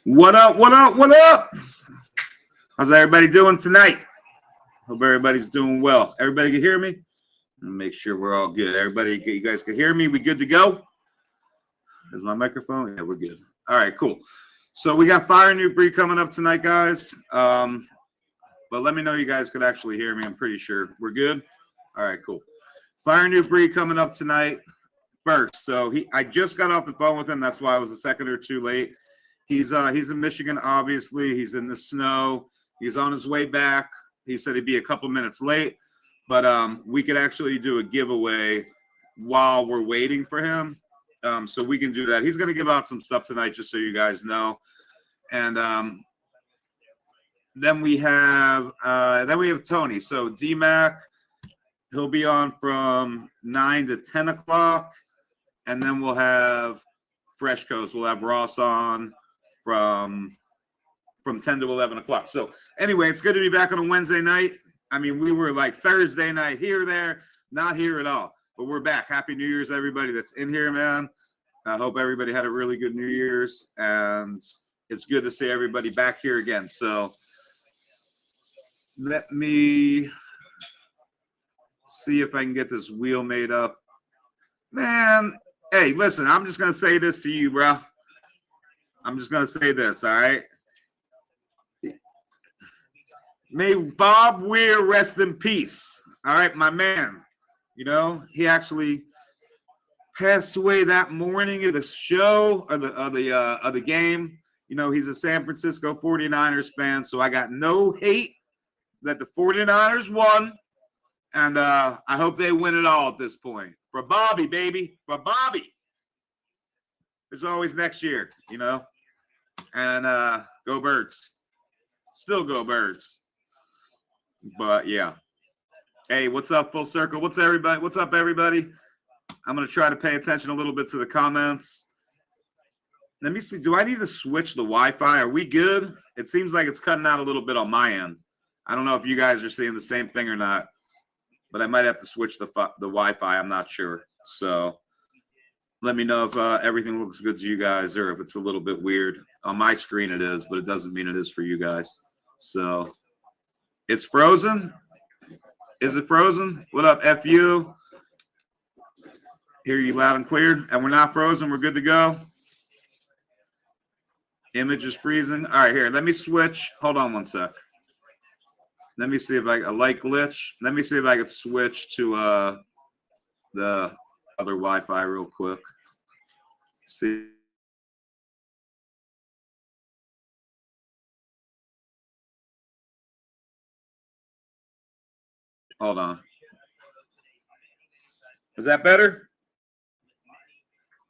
What up? What up? What up? How's everybody doing tonight? Hope everybody's doing well. Everybody can hear me? Make sure we're all good. Everybody, you guys can hear me? We good to go? Is my microphone? Yeah, we're good. All right, cool. So we got Fire New Breed coming up tonight, guys. But let me know you guys could actually hear me. I'm pretty sure we're good. All right, cool. Fire New Breed coming up tonight first. So I just got off the phone with him. That's why I was a second or two late. He's in Michigan, obviously. He's in the snow. He's on his way back. He said he'd be a couple minutes late, but we could actually do a giveaway while we're waiting for him. So we can do that. He's going to give out some stuff tonight, just so you guys know. And then we have Tony. So D-Mac, he'll be on from 9 to 10 o'clock, and then we'll have Fresh Coast. We'll have Ross on from 10 to 11 o'clock. So anyway, it's good to be back on a Wednesday night. I mean, we were like Thursday night here, there, not here at all. But we're back. Happy New Year's, everybody that's in here, man. I hope everybody had a really good New Year's. And it's good to see everybody back here again. So let me see if I can get this wheel made up. Man, hey, listen, I'm just going to say this to you, bro. I'm just going to say this, all right? May Bob Weir rest in peace. All right, my man. You know, he actually passed away that morning of the show of the game. You know, he's a San Francisco 49ers fan, so I got no hate that the 49ers won. And I hope they win it all at this point. For Bobby, baby. For Bobby. There's always next year, you know. And go Birds. Still go Birds. But yeah. Hey, what's up, Full Circle? What's everybody? What's up, everybody? I'm gonna try to pay attention a little bit to the comments. Let me see. Do I need to switch the Wi-Fi? Are we good? It seems like it's cutting out a little bit on my end. I don't know if you guys are seeing the same thing or not, but I might have to switch the Wi-Fi. I'm not sure. So let me know if everything looks good to you guys or if it's a little bit weird. On my screen it is, but it doesn't mean it is for you guys. So it's frozen. Is it frozen? What up, FU? Hear you loud and clear. And we're not frozen. We're good to go. Image is freezing. All right, here. Let me switch. Hold on one sec. Let me see if a light glitch. Let me see if I could switch to the other Wi-Fi real quick. See. Hold on. Is that better?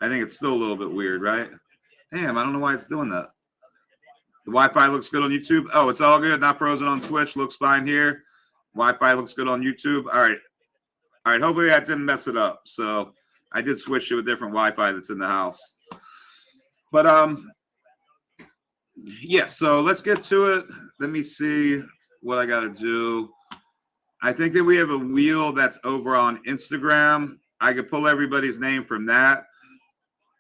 I think it's still a little bit weird, right? Damn, I don't know why it's doing that. The Wi-Fi looks good on YouTube. Oh, it's all good. Not frozen on Twitch. Looks fine here. Wi-Fi looks good on YouTube. All right. All right. Hopefully that didn't mess it up. So I did switch to a different Wi-Fi that's in the house. But yeah, so let's get to it. Let me see what I got to do. I think that we have a wheel that's over on Instagram. I could pull everybody's name from that,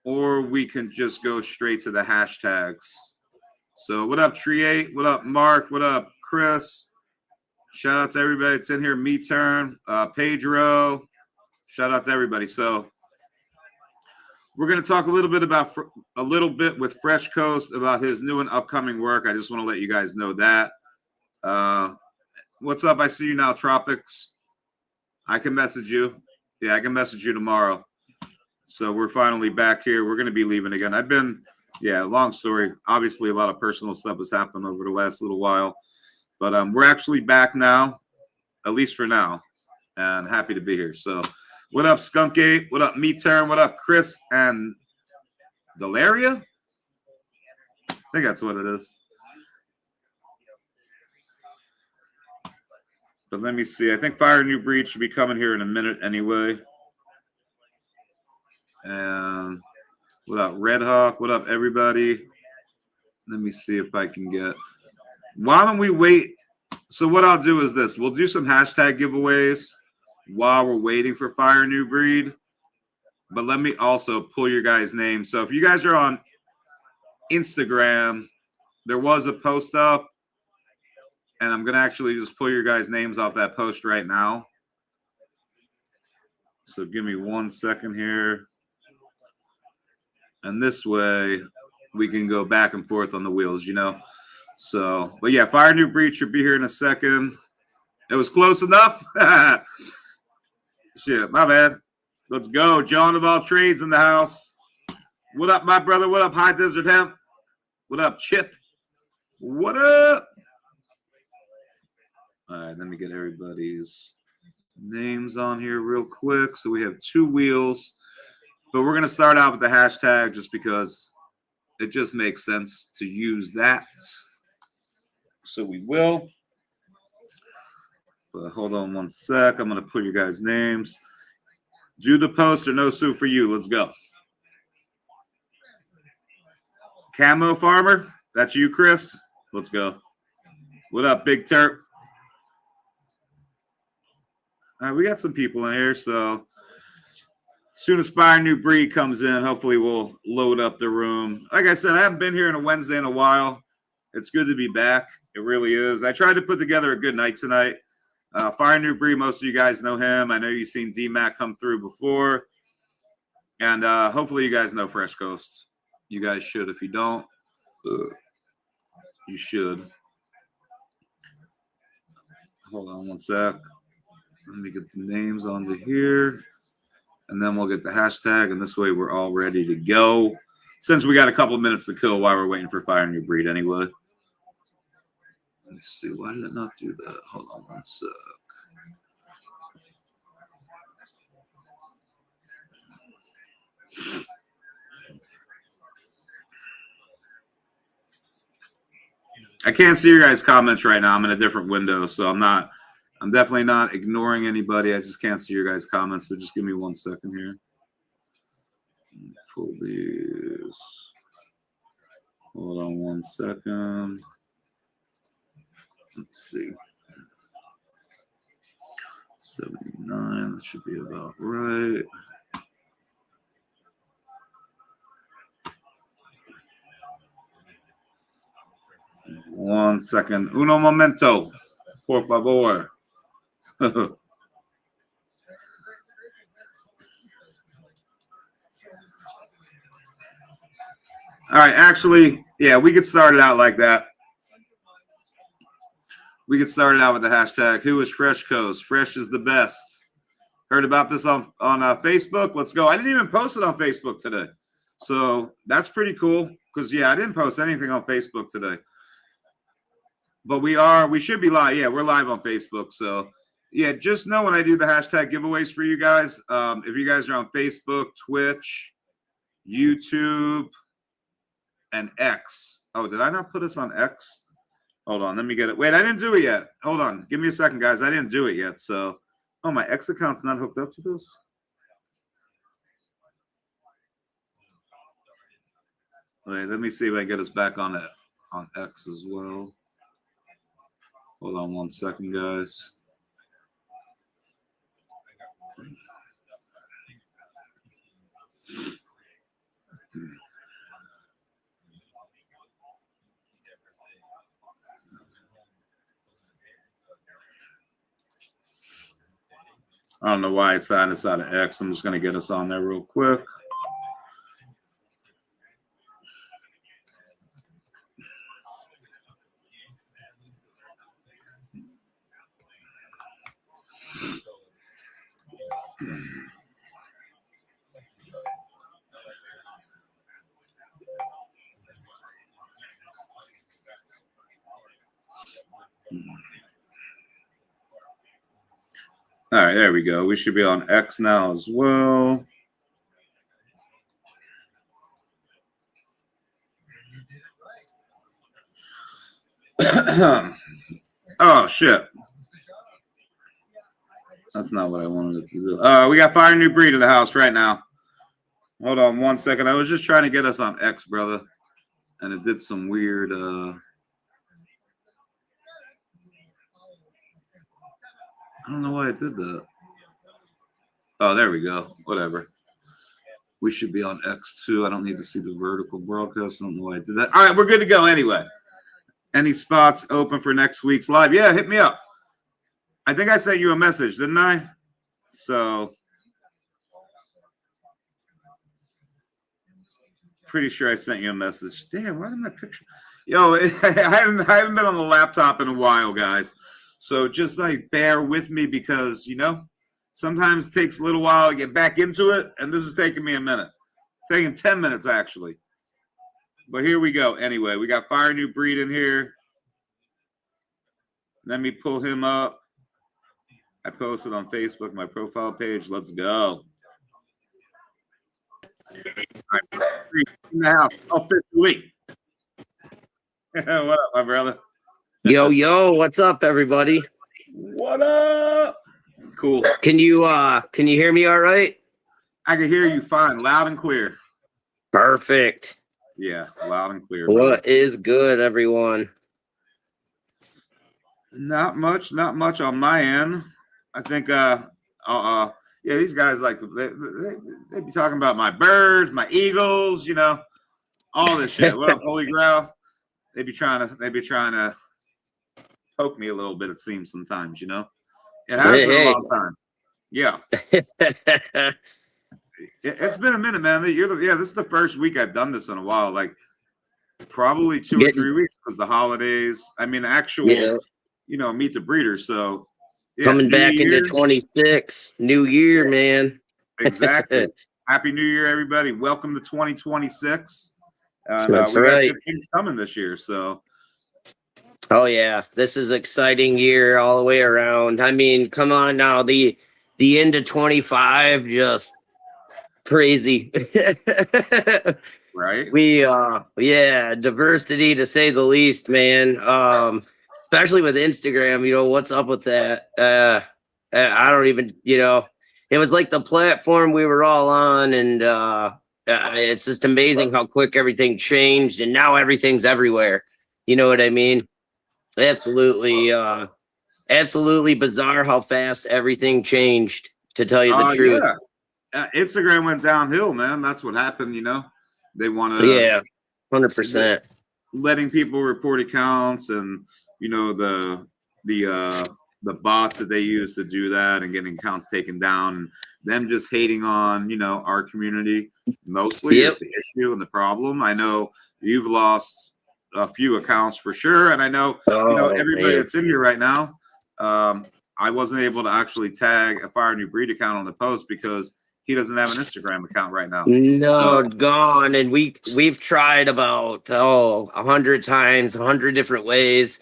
or we can just go straight to the hashtags. So what up, Tree8? What up, Mark? What up, Chris? Shout out to everybody that's in here. Me Turn, Pedro. Shout out to everybody. So we're going to talk a little bit with Fresh Coast about his new and upcoming work. I just want to let you guys know that. What's up? I see you now, Tropics. I can message you. Yeah, I can message you tomorrow. So we're finally back here. We're going to be leaving again. Long story. Obviously, a lot of personal stuff has happened over the last little while. But we're actually back now, at least for now. And happy to be here. So what up, Skunk Ape? What up, Me Turn? What up, Chris and Delaria? I think that's what it is. But let me see. I think Fire New Breed should be coming here in a minute anyway. And what up, Red Hawk? What up, everybody? Let me see if I can get. Why don't we wait? So what I'll do is this. We'll do some hashtag giveaways while we're waiting for Fire New Breed. But let me also pull your guys' names. So if you guys are on Instagram, there was a post up, and I'm gonna actually just pull your guys' names off that post right now. So give me 1 second here. And this way we can go back and forth on the wheels, you know. So, but yeah, Fire New Breed should be here in a second. It was close enough. Shit, my bad. Let's go. John of all trades in the house. What up, my brother? What up, High Desert Hemp? What up, Chip? What up? All right, let me get everybody's names on here real quick. So we have 2 wheels, but we're going to start out with the hashtag just because it just makes sense to use that. So we will. But hold on 1 sec. I'm going to put your guys' names. Do the post or no sue for you. Let's go. Camo Farmer. That's you, Chris. Let's go. What up, Big Terp? All right, we got some people in here, so as soon as Fire New Breed comes in, hopefully we'll load up the room. Like I said, I haven't been here on a Wednesday in a while. It's good to be back. It really is. I tried to put together a good night tonight. Fire New Breed, most of you guys know him. I know you've seen D-Mac come through before. And hopefully you guys know Fresh Coast. You guys should. If you don't, you should. Hold on 1 sec. Let me get the names onto here. And then we'll get the hashtag. And this way we're all ready to go. Since we got a couple minutes to kill while we're waiting for Fire New Breed anyway. Let me see. Why did it not do that? Hold on 1 sec. I can't see your guys' comments right now. I'm in a different window, so I'm definitely not ignoring anybody. I just can't see your guys' comments, so just give me 1 second here. Pull these. Hold on 1 second. Let's see. 79, that should be about right. One second. Uno momento. Por favor. All right. Actually, yeah, we could start it out like that. We could start it out with the hashtag, who is Fresh Coast? Fresh is the best. Heard about this on Facebook? Let's go. I didn't even post it on Facebook today. So that's pretty cool because, yeah, I didn't post anything on Facebook today. But we should be live. Yeah, we're live on Facebook. So, yeah, just know when I do the hashtag giveaways for you guys, if you guys are on Facebook, Twitch, YouTube, and X. Oh, did I not put us on X? Hold on. Let me get it. Wait, I didn't do it yet. Hold on. Give me a second, guys. I didn't do it yet. So, oh, my X account's not hooked up to this? Wait, let me see if I can get us back on it on X as well. Hold on 1 second, guys. I don't know why it's signed us out of X. I'm just going to get us on there real quick. All right, there we go. We should be on X now as well. Oh, shit. That's not what I wanted to do. We got Fire New Breed in the house right now. Hold on 1 second. I was just trying to get us on X, brother. And it did some weird... I don't know why it did that. Oh, there we go. Whatever. We should be on X too. I don't need to see the vertical broadcast. I don't know why I did that. All right, we're good to go anyway. Any spots open for next week's live? Yeah, hit me up. I think I sent you a message, didn't I? So pretty sure I sent you a message. Damn, why did my picture? Yo, I haven't been on the laptop in a while, guys. So just like bear with me because sometimes it takes a little while to get back into it, and this is taking me a minute. It's taking 10 minutes actually. But here we go. Anyway, we got Fire New Breed in here. Let me pull him up. I posted on Facebook, my profile page. Let's go. In the house officially. What up, my brother? Yo, what's up, everybody? What up? Cool. Can you hear me all right? I can hear you fine, loud and clear. Perfect. Yeah, loud and clear. What is good, everyone? Not much on my end. I think these guys like they be talking about my birds, my eagles, all this shit. What up, Holy Grail? They be trying to poke me a little bit, it seems sometimes, It has been a long time. Yeah. It's been a minute, man. This is the first week I've done this in a while, like probably 2 or 3 weeks because the holidays. I mean, actual, meet the breeders. So coming back into 26, new year, man. Exactly. Happy New Year, everybody. Welcome to 2026. That's we right. got good things coming this year. So. Oh yeah, this is an exciting year all the way around. I mean, come on now, the end of 25 just crazy. Right. We diversity to say the least, man. Especially with Instagram, what's up with that? I don't even, it was like the platform we were all on, and it's just amazing how quick everything changed, and now everything's everywhere. You know what I mean? Absolutely bizarre how fast everything changed, to tell you the truth. Yeah. Instagram went downhill, man. That's what happened, They want to 100%. Letting people report accounts and the bots that they use to do that and getting accounts taken down, and them just hating on our community mostly is the issue and the problem. I know you've lost a few accounts for sure, and I know everybody that's in here right now. I wasn't able to actually tag a Fire New Breed account on the post because he doesn't have an Instagram account right now. No, gone. And we've tried about 100 times, 100 different ways.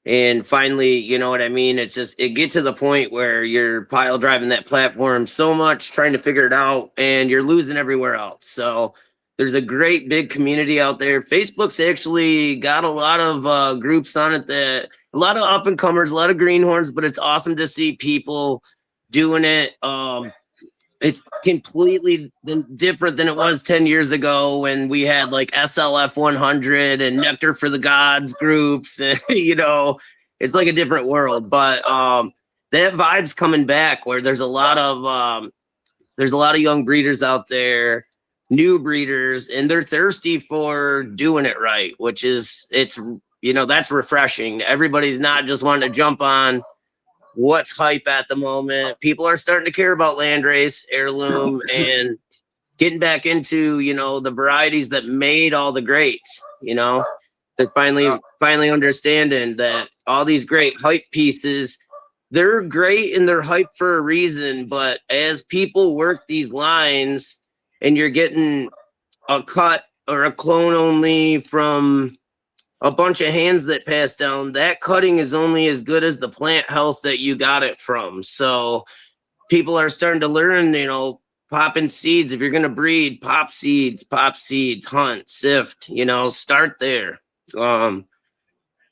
And finally, you know what I mean? It's just, it gets to the point where you're pile driving that platform so much, trying to figure it out, and you're losing everywhere else. So there's a great big community out there. Facebook's actually got a lot of groups on it, that a lot of up and comers, a lot of greenhorns, but it's awesome to see people doing it. It's completely different than it was 10 years ago when we had like SLF 100 and Nectar for the Gods groups. And, it's like a different world. But that vibe's coming back, where there's a lot of young breeders out there, new breeders, and they're thirsty for doing it right, which is, that's refreshing. Everybody's not just wanting to jump on what's hype at the moment. People are starting to care about landrace, heirloom, and getting back into, the varieties that made all the greats. They're finally understanding that all these great hype pieces, they're great and they're hype for a reason. But as people work these lines and you're getting a cut or a clone only from a bunch of hands that pass down, that cutting is only as good as the plant health that you got it from. So people are starting to learn, popping seeds. If you're going to breed, pop seeds, hunt, sift, start there. Nothing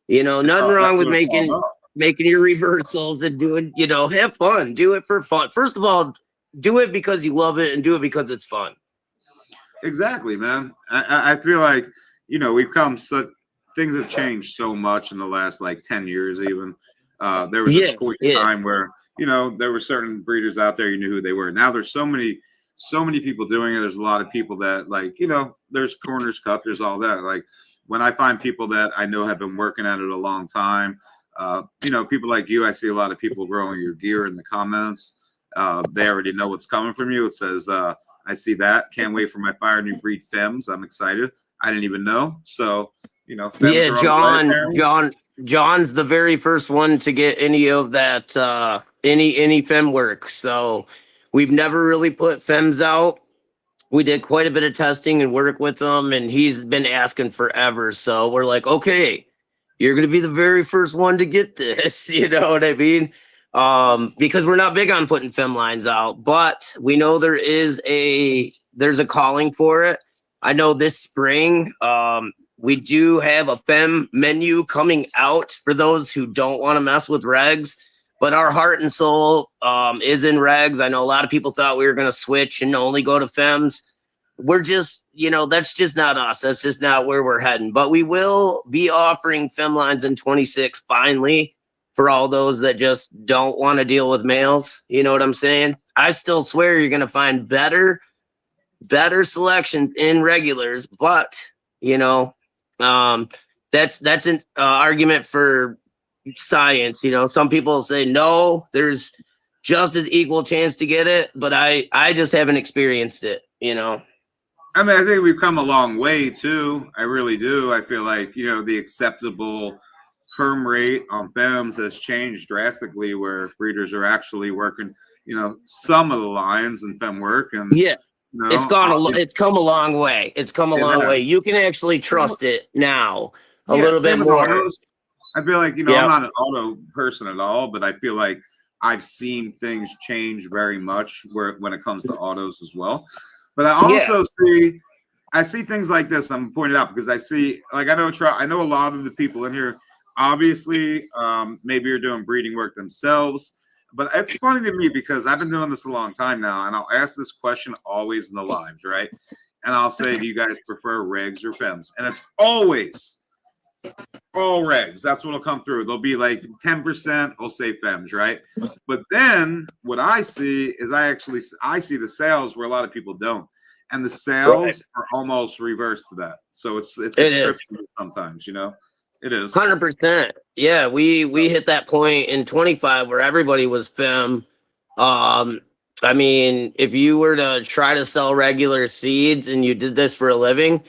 wrong with making your reversals and doing, have fun, do it for fun. First of all, do it because you love it and do it because it's fun. Exactly, man. I feel like, we've come things have changed so much in the last 10 years even. There was a point in time where, there were certain breeders out there, you knew who they were. Now there's so many people doing it. There's a lot of people that there's corners cut, there's all that. when I find people that I know have been working at it a long time, people like you, I see a lot of people growing your gear in the comments. They already know what's coming from you. It says, I see that. Can't wait for my Fire New Breed Fems. I'm excited. I didn't even know. So, Fems Yeah, are on the way. John's the very first one to get any of that, any fem work. So we've never really put fems out. We did quite a bit of testing and work with them, and he's been asking forever. So we're like, okay, you're going to be the very first one to get this. You know what I mean? Because we're not big on putting fem lines out, but we know there's a calling for it. I know this spring, we do have a fem menu coming out for those who don't want to mess with regs, but our heart and soul is in regs. I know a lot of people thought we were going to switch and only go to fems. We're just, that's just not us. That's just not where we're heading. But we will be offering fem lines in 26 finally for all those that just don't want to deal with males. You know what I'm saying? I still swear you're going to find better selections in regulars, but that's an argument for science. Some people say no, there's just as equal chance to get it, but I just haven't experienced it. I mean, I think we've come a long way too. I really do. I feel like the acceptable perm rate on fems has changed drastically, where breeders are actually working some of the lines in fem work, and yeah. It's come a long way. It's come a long way. You can actually trust it now a little bit more. Autos. I feel like, I'm not an auto person at all, but I feel like I've seen things change very much when it comes to autos as well. But I also see things like this. I'm pointing out because I see, like, I know a lot of the people in here, obviously, maybe you're doing breeding work themselves. But it's funny to me because I've been doing this a long time now, and I'll ask this question always in the lives, right? And I'll say, do you guys prefer regs or fems? And it's always all regs. That's what'll come through. There'll be like 10% will say fems, right? But then what I see is I see the sales where a lot of people don't. And the sales are almost reverse to that. So it's a trip sometimes, It is 100%. Yeah, we hit that point in 25 where everybody was fem. I mean, if you were to try to sell regular seeds and you did this for a living,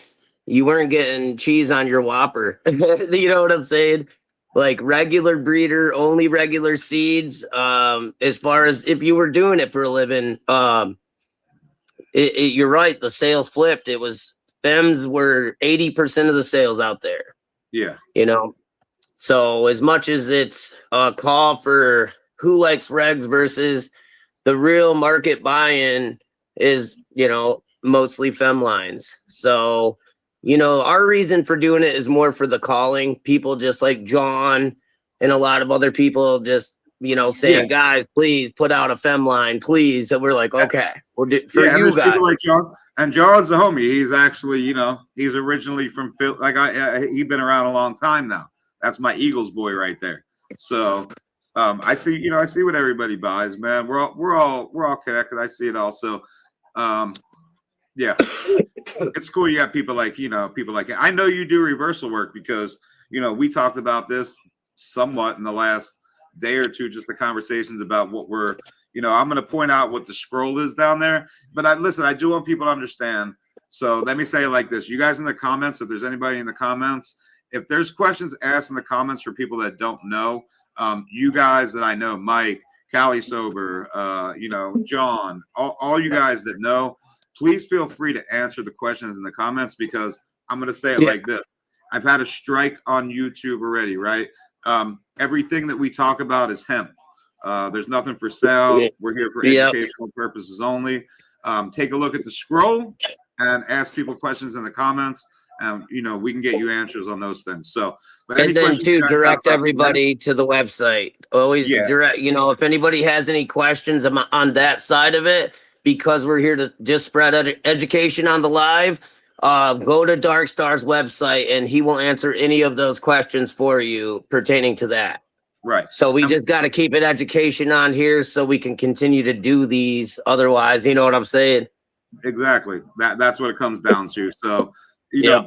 you weren't getting cheese on your Whopper. You know what I'm saying? Like regular breeder, only regular seeds. As far as if you were doing it for a living, you're right. The sales flipped. It was fems were 80% of the sales out there. Yeah. So as much as it's a call for who likes regs versus the real market buy-in is, mostly fem lines. So, our reason for doing it is more for the calling. People just like John and a lot of other people just, saying, guys, please put out a fem line, please. And we're like, okay, we'll do for you guys. People like John. And John's the homie. He's actually, he's originally from Phil. Like he's been around a long time now. That's my Eagles boy right there. So I see, I see what everybody buys, man. We're all connected. I see it all. So yeah, it's cool. You got people like I know you do reversal work because we talked about this somewhat in the last day or two, just the conversations about what we're I'm going to point out what the scroll is down there, but I do want people to understand. So let me say it like this. You guys in the comments, if there's anybody in the comments, if there's questions asked in the comments for people that don't know, you guys that I know, Mike, Callie Sober, John, all you guys that know, please feel free to answer the questions in the comments because I'm going to say it like this. I've had a strike on YouTube already, right? Everything that we talk about is hemp. There's nothing for sale. We're here for educational purposes only. Take a look at the scroll and ask people questions in the comments. We can get you answers on those things. So, but and then to direct everybody to the website. Always direct. If anybody has any questions on that side of it, because we're here to just spread education on the live. Go to Dark Star's website, and he will answer any of those questions for you pertaining to that. Right. So we just got to keep it education on here so we can continue to do these. Otherwise, you know what I'm saying? Exactly. That's what it comes down to. So,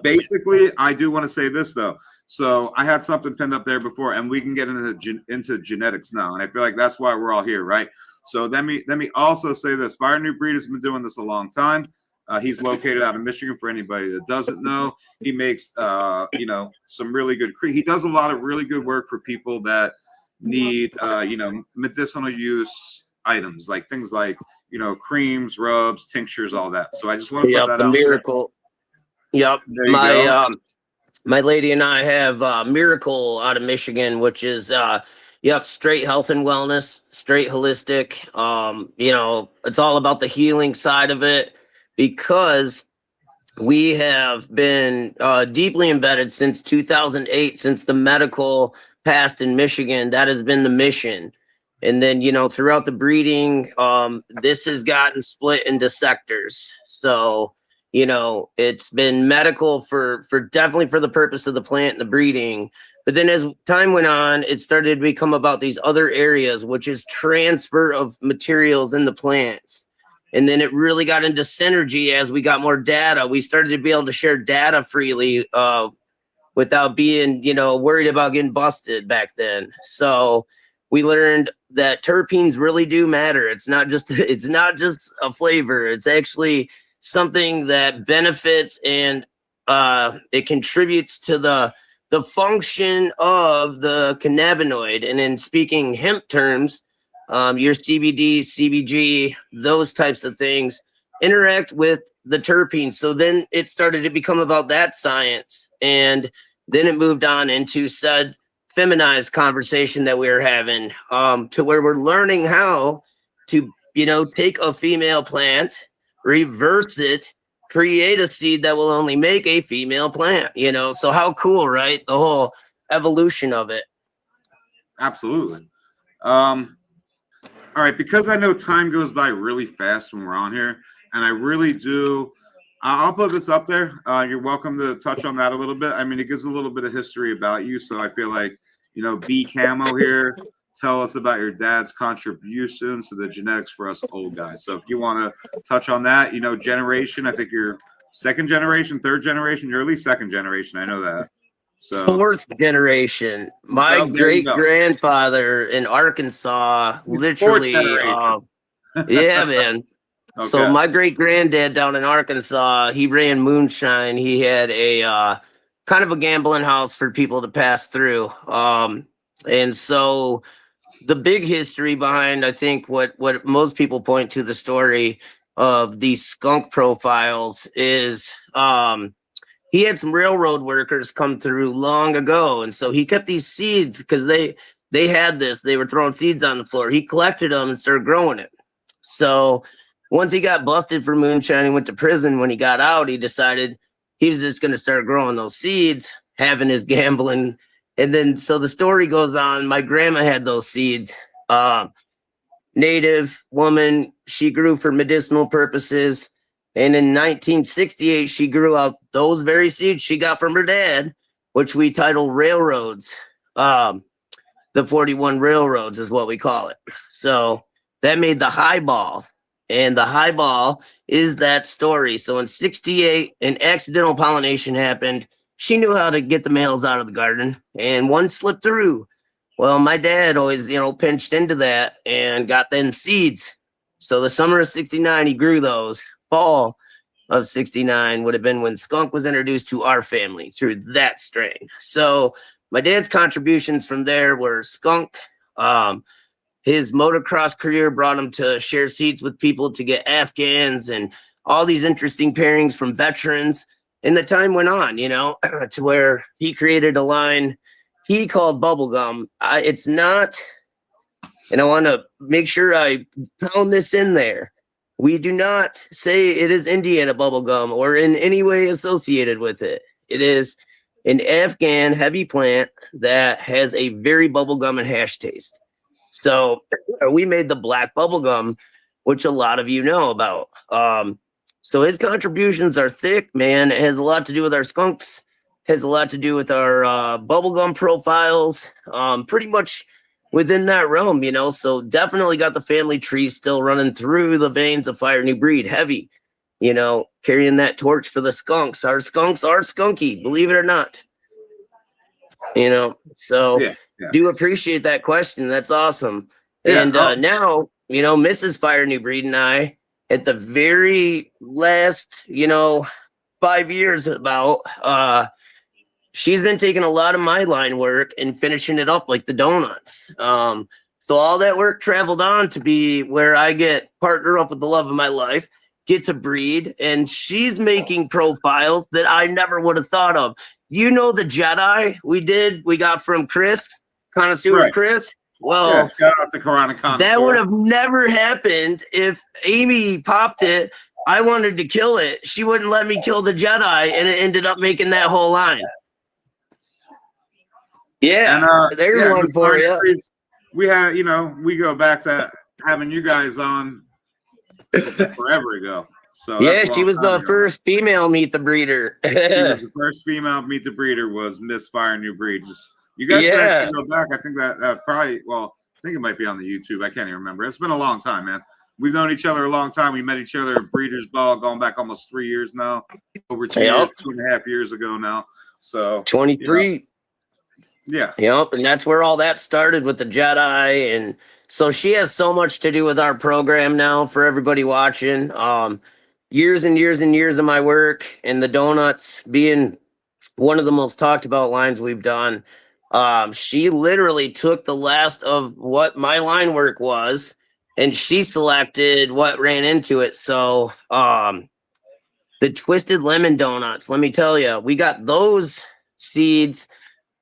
Basically, I do want to say this though. So I had something pinned up there before, and we can get into genetics now, and I feel like that's why we're all here, right? So let me also say this: Fire New Breed has been doing this a long time. He's located out of Michigan. For anybody that doesn't know, he makes some really good. He does a lot of really good work for people that need medicinal use items, like things like creams, rubs, tinctures, all that. So I just want to put that the out Miracle. There. Yep. There you go. My lady and I have Miracle out of Michigan, which is straight health and wellness, straight holistic. It's all about the healing side of it, because we have been deeply embedded since 2008, since the medical passed in Michigan. That has been the mission. And then, throughout the breeding, this has gotten split into sectors. So, it's been medical for definitely for the purpose of the plant and the breeding. But then as time went on, it started to become about these other areas, which is transfer of materials in the plants. And then it really got into synergy as we got more data. We started to be able to share data freely without being, worried about getting busted back then. So we learned that terpenes really do matter. It's not just a flavor. It's actually something that benefits and it contributes to the function of the cannabinoid. And in speaking hemp terms, your CBD, CBG, those types of things interact with the terpenes. So then it started to become about that science. And then it moved on into said feminized conversation that we were having, to where we're learning how to, take a female plant, reverse it, create a seed that will only make a female plant, So how cool, right? The whole evolution of it. Absolutely. All right, because I know time goes by really fast when we're on here, and I really do. I'll put this up there. You're welcome to touch on that a little bit. I mean, it gives a little bit of history about you, so I feel like, B Camo here. Tell us about your dad's contributions to the genetics for us old guys. So if you want to touch on that, generation, I think you're second generation, third generation. You're at least second generation. I know that. So fourth generation. My great grandfather in Arkansas, literally. Yeah, man. Okay. So my great granddad down in Arkansas, he ran moonshine. He had a kind of a gambling house for people to pass through. And so the big history behind, I think, what most people point to the story of these skunk profiles is he had some railroad workers come through long ago. And so he kept these seeds because they had this. They were throwing seeds on the floor. He collected them and started growing it. So once he got busted for moonshine, he went to prison. When he got out, he decided he was just going to start growing those seeds, having his gambling. And then, so the story goes on. My grandma had those seeds. Native woman, she grew for medicinal purposes. And in 1968, she grew out those very seeds she got from her dad, which we titled Railroads. The 41 Railroads is what we call it. So that made the highball. And the highball is that story. So in 68, an accidental pollination happened. She knew how to get the males out of the garden, and one slipped through. Well, my dad always, pinched into that and got them seeds. So the summer of 69, he grew those. Fall of 69 would have been when skunk was introduced to our family through that strain. So my dad's contributions from there were skunk. His motocross career brought him to share seats with people to get Afghans and all these interesting pairings from veterans. And the time went on, to where he created a line he called bubblegum. It's not, and I want to make sure I pound this in there. We do not say it is Indiana bubblegum or in any way associated with it. It is an Afghan heavy plant that has a very bubblegum and hash taste. So we made the black bubblegum, which a lot of you know about. So his contributions are thick, man. It has a lot to do with our skunks, has a lot to do with our bubblegum profiles, pretty much within that realm, So definitely got the family tree still running through the veins of Fire New Breed, heavy. you know, carrying that torch for the skunks. Our skunks are skunky, believe it or not. You know, so Yeah. do appreciate that question. That's awesome. Yeah, And now, you know, Mrs. Fire New Breed and I, at the very last, you know, 5 years about, she's been taking a lot of my line work and finishing it up like the donuts. So all that work traveled on to be where I get partner up with the love of my life, get to breed, and she's making profiles that I never would have thought of. You know the Jedi we got from Chris, Connoisseur right. Chris? Well, Yeah, shout out to Karana Connoisseur. That would have never happened if Amy popped it. I wanted to kill it. She wouldn't let me kill the Jedi, and it ended up making that whole line. Yeah, and, there's one for you. We had, you know, we go back to having you guys on forever ago. So yeah, she was the first female meet the breeder. She was the first female meet the breeder was Miss Fire New Breed. Just you guys can actually go back. I think that probably, well, I think it might be on the YouTube. I can't even remember. It's been a long time, man. We've known each other a long time. We met each other at Breeders' Ball going back almost 3 years now. Over 2 years, 2.5 years ago now. So 23. You know, yeah. Yep, and that's where all that started with the Jedi. And so she has so much to do with our program now for everybody watching. Years and years and years of my work, and the donuts being one of the most talked about lines we've done. She literally took the last of what my line work was, and she selected what ran into it. So the twisted lemon donuts, let me tell you, we got those seeds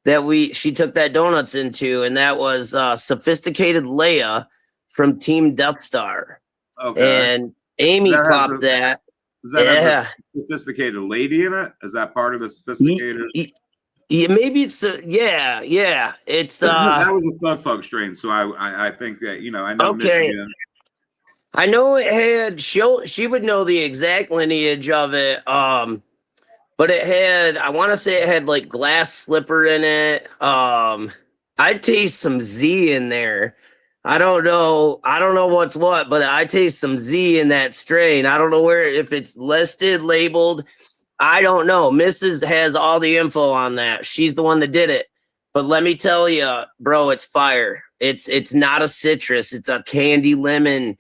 that she took that donuts into, and that was Sophisticated Leia from Team Death Star. Okay. And Amy popped that. Does that have a sophisticated lady in it? Is that part of the sophisticated? Yeah, maybe it's yeah. It's that was a Thug Pug strain, so I think that, you know, I know Michigan. I know it had she would know the exact lineage of it. But it had, I want to say it had like glass slipper in it. I taste some Z in there. I don't know what's what, but I taste some Z in that strain. I don't know if it's listed, labeled. I don't know. Mrs. has all the info on that. She's the one that did it. But let me tell you, bro, it's fire. It's not a citrus. It's a candy lemon,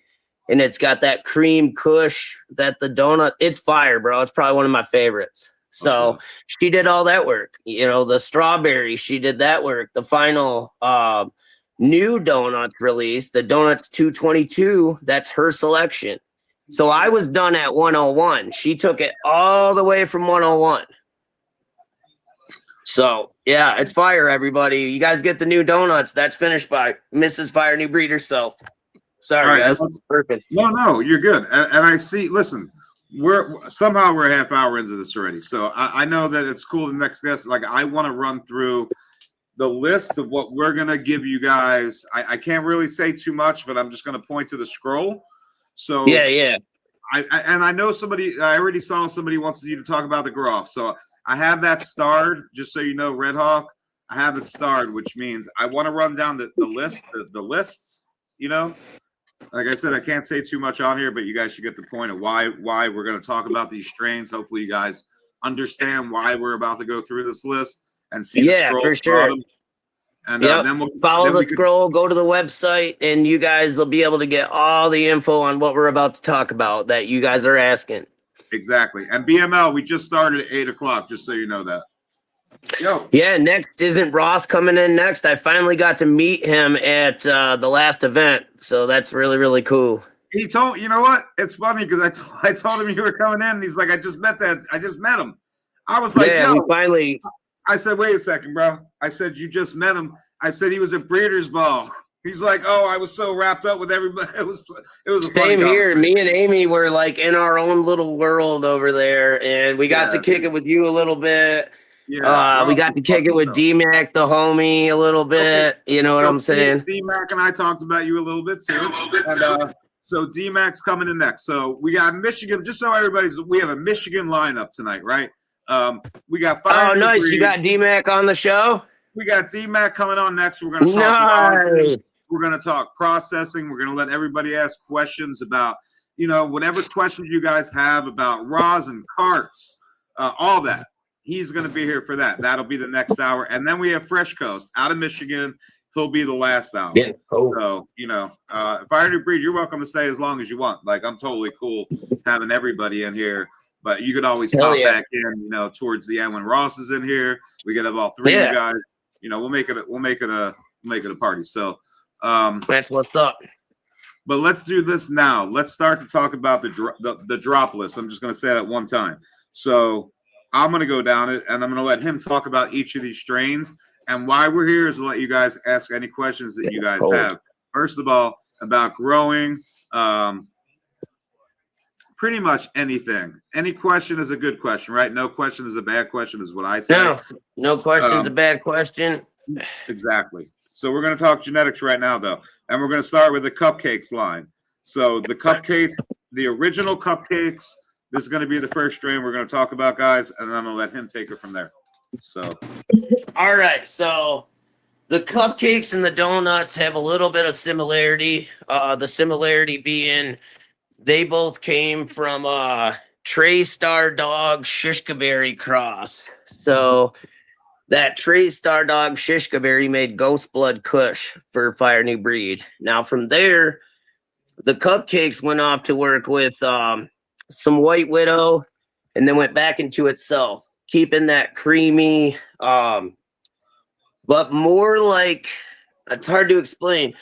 and it's got that cream kush that the donut. It's fire, bro. It's probably one of my favorites. So she did all that work. You know, the strawberry, she did that work. The final new donuts release, the Donuts 222, that's her selection. So I was done at 101. She took it all the way from 101. So, yeah, it's fire, everybody. You guys get the new donuts. That's finished by Mrs. Fire New Breed herself. Sorry, guys. Perfect. No, you're good. And I see, listen, we're a half hour into this already. So I know that it's cool. The next guest, like, I want to run through the list of what we're going to give you guys. I can't really say too much, but I'm just going to point to the scroll. So yeah. I know I already saw somebody wants you to talk about the Groff. So I have that starred, just so you know, Red Hawk. I have it starred, which means I want to run down the list, the lists, you know. Like I said, I can't say too much on here, but you guys should get the point of why we're going to talk about these strains. Hopefully you guys understand why we're about to go through this list and see the scroll. For sure. And then we'll follow the scroll, go to the website, and you guys will be able to get all the info on what we're about to talk about that you guys are asking. Exactly. And BML, we just started at 8 o'clock, just so you know that. Yo. Yeah, next, isn't Ross coming in next? I finally got to meet him at the last event, so that's really, really cool. He told, you know what? It's funny because I told him you were coming in, and he's like, I just met him. I was like, yeah, yo. Finally. I said, wait a second, bro. I said, you just met him. I said he was at Breeders' Ball. He's like, oh, I was so wrapped up with everybody. It was a same here. Me and Amy were like in our own little world over there, and we got to kick it with you a little bit. Yeah, we got to kick it with D-Mac, the homie, a little bit. You know what I'm saying? D-Mac and I talked about you a little bit too. And so D-Mac's coming in next. So we got Michigan. Just so we have a Michigan lineup tonight, right? We got five. Oh, nice! You got D-Mac on the show. We got D-Mac coming on next. We're going to talk. We're going to talk processing. We're going to let everybody ask questions about whatever questions you guys have about rosin, carts, all that. He's going to be here for that. That'll be the next hour. And then we have Fresh Coast out of Michigan. He'll be the last hour. Yeah. Oh. So, Fire New Breed, you're welcome to stay as long as you want. Like, I'm totally cool having everybody in here. But you could always pop back in, towards the end when Ross is in here. We could have all three of you guys. We'll make it a party. So that's what's up. But let's do this now. Let's start to talk about the drop list. I'm just going to say that one time. So I'm going to go down it, and I'm going to let him talk about each of these strains. And why we're here is to let you guys ask any questions that you guys have. First of all, about growing, pretty much anything. Any question is a good question, right? No question is a bad question, is what I say. No question is a bad question. Exactly. So we're going to talk genetics right now, though. And we're going to start with the cupcakes line. So the cupcakes, the original cupcakes, this is going to be the first strain we're going to talk about, guys. And I'm going to let him take it from there. So. All right. So the cupcakes and the donuts have a little bit of similarity. The similarity being they both came from Trey Star Dog Shishkaberry cross. So that Trey Star Dog Shishkaberry made Ghost Blood Kush for Fire New Breed. Now from there, the cupcakes went off to work with some White Widow and then went back into itself, keeping that creamy, but more like, it's hard to explain.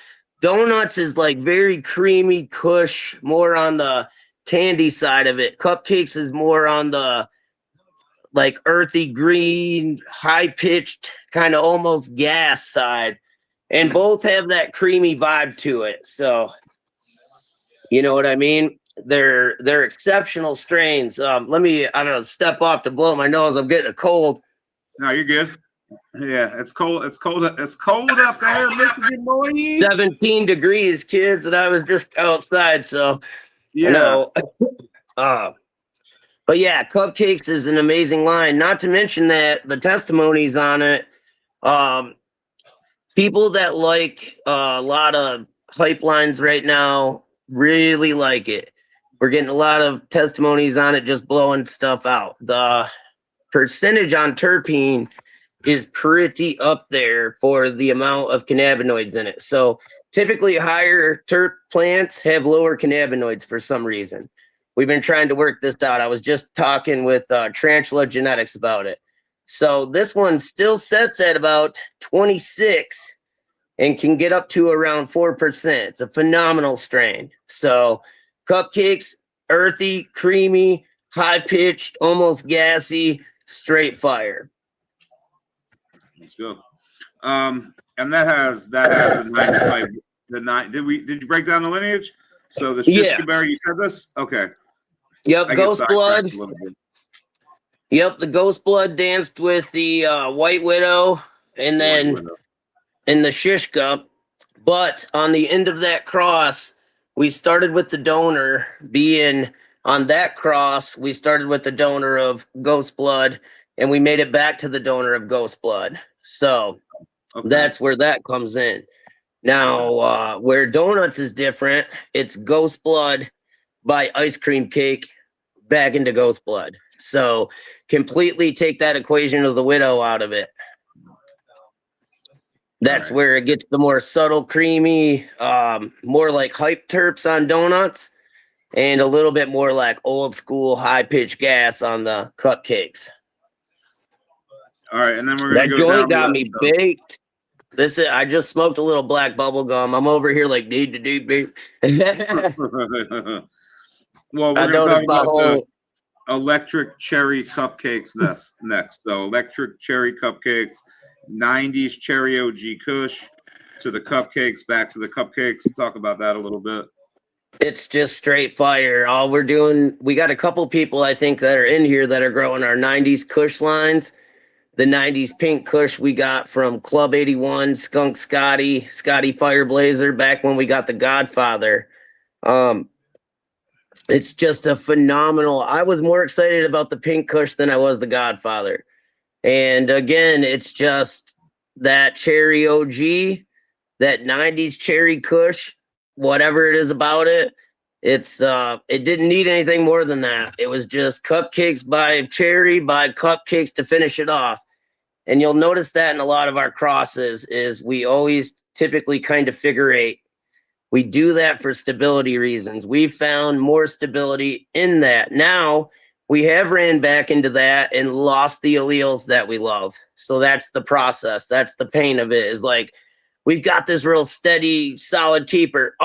Donuts is like very creamy Kush, more on the candy side of it. Cupcakes is more on the like earthy green, high-pitched, kind of almost gas side. And both have that creamy vibe to it. So, you know what I mean? They're exceptional strains. Let me, I don't know, step off to blow my nose. I'm getting a cold. No, you're good. Yeah, it's cold. It's cold up there, Michigan boy. 17 degrees, kids, and I was just outside. So, yeah. But yeah, cupcakes is an amazing line. Not to mention that the testimonies on it, people that like a lot of hype lines right now really like it. We're getting a lot of testimonies on it, just blowing stuff out. The percentage on terpene is pretty up there for the amount of cannabinoids in it. So typically higher terp plants have lower cannabinoids for some reason. We've been trying to work this out. I was just talking with Tarantula Genetics about it. So this one still sets at about 26 and can get up to around 4%. It's a phenomenal strain. So cupcakes, earthy, creamy, high-pitched, almost gassy, straight fire. Let's go. And that has a 95. Did you break down the lineage? So the Shishkaberry, you said this? Okay. Yep, Ghost Blood. Yep, the Ghost Blood danced with the White Widow and then in the Shishka. But on the end of that cross, we started with the donor being on that cross. We started with the donor of Ghost Blood and we made it back to the donor of Ghost Blood. So that's where that comes in. Now, where donuts is different, it's Ghost Blood by Ice Cream Cake back into Ghost Blood. So completely take that equation of the Widow out of it. That's where it gets the more subtle, creamy, more like hype terps on donuts, and a little bit more like old school high-pitched gas on the cupcakes. All right, and then we're gonna go down. That joint got me baked. I just smoked a little black bubble gum. I'm over here like need. Well, we're going to talk about the electric cherry cupcakes next. So electric cherry cupcakes, 90s cherry OG Kush to the cupcakes, back to the cupcakes. Talk about that a little bit. It's just straight fire. All we're doing, we got a couple people I think that are in here that are growing our 90s Kush lines. The 90s pink Kush we got from Club 81, Skunk Scotty Fireblazer, back when we got the Godfather. It's just a phenomenal. I was more excited about the pink Kush than I was the Godfather. And again, it's just that cherry OG, that 90s cherry Kush, whatever it is about it, It didn't need anything more than that. It was just cupcakes by cherry by cupcakes to finish it off. And you'll notice that in a lot of our crosses is we always typically kind of figure eight. We do that for stability reasons. We found more stability in that. Now we have ran back into that and lost the alleles that we love. So that's the process. That's the pain of it, is like, we've got this real steady, solid keeper.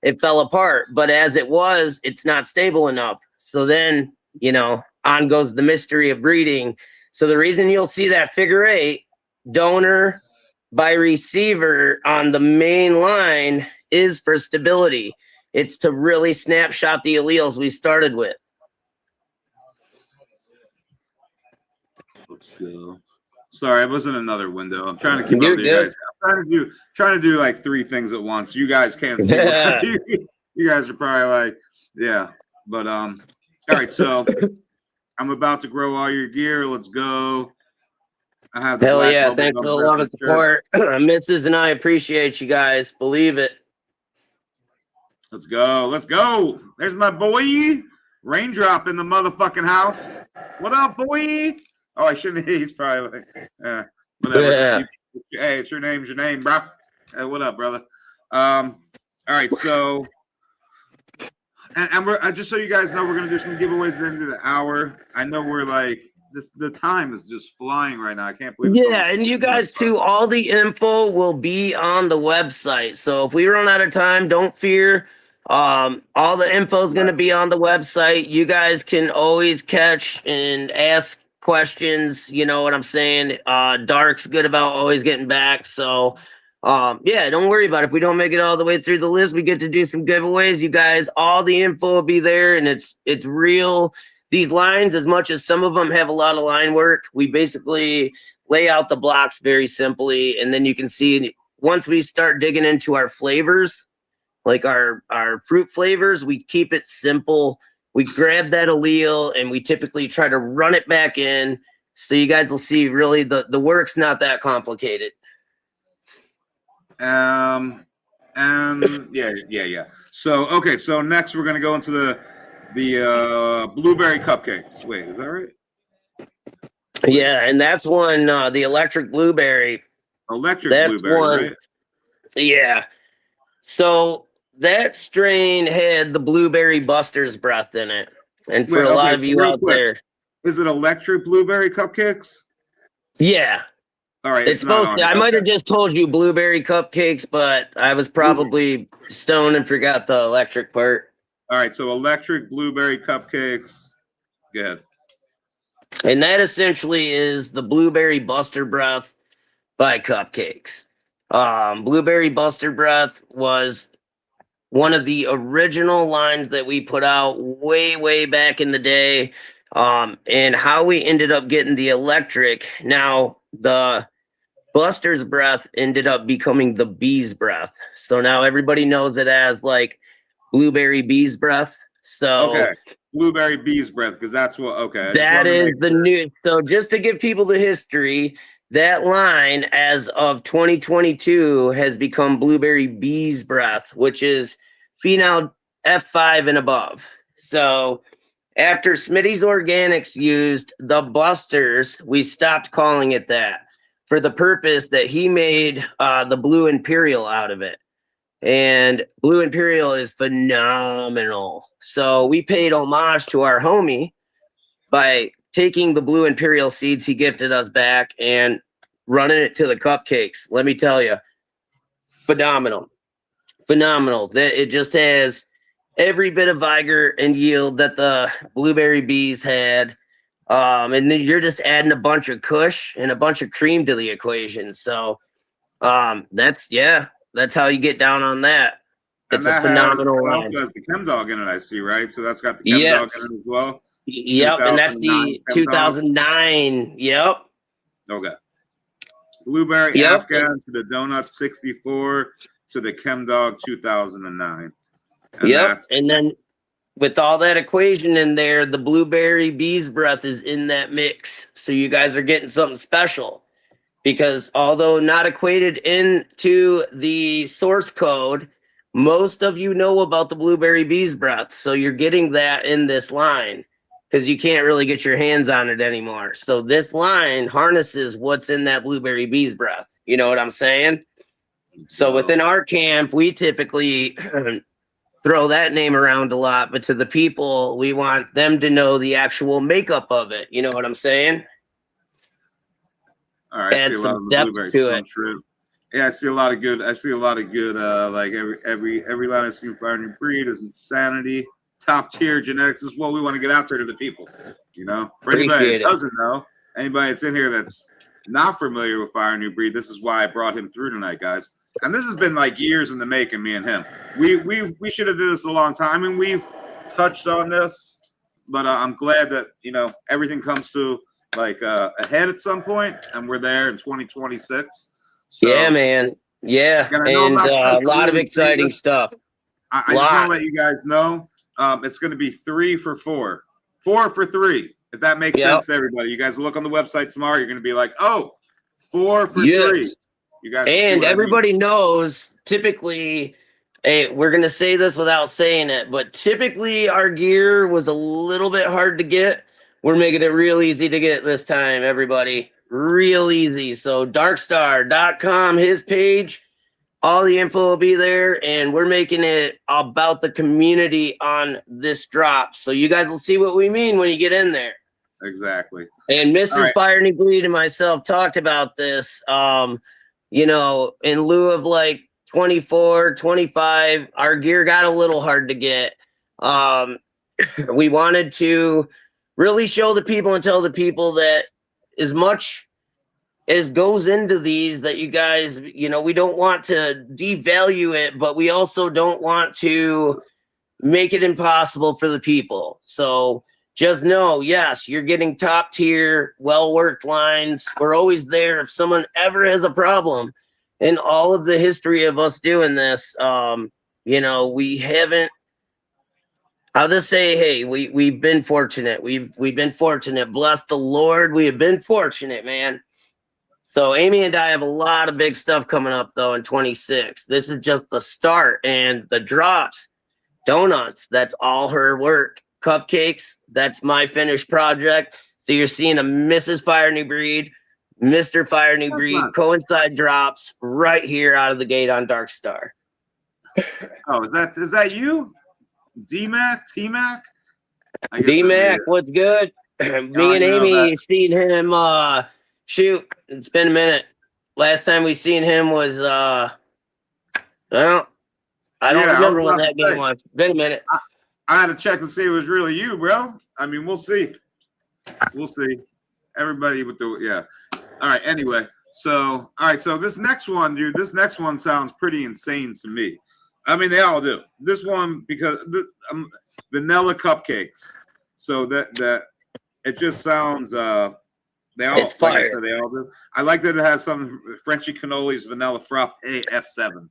It fell apart. But as it was, it's not stable enough. So then, on goes the mystery of breeding. So the reason you'll see that figure eight, donor by receiver on the main line, is for stability. It's to really snapshot the alleles we started with. Let's go. Sorry, I was in another window. I'm trying to keep up with you guys. I'm trying to do like 3 things at once. You guys can't see. You guys are probably like, yeah. But all right, so I'm about to grow all your gear. Let's go. I have the hell yeah, thanks for the love and support. Mrs. and I appreciate you guys. Believe it. Let's go. Let's go. There's my boy. Raindrop in the motherfucking house. What up, boy? Oh, I shouldn't. He's probably like, whatever. Yeah. Hey, it's your name, bro. Hey, what up, brother? All right, so, and we're just so you guys know, we're gonna do some giveaways at the end of the hour. I know we're like the time is just flying right now. I can't believe. Yeah, and you guys too. All the info will be on the website. So if we run out of time, don't fear. All the info is gonna be on the website. You guys can always catch and ask questions. You know what I'm saying? Dark's good about always getting back. So yeah, don't worry about it. If we don't make it all the way through the list, we get to do some giveaways. You guys, all the info will be there, and it's real. These lines, as much as some of them have a lot of line work, we basically lay out the blocks very simply, and then you can see once we start digging into our flavors, like our fruit flavors, we keep it simple. We grab that allele and we typically try to run it back in. So you guys will see really the work's not that complicated. And yeah. So okay, so next we're gonna go into the blueberry cupcakes. Wait, is that right? Yeah, and that's one, the electric blueberry. Blueberry, right? Yeah. So that strain had the blueberry buster's breath in it. And for a lot of you out there. Is it electric blueberry cupcakes? Yeah. All right. It's supposed to. I might have just told you blueberry cupcakes, but I was probably stoned and forgot the electric part. All right. So electric blueberry cupcakes. Good. And that essentially is the blueberry buster breath by Cupcakes. Blueberry buster breath was one of the original lines that we put out way back in the day. And how we ended up getting the electric. Now, the Buster's breath ended up becoming the bee's breath. So now everybody knows it as like blueberry bee's breath. So okay, blueberry bee's breath, because that's what. Okay, that is the new. So just to give people the history, that line as of 2022 has become blueberry bee's breath, which is phenol F5 and above. So after Smitty's Organics used the Busters, we stopped calling it that for the purpose that he made the Blue Imperial out of it. And Blue Imperial is phenomenal. So we paid homage to our homie by taking the Blue Imperial seeds he gifted us back and running it to the cupcakes. Let me tell you, phenomenal. That it just has every bit of vigor and yield that the blueberry bees had. And then you're just adding a bunch of kush and a bunch of cream to the equation. So that's how you get down on that. It's a phenomenal line. Also has the Chem Dog in it, I see, right? So that's got the Chem Dog in it as well. Yep, and that's the 2009. Yep. Okay. Blueberry Afghan to the Donut 64 to the Chem Dog 2009. And then with all that equation in there, the blueberry bee's breath is in that mix. So you guys are getting something special, because although not equated into the source code, Most of you know about the blueberry bees breath, so you're getting that in this line because you can't really get your hands on it anymore. So this line harnesses what's in that blueberry bees breath. You know what I'm saying? So within our camp, we typically throw that name around a lot, but to the people, we want them to know the actual makeup of it. You know what I'm saying? All right, I Add see a lot of some the depth blueberries to come it. true. Yeah, I see a lot of good. Like every line I've seen Fire New Breed is insanity. Top tier genetics is what we want to get out there to the people. You know, for anybody Appreciate that it. doesn't know, anybody that's in here that's not familiar with Fire New Breed, this is why I brought him through tonight, guys. And this has been like years in the making, me and him. We should have did this a long time, and we've touched on this, but I'm glad that everything comes to like a head at some point, and we're there in 2026. So, yeah, man. Yeah, and I know I'm and not a supposed to lot of really say exciting this. stuff. I just want to let you guys know it's going to be 3 for 4, 4 for 3. If that makes sense to everybody, you guys look on the website tomorrow. You're going to be like, oh, 4 for 3. You guys and everybody knows typically. Hey, we're gonna say this without saying it, but typically our gear was a little bit hard to get. We're making it real easy to get this time, everybody. Real easy. So darkstar.com, his page, all the info will be there, and we're making it about the community on this drop. So you guys will see what we mean when you get in there. Exactly. And Mrs. Fire New Breed and myself talked about this. In lieu of like 24, 25, our gear got a little hard to get. We wanted to really show the people and tell the people that as much as goes into these, that you guys, we don't want to devalue it, but we also don't want to make it impossible for the people. So just know, yes, you're getting top tier, well-worked lines. We're always there if someone ever has a problem. In all of the history of us doing this, we haven't. I'll just say, hey, we've been fortunate. We've been fortunate. Bless the Lord. We have been fortunate, man. So Amy and I have a lot of big stuff coming up though in 26. This is just the start, and the drops, donuts. That's all her work. Cupcakes. That's my finished project. So you're seeing a Mrs. Fire New Breed, Mr. Fire New Breed coincide drops right here out of the gate on Dark Star. Oh, is that you? D-Mac? T-Mac? D-Mac, what's good? Me and Amy seen him shoot. It's been a minute. Last time we seen him was I don't remember when that game was. Been a minute. I had to check and see if it was really you, bro. I mean, we'll see. We'll see. Everybody would do it, yeah. All right, anyway. So this next one, dude, sounds pretty insane to me. I mean, they all do. This one, because vanilla cupcakes. So that it just sounds it's fire. They all do. I like that it has some Frenchy Cannolis vanilla frappe F7.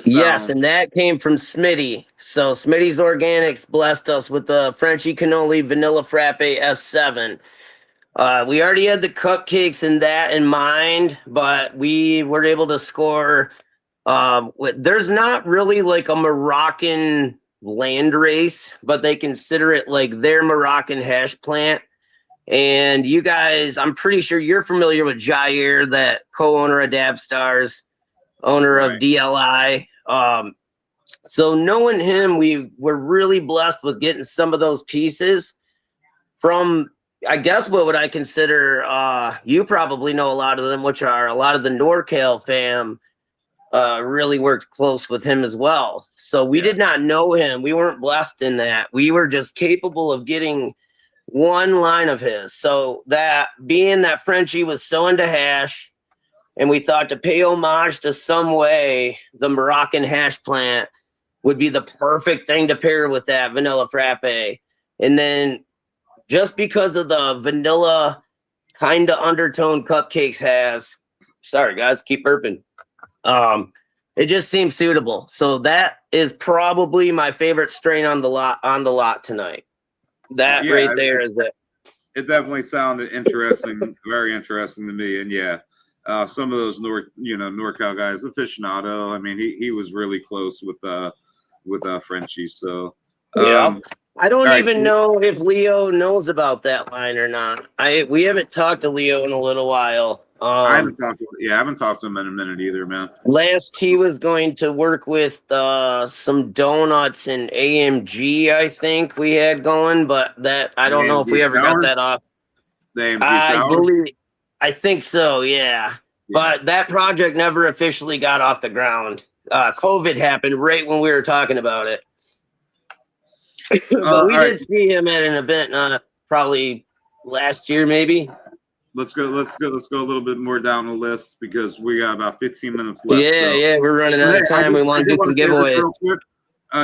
Yes, and that came from Smitty. So Smitty's Organics blessed us with the Frenchy Cannoli vanilla frappe F7. We already had the cupcakes and that in mind, but we were able to score. There's not really like a Moroccan land race, but they consider it like their Moroccan hash plant. And you guys, I'm pretty sure you're familiar with Jair, that co-owner of Dab Stars, owner of DLI. So knowing him, we were really blessed with getting some of those pieces from, I guess, what would I consider, you probably know a lot of them, which are a lot of the NorCal fam. Really worked close with him as well. So we did not know him. We weren't blessed in that. We were just capable of getting one line of his. So that being that Frenchie was so into hash, and we thought to pay homage to some way, the Moroccan hash plant would be the perfect thing to pair with that vanilla frappe. And then just because of the vanilla kind of undertone cupcakes has, sorry guys, keep burping. It just seems suitable. So that is probably my favorite strain on the lot tonight. That right there is it. It definitely sounded interesting, very interesting to me. And some of those NorCal guys, aficionado. I mean, he was really close with Frenchie. So Yeah. I don't all right, even know if Leo knows about that line or not. We haven't talked to Leo in a little while. I haven't talked to him in a minute either, man. Last he was going to work with some donuts and AMG, I think we had going, but that I don't know if we ever got that off. The AMG I think so, yeah. But that project never officially got off the ground. COVID happened right when we were talking about it. But we did see him at an event probably last year, maybe. Let's go a little bit more down the list because we got about 15 minutes left. Yeah, we're running out of time. We want to do some giveaways.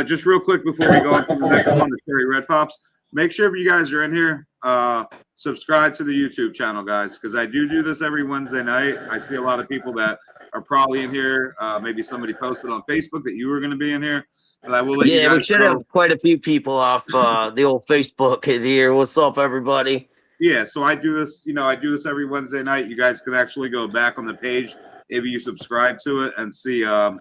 Just real quick before we go on to the next one, the Cherry Red Pops. Make sure if you guys are in here, subscribe to the YouTube channel, guys, because I do this every Wednesday night. I see a lot of people that are probably in here. Maybe somebody posted on Facebook that you were going to be in here. But I will let you guys we should have quite a few people off the old Facebook here. What's up, everybody? Yeah, so I do this, I do this every Wednesday night. You guys can actually go back on the page if you subscribe to it and see. I've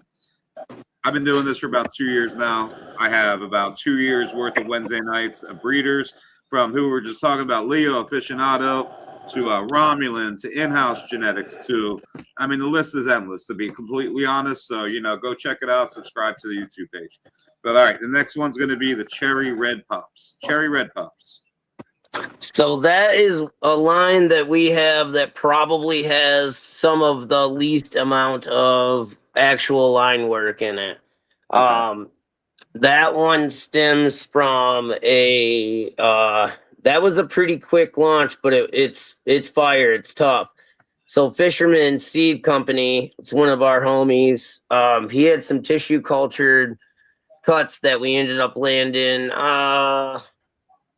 been doing this for about 2 years now. I have about 2 years worth of Wednesday nights of breeders, from who we're just talking about, Leo aficionado, to Romulan, to in-house genetics, to, I mean, the list is endless, to be completely honest. So, go check it out, subscribe to the YouTube page. But all right, the next one's going to be the Cherry Red Pops. Cherry Red Pops. So that is a line that we have that probably has some of the least amount of actual line work in it. Okay. That one stems from that was a pretty quick launch, but it's fire. It's tough. So Fisherman Seed Company, it's one of our homies. He had some tissue cultured cuts that we ended up landing.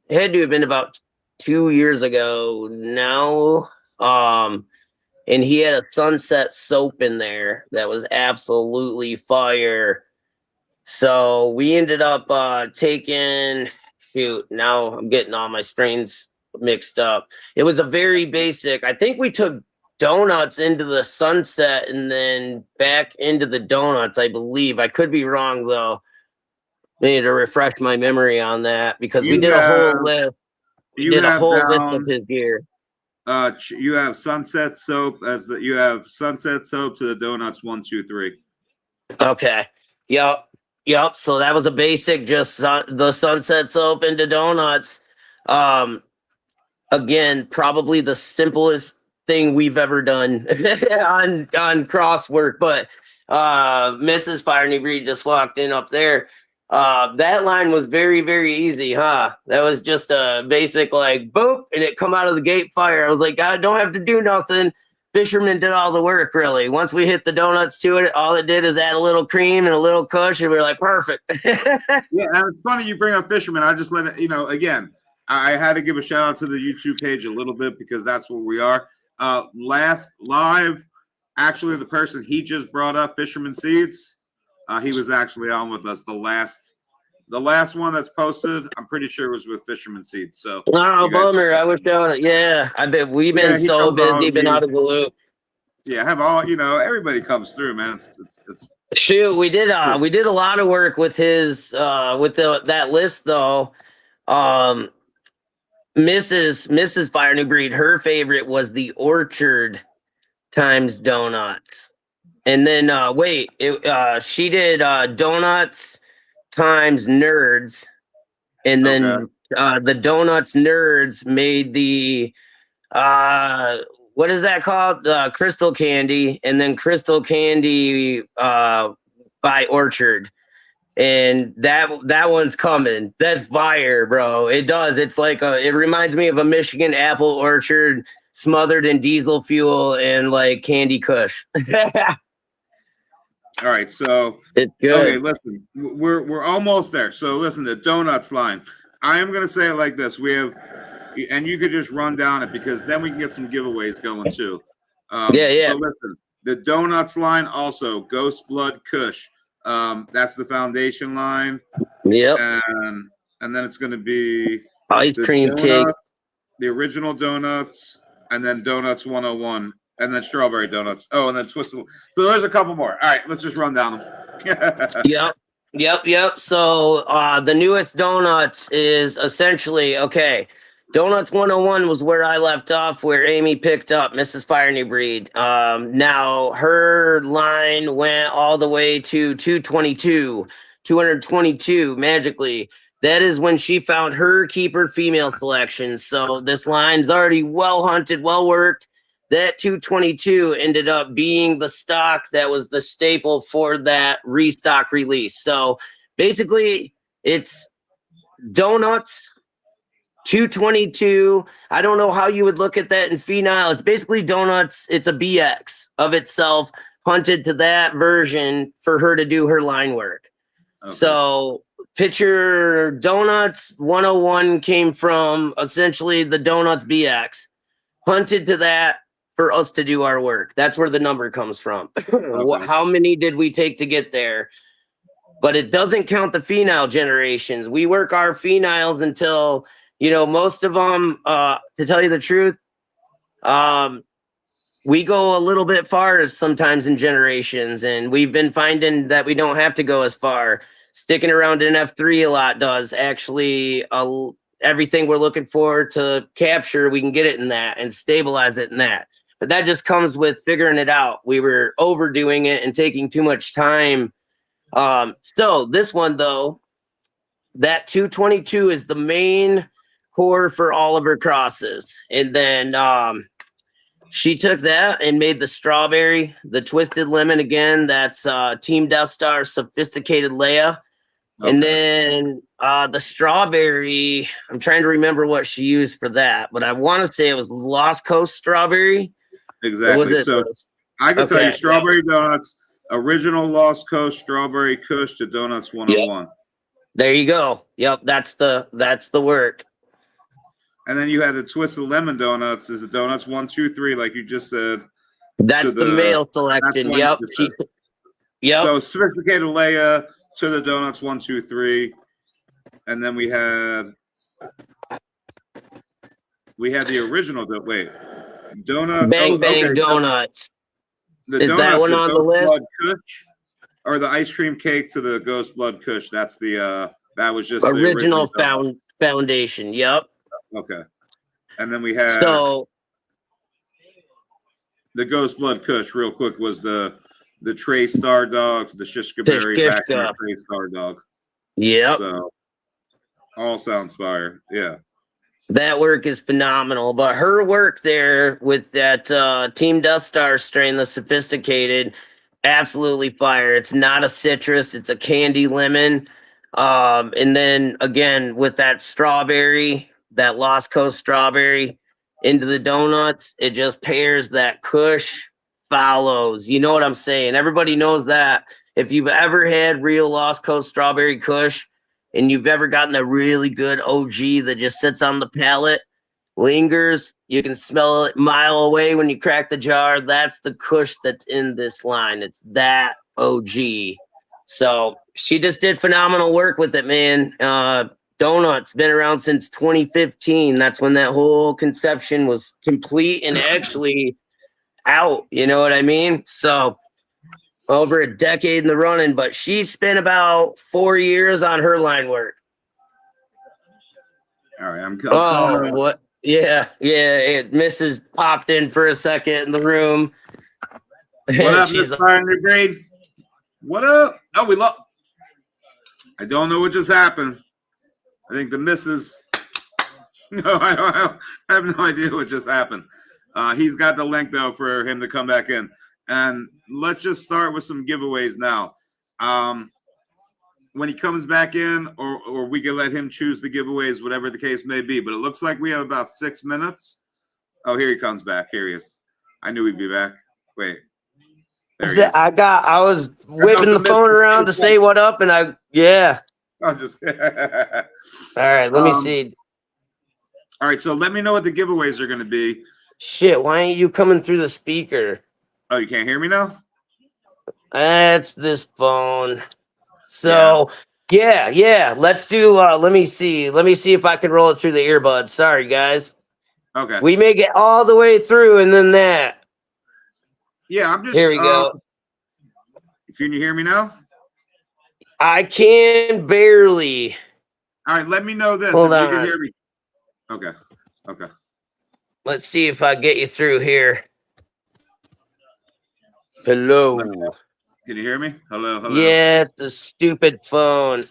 It had to have been about 2 years ago now. And he had a Sunset soap in there that was absolutely fire. So we ended up taking, now I'm getting all my strains mixed up. It was a very basic, I think we took donuts into the Sunset and then back into the donuts, I believe. I could be wrong, though. I need to refresh my memory on that because we did a whole list. We did a whole list of his gear. You have Sunset soap you have Sunset soap to the donuts 1, 2, 3. Okay. Yep. So that was a basic, just the Sunset soap into donuts. Again, probably the simplest thing we've ever done on cross work, but Mrs. Fire New Breed just walked in up there. That line was very, very easy, huh? That was just a basic like boop, and it come out of the gate fire. I was like, I don't have to do nothing. Fisherman did all the work, really. Once we hit the donuts to it, all it did is add a little cream and a little kush, and we were like, perfect. Yeah, and it's funny you bring up Fisherman. I just let it, again, I had to give a shout out to the YouTube page a little bit because that's what we are. Last live, actually, the person he just brought up, Fisherman Seeds, he was actually on with us. The last one that's posted, I'm pretty sure was with Fisherman Seeds. So bummer. I wish I would. Yeah, I bet we've been so busy, been out of the loop. Yeah, have all everybody comes through, man. It's shoot. We did a lot of work with his that list though. Mrs. Fire New Breed, her favorite was the Orchard times donuts. And then she did donuts times nerds, and then the donuts nerds made the what is that called? Crystal Candy, and then Crystal Candy by Orchard. And that one's coming. That's fire, bro. It does. It's like it reminds me of a Michigan apple orchard smothered in diesel fuel and like Candy Kush. All right, so it's good. Okay, listen, we're almost there. So listen, the donuts line. I am gonna say it like this: we have, and you could just run down it because then we can get some giveaways going too. Yeah. So listen, the donuts line also Ghost Blood Kush. That's the foundation line. Yep. And then it's gonna be ice cream cake, the original donuts, and then donuts 101 and then strawberry donuts. Oh, and then twisted. So there's a couple more. All right, let's just run down them. Yep. So the newest donuts is essentially okay. Donuts 101 was where I left off, where Amy picked up Mrs. Fire New Breed. Now her line went all the way to 222 magically. That is when she found her keeper female selection. So this line's already well hunted, well worked. That 222 ended up being the stock that was the staple for that restock release. So basically, it's donuts, 222. I don't know how you would look at that in phenol. It's basically donuts. It's a BX of itself, hunted to that version for her to do her line work. Okay. So picture donuts 101 came from essentially the donuts BX, hunted to that for us to do our work. That's where the number comes from. Okay. How many did we take to get there? But it doesn't count the phenol generations. We work our phenols until, most of them, to tell you the truth, we go a little bit far sometimes in generations, and we've been finding that we don't have to go as far. Sticking around in F3 a lot does actually everything we're looking for to capture, we can get it in that and stabilize it in that. But that just comes with figuring it out. We were overdoing it and taking too much time. So this one, though, that 222 is the main core for all of her crosses. And then she took that and made the strawberry, the twisted lemon again. That's Team Death Star Sophisticated Leia. Okay. And then the strawberry, I'm trying to remember what she used for that, but I want to say it was Lost Coast strawberry. Exactly. So I can tell you strawberry donuts, original Lost Coast strawberry kush to donuts 101. Yep. There you go. Yep, that's the work. And then you had the twisted lemon donuts. Is the donuts 1, 2, 3, like you just said? That's the male selection. Yep. Yep. So sophisticated Leia to the donuts 1, 2, 3, and then we had the original. Donut. Bang Bang Donuts. The is donuts, that one on the list? Kush, or the ice cream cake to the Ghost Blood Kush? That's the that was just original foundation. Yep. Okay. And then we had the Ghost Blood Kush. Real quick was the Trey Star Dog, the Shishka Berry back to the Trey Star Dog. Yep. So all sounds fire. Yeah. That work is phenomenal, but her work there with that Team Death Star strain, the sophisticated, absolutely fire. It's not a citrus, it's a candy lemon. And then again, with that strawberry, that Lost Coast strawberry into the donuts, it just pairs that kush follows. You know what I'm saying? Everybody knows that. If you've ever had real Lost Coast strawberry kush, and you've ever gotten a really good OG that just sits on the palate, lingers, you can smell it a mile away when you crack the jar. That's the kush that's in this line. It's that OG. So she just did phenomenal work with it, man. Donuts been around since 2015. That's when that whole conception was complete and actually out. You know what I mean? So over a decade in the running, but she spent about 4 years on her line work. All right, I'm coming. Oh, what? Yeah. Mrs. popped in for a second in the room. What up, Miss Fire New Breed? What up? Oh, we love. I don't know what just happened. I think the missus. No, I have no idea what just happened. He's got the link though for him to come back in. And let's just start with some giveaways now. When he comes back in, or we can let him choose the giveaways, whatever the case may be. But it looks like we have about 6 minutes. Oh, here he comes back. Here he is. I knew he'd be back. Wait. There he is. I was whipping the phone around to say what up, and I'm just kidding. All right, let me see. All right, so let me know what the giveaways are going to be. Shit, why ain't you coming through the speaker? Oh, you can't hear me now? That's this phone. So, yeah. Let's do, let me see if I can roll it through the earbuds. Sorry, guys. Okay. We make it all the way through and then that. Yeah, I'm just. Here we go. Can you hear me now? I can barely. All right, let me know this Hold if you on. can hear me. Okay. Okay. Let's see if I get you through here. Hello. Can you hear me? Hello. Hello. Yeah, it's the stupid phone.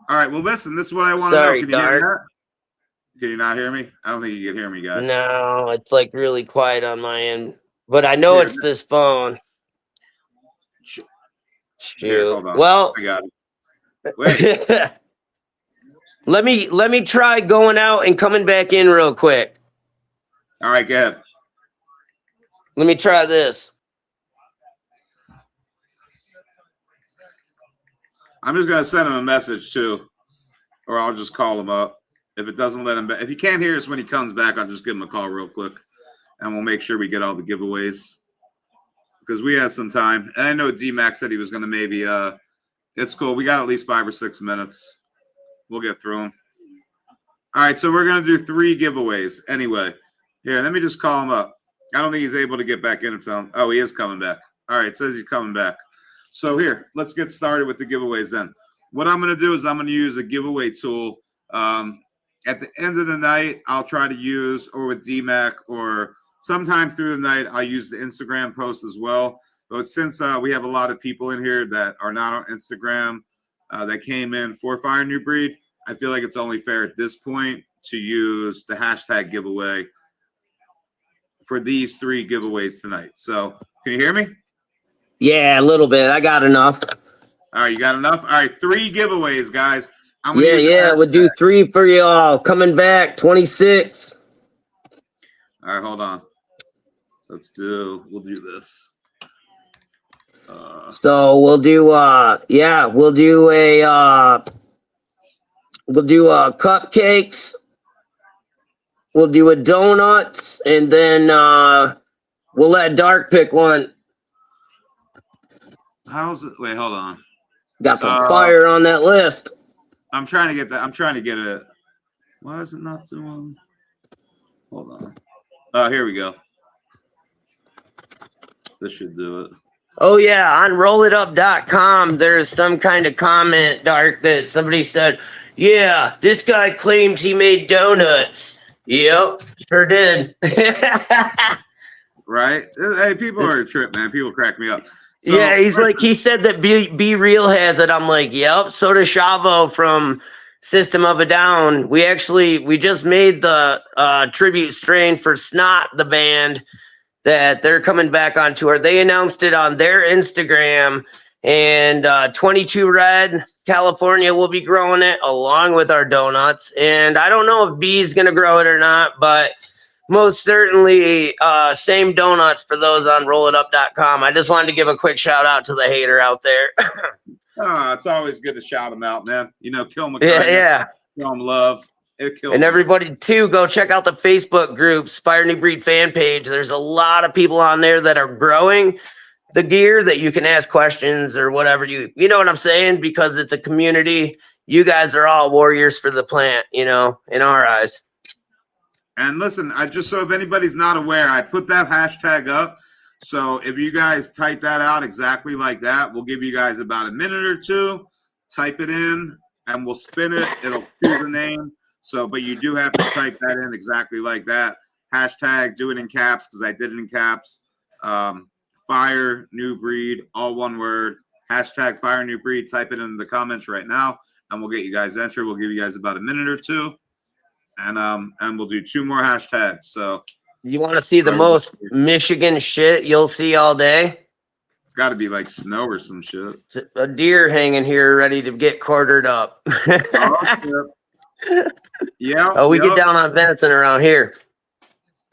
All right. Well, listen. This is what I want to know. Sorry, Can you hear me? Dark. Can you not hear me? I don't think you can hear me, guys. No, it's like really quiet on my end. But I know Here, it's this phone. Here, Shoot. hold on. Well, I got it. Wait. let me try going out and coming back in real quick. All right, go ahead. Let me try this. I'm just gonna send him a message too, or I'll just call him up. If it doesn't let him back, if he can't hear us when he comes back, I'll just give him a call real quick, and we'll make sure we get all the giveaways because we have some time. And I know D-Mac said he was gonna maybe. It's cool. We got at least 5 or 6 minutes. We'll get through them. All right, so we're gonna do 3 giveaways anyway. Here, let me just call him up. I don't think he's able to get back in and tell him. Oh, he is coming back. All right, it says he's coming back. So here, let's get started with the giveaways then. What I'm going to do is I'm going to use a giveaway tool. At the end of the night, I'll try to use, or with DMAC, or sometime through the night, I'll use the Instagram post as well. But since we have a lot of people in here that are not on Instagram that came in for Fire New Breed, I feel like it's only fair at this point to use the hashtag giveaway for these 3 giveaways tonight. So can you hear me? Yeah, a little bit. I got enough. All right, you got enough? All right, 3 giveaways, guys. We'll do 3 for y'all. Coming back, 26. All right, hold on. We'll do this. So we'll do cupcakes. We'll do a donuts, and then we'll let Dark pick one. How's it? Wait, hold on. Got some fire on that list. I'm trying to get that. I'm trying to get it. Why is it not doing? Hold on. Oh, here we go. This should do it. Oh yeah, on rollitup.com, there's some kind of comment, Dark, that somebody said, yeah, this guy claims he made donuts. Yep, sure did. Right? Hey, people are a trip, man. People crack me up. So, yeah, he's like, he said that Be Real has it. I'm like, yep. So does Chavo from System of a Down. We just made the tribute strain for Snot, the band, that they're coming back on tour. They announced it on their Instagram, and 22 Red, California will be growing it along with our donuts. And I don't know if B's going to grow it or not, but most certainly same donuts for those on rollitup.com. I just wanted to give a quick shout out to the hater out there. it's always good to shout them out, man. You know, kill them. Yeah. Show them love. It kills. And everybody too, go check out the Facebook group, Fire New Breed fan page. There's a lot of people on there that are growing the gear that you can ask questions or whatever you know what I'm saying? Because it's a community. You guys are all warriors for the plant, you know, in our eyes. And listen, so if anybody's not aware, I put that hashtag up. So if you guys type that out exactly like that, we'll give you guys about a minute or 2. Type it in, and we'll spin it. It'll choose the name. So, but you do have to type that in exactly like that. Hashtag, do it in caps because I did it in caps. Fire New Breed, all one word. Hashtag Fire New Breed. Type it in the comments right now, and we'll get you guys entered. We'll give you guys about a minute or 2. And we'll do 2 more hashtags. So you want to see the most Michigan shit you'll see all day? It's got to be like snow or some shit. A deer hanging here ready to get quartered up. Yeah. Oh, we get down on venison around here.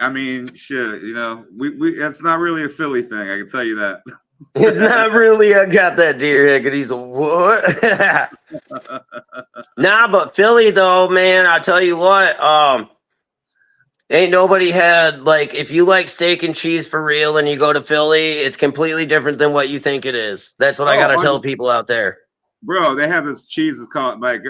I mean, shit, you know, we it's not really a Philly thing, I can tell you that. It's not really, I got that deer head, because he's the what? Nah, but Philly though, man, I'll tell you what, ain't nobody had, like, if you like steak and cheese for real and you go to Philly, it's completely different than what you think it is. That's what I gotta tell people out there. Bro, they have this cheese that's called like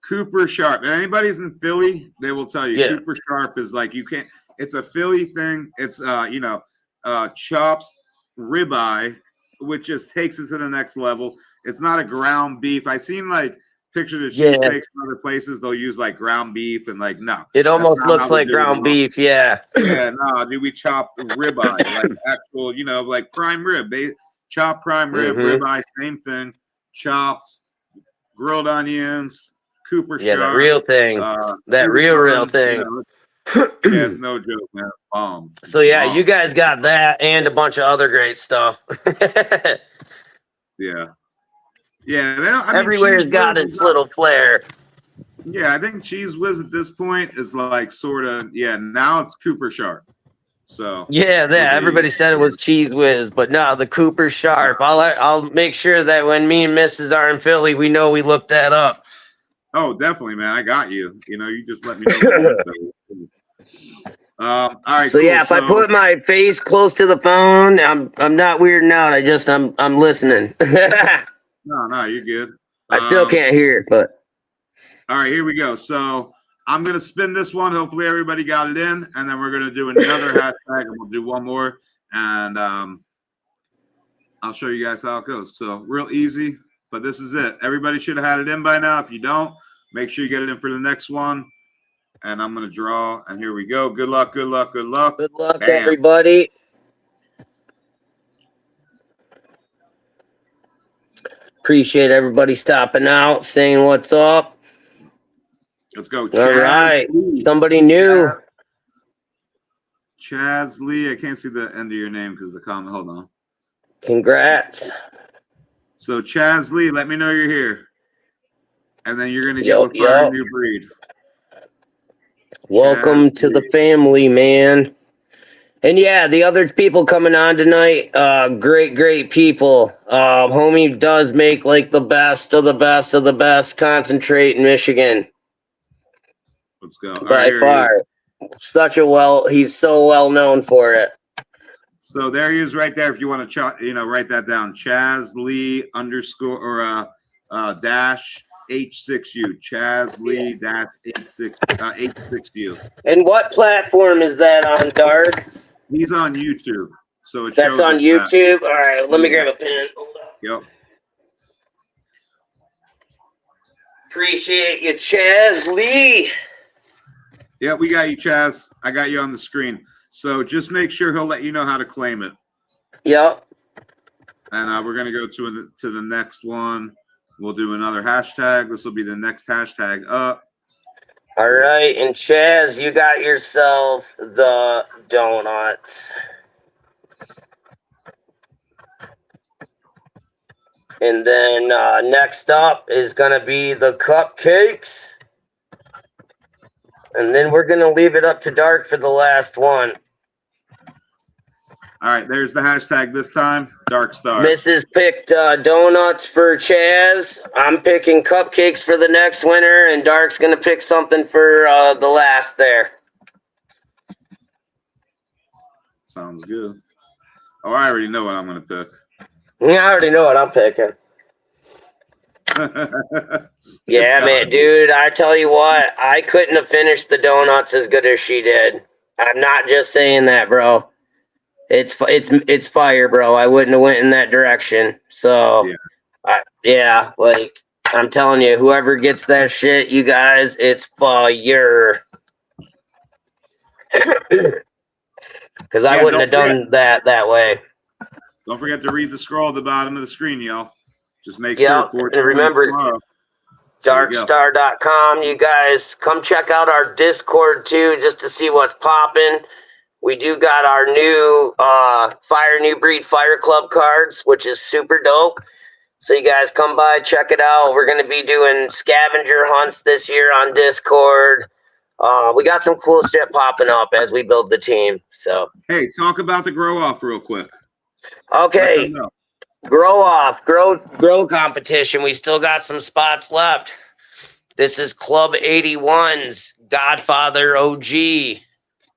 Cooper Sharp. And anybody's in Philly, they will tell you Cooper Sharp is like, you can't, it's a Philly thing. It's chops, ribeye, which just takes it to the next level. It's not a ground beef. I seen like pictures of cheesesteaks from other places. They'll use like ground beef and like no. It almost looks like ground beef. Yeah. Yeah, no, dude, we chop ribeye, like actual, like prime rib. They chop prime rib, ribeye, same thing. Chopped, grilled onions, Cooper sharp. Yeah, the real thing. That real thing. Yeah, it's no joke, man. So yeah, you guys got that and a bunch of other great stuff. Yeah. Yeah, they don't, everywhere's got its little flair. Yeah, I think Cheese Whiz at this point is like sort of, now it's Cooper Sharp. So yeah, everybody said it was Cheese Whiz, but no, the Cooper Sharp. I'll make sure that when me and Mrs. are in Philly, we know we looked that up. Oh, definitely, man. I got you. You just let me know. All right. So cool. Yeah, if I put my face close to the phone, I'm not weirding out. I'm listening. No, you're good. I still can't hear it, but all right, here we go. So I'm gonna spin this one. Hopefully everybody got it in, and then we're gonna do another hashtag, and we'll do one more, and I'll show you guys how it goes. So real easy, but this is it. Everybody should have had it in by now. If you don't, make sure you get it in for the next one. And I'm gonna draw, and here we go. Good luck, good luck, good luck. Good luck, everybody. Appreciate everybody stopping out, saying what's up. Let's go. All right. Somebody new. Chaz Lee. I can't see the end of your name because of the comment. Hold on. Congrats. So Chaz Lee, let me know you're here. And then you're gonna get with Fire New Breed. Welcome to the family, man. And yeah, the other people coming on tonight, great people. Homie does make like the best of the best of the best concentrate in Michigan. Let's go. By far. He's so well known for it. So there he is right there. If you want to write that down. Chaz Lee _ or dash H6U. Chaz Lee dash H6U. And what platform is that on, Dark? He's on YouTube. So that's on YouTube. All right, let me grab a pen. Hold up. Yep. Appreciate you, Chaz Lee. Yeah, we got you, Chaz. I got you on the screen. So just make sure he'll let you know how to claim it. Yep. And we're gonna go to the next one. We'll do another hashtag. This will be the next hashtag up. All right, and Chaz, you got yourself the donuts. And then next up is going to be the cupcakes. And then we're going to leave it up to Dark for the last one. All right, there's the hashtag this time, Dark Star. Mrs. picked donuts for Chaz. I'm picking cupcakes for the next winner, and Dark's going to pick something for the last there. Sounds good. Oh, I already know what I'm going to pick. Yeah, I already know what I'm picking. Yeah, man, dude, I tell you what, I couldn't have finished the donuts as good as she did. I'm not just saying that, bro. It's fire, bro. I wouldn't have went in that direction. So, yeah, like I'm telling you, whoever gets that shit, you guys, it's fire. Because I wouldn't have done that way. Don't forget to read the scroll at the bottom of the screen, y'all. Just make sure. And remember, darkstar.com. You guys come check out our Discord too, just to see what's popping. We do got our new Fire New Breed Fire Club cards, which is super dope. So you guys come by, check it out. We're going to be doing scavenger hunts this year on Discord. We got some cool shit popping up as we build the team. So hey, talk about the grow off real quick. Okay. Grow competition. We still got some spots left. This is Club 81's Godfather OG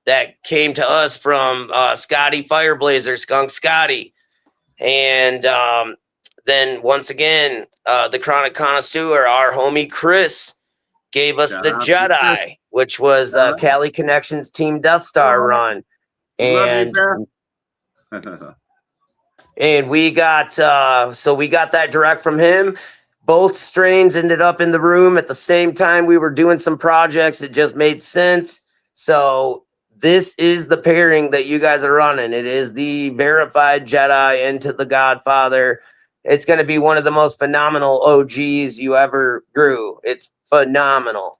that came to us from Scotty Fireblazer, Skunk Scotty. And then once again, the Chronic Connoisseur, our homie Chris, gave us the Jedi, which was Cali Connections Team Death Star run. And And we got so we got that direct from him. Both strains ended up in the room at the same time. We were doing some projects. It just made sense. So this is the pairing that you guys are running. It is the verified Jedi into the Godfather. It's going to be one of the most phenomenal OGs you ever grew. It's phenomenal.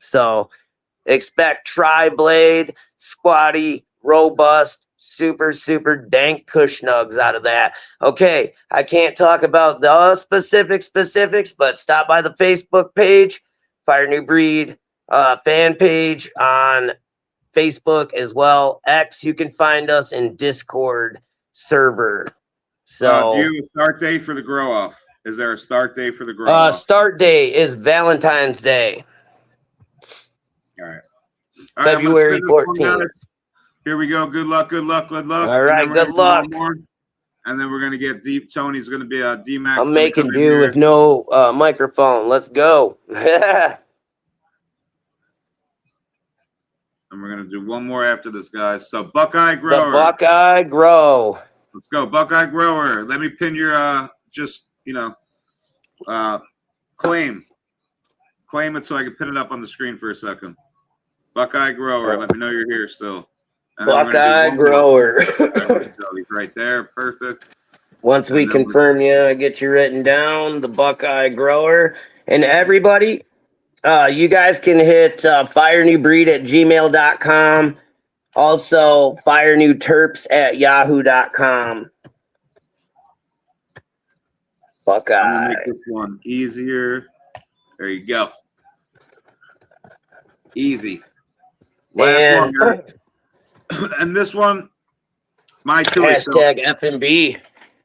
So expect tri-blade, squatty, robust, super, super dank cush nugs out of that. Okay, I can't talk about the specifics, but stop by the Facebook page, Fire New Breed fan page on Facebook as well. X, you can find us in Discord server. So, do you have a start date for the grow off? Is there a start date for the grow off? Start date is Valentine's Day. All right. February 14th. Here we go. Good luck. Good luck. Good luck. All right. Good luck. And then we're going to get deep. Tony's going to be D-Max. I'm making do with no microphone. Let's go. And we're going to do one more after this, guys. So Buckeye Grower. The Buckeye Grow. Let's go. Buckeye Grower. Let me pin your claim. Claim it so I can pin it up on the screen for a second. Buckeye Grower. Let me know you're here still. And Buckeye Grower. He's right there. Perfect. Once we confirm you, get you written down, the Buckeye Grower. And everybody, you guys can hit firenewbreed@gmail.com. Also, firenewterps@yahoo.com. Buckeye. I'm going to make this one easier. There you go. Easy. Last one, guys. And this one, my choice. Hashtag FMB.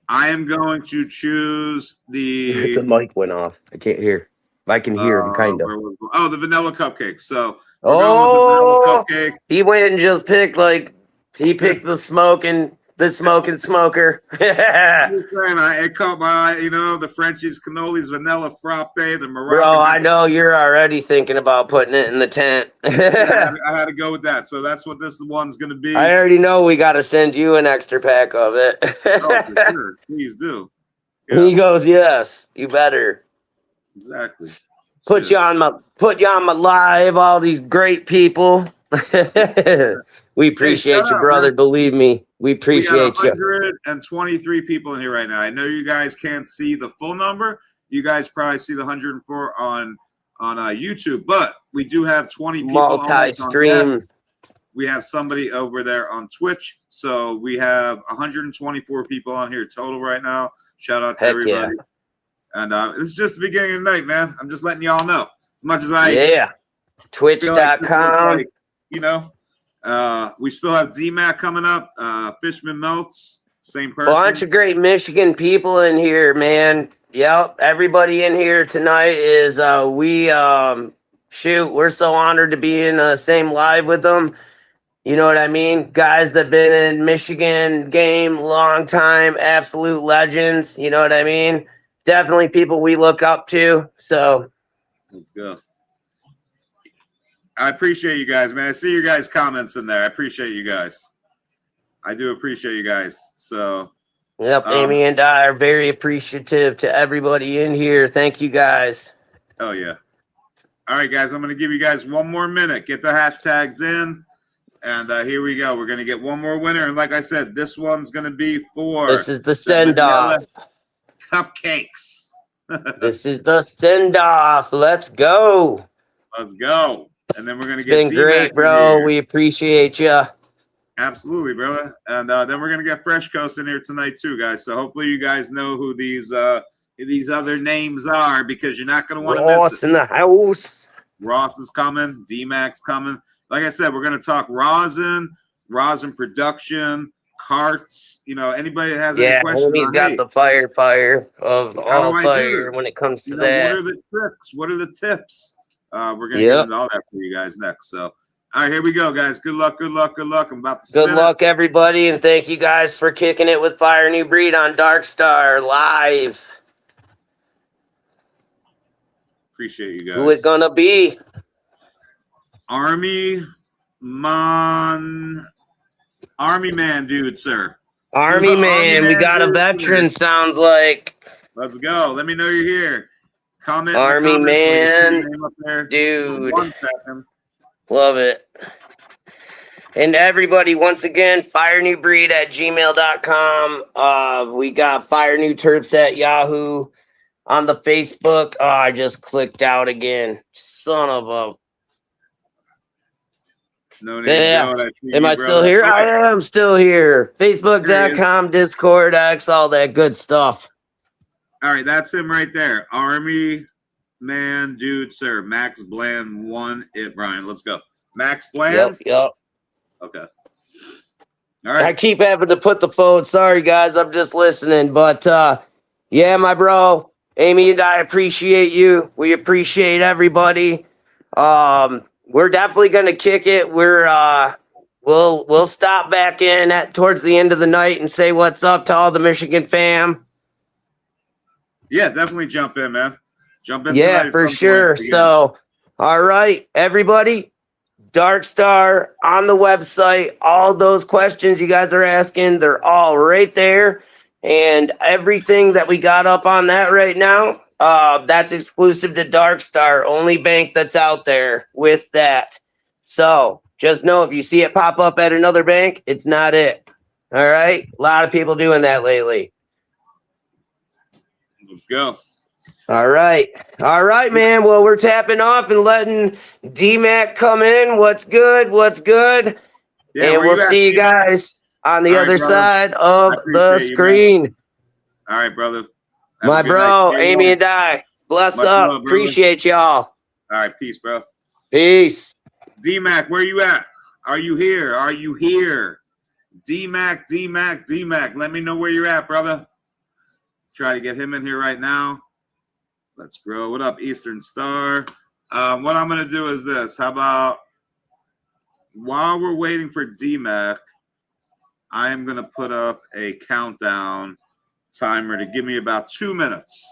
I am going to choose the. The mic went off. I can't hear. I can hear him, kind of. Oh, the vanilla cupcake. So we're going with the vanilla cupcake. He went and just picked he picked the smoking smoker. It caught my eye, the Frenchie's cannolis, vanilla frappe, the Moroccan. Bro, I know you're already thinking about putting it in the tent. I had to go with that. So that's what this one's going to be. I already know we got to send you an extra pack of it. Oh, for sure. Please do. Yeah. He goes, yes, you better. Exactly. Put you on my live, all these great people. We appreciate you, brother. Man. Believe me, we appreciate you. 123 people in here right now. I know you guys can't see the full number. You guys probably see the 104 on YouTube, but we do have 20 people multi-stream. We have somebody over there on Twitch, so we have 124 people on here total right now. Shout out to everybody. Yeah. And this is just the beginning of the night, man. I'm just letting y'all know. As much as Twitch.com. We still have DMAC coming up. Fishman Meltz, same person. Bunch of great Michigan people in here, man. Yep, everybody in here tonight is we're so honored to be in the same live with them. You know what I mean? Guys that been in Michigan game long time, absolute legends. You know what I mean? Definitely people we look up to. So let's go. I appreciate you guys, man. I see your guys' comments in there. I appreciate you guys. I do appreciate you guys. So, yep, Amy and I are very appreciative to everybody in here. Thank you, guys. Oh, yeah. All right, guys, I'm going to give you guys one more minute. Get the hashtags in. And here we go. We're going to get one more winner. And like I said, this one's going to be for this is the send-off. Cupcakes. This is the send-off. Let's go. Let's go. And then we're going to get been great, bro. We appreciate you. Absolutely, brother. And then we're going to get Fresh Coast in here tonight too, guys. So hopefully you guys know who these other names are, because you're not going to want to miss it. Ross in the house. Ross is coming. D-Mac's coming. Like I said, we're going to talk rosin production, carts. Anybody that has any questions. Homie's got the fire of all fire when it comes to that. What are the tricks? What are the tips? We're going to get into all that for you guys next. So, all right, here we go, guys. Good luck, good luck, good luck. I'm about to Good luck, everybody, and thank you guys for kicking it with Fire New Breed on Dark Star Live. Appreciate you guys. Who it gonna be? Army man, dude, sir. Army man, we got a veteran, sounds like. Let's go. Let me know you're here. Comment. Army in the comments when you put your man, name up there. dude. 1 second. Love it. And everybody, once again, firenewbreed@gmail.com. We got Fire New Terps at Yahoo. On the Facebook. Oh, I just clicked out again. Son of a. No need to go. Am I still here? I am still here. Facebook.com, Discord, X, all that good stuff. All right, that's him right there. Army man, dude, sir. Max Bland won it, Brian. Let's go. Max Bland? Yep. Okay. All right. I keep having to put the phone. Sorry, guys. I'm just listening. But, yeah, my bro, Amy and I appreciate you. We appreciate everybody. We're definitely going to kick it. We'll stop back in towards the end of the night and say what's up to all the Michigan fam. Yeah, definitely jump in, man. Jump in. Yeah, for sure. So, all right, everybody. Dark Star on the website. All those questions you guys are asking, they're all right there. And everything that we got up on that right now, that's exclusive to Dark Star. Only bank that's out there with that. So just know if you see it pop up at another bank, it's not it. All right. A lot of people doing that lately. Let's go. All right. All right, man. Well, we're tapping off and letting D-Mac come in. What's good? What's good? Yeah, and we'll see you guys on the other side of the screen. All right, brother. My bro, Amy and I. Bless up. Appreciate y'all. All right. Peace, bro. Peace. D-Mac, where you at? Are you here? Are you here? D-Mac, D-Mac, D-Mac. Let me know where you're at, brother. Try to get him in here right now. Let's grow. What up, Eastern Star? What I'm going to do is this. How about while we're waiting for D-Mac, I am going to put up a countdown timer to give me about 2 minutes.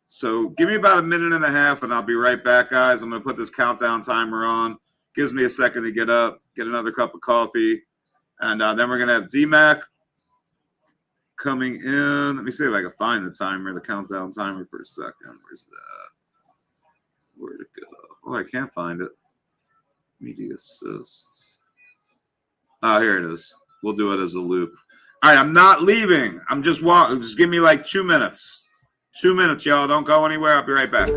So give me about 1.5 minutes, and I'll be right back, guys. I'm going to put this countdown timer on. Gives me a second to get up, get another cup of coffee, and then we're going to have D-Mac coming in. Let me see if I can find the timer, the countdown timer for a second. Where's that? Where'd it go? Oh, I can't find it. Media assists. Oh, here it is. We'll do it as a loop. All right, I'm not leaving. I'm just walking. Just give me like 2 minutes. 2 minutes, y'all. Don't go anywhere. I'll be right back.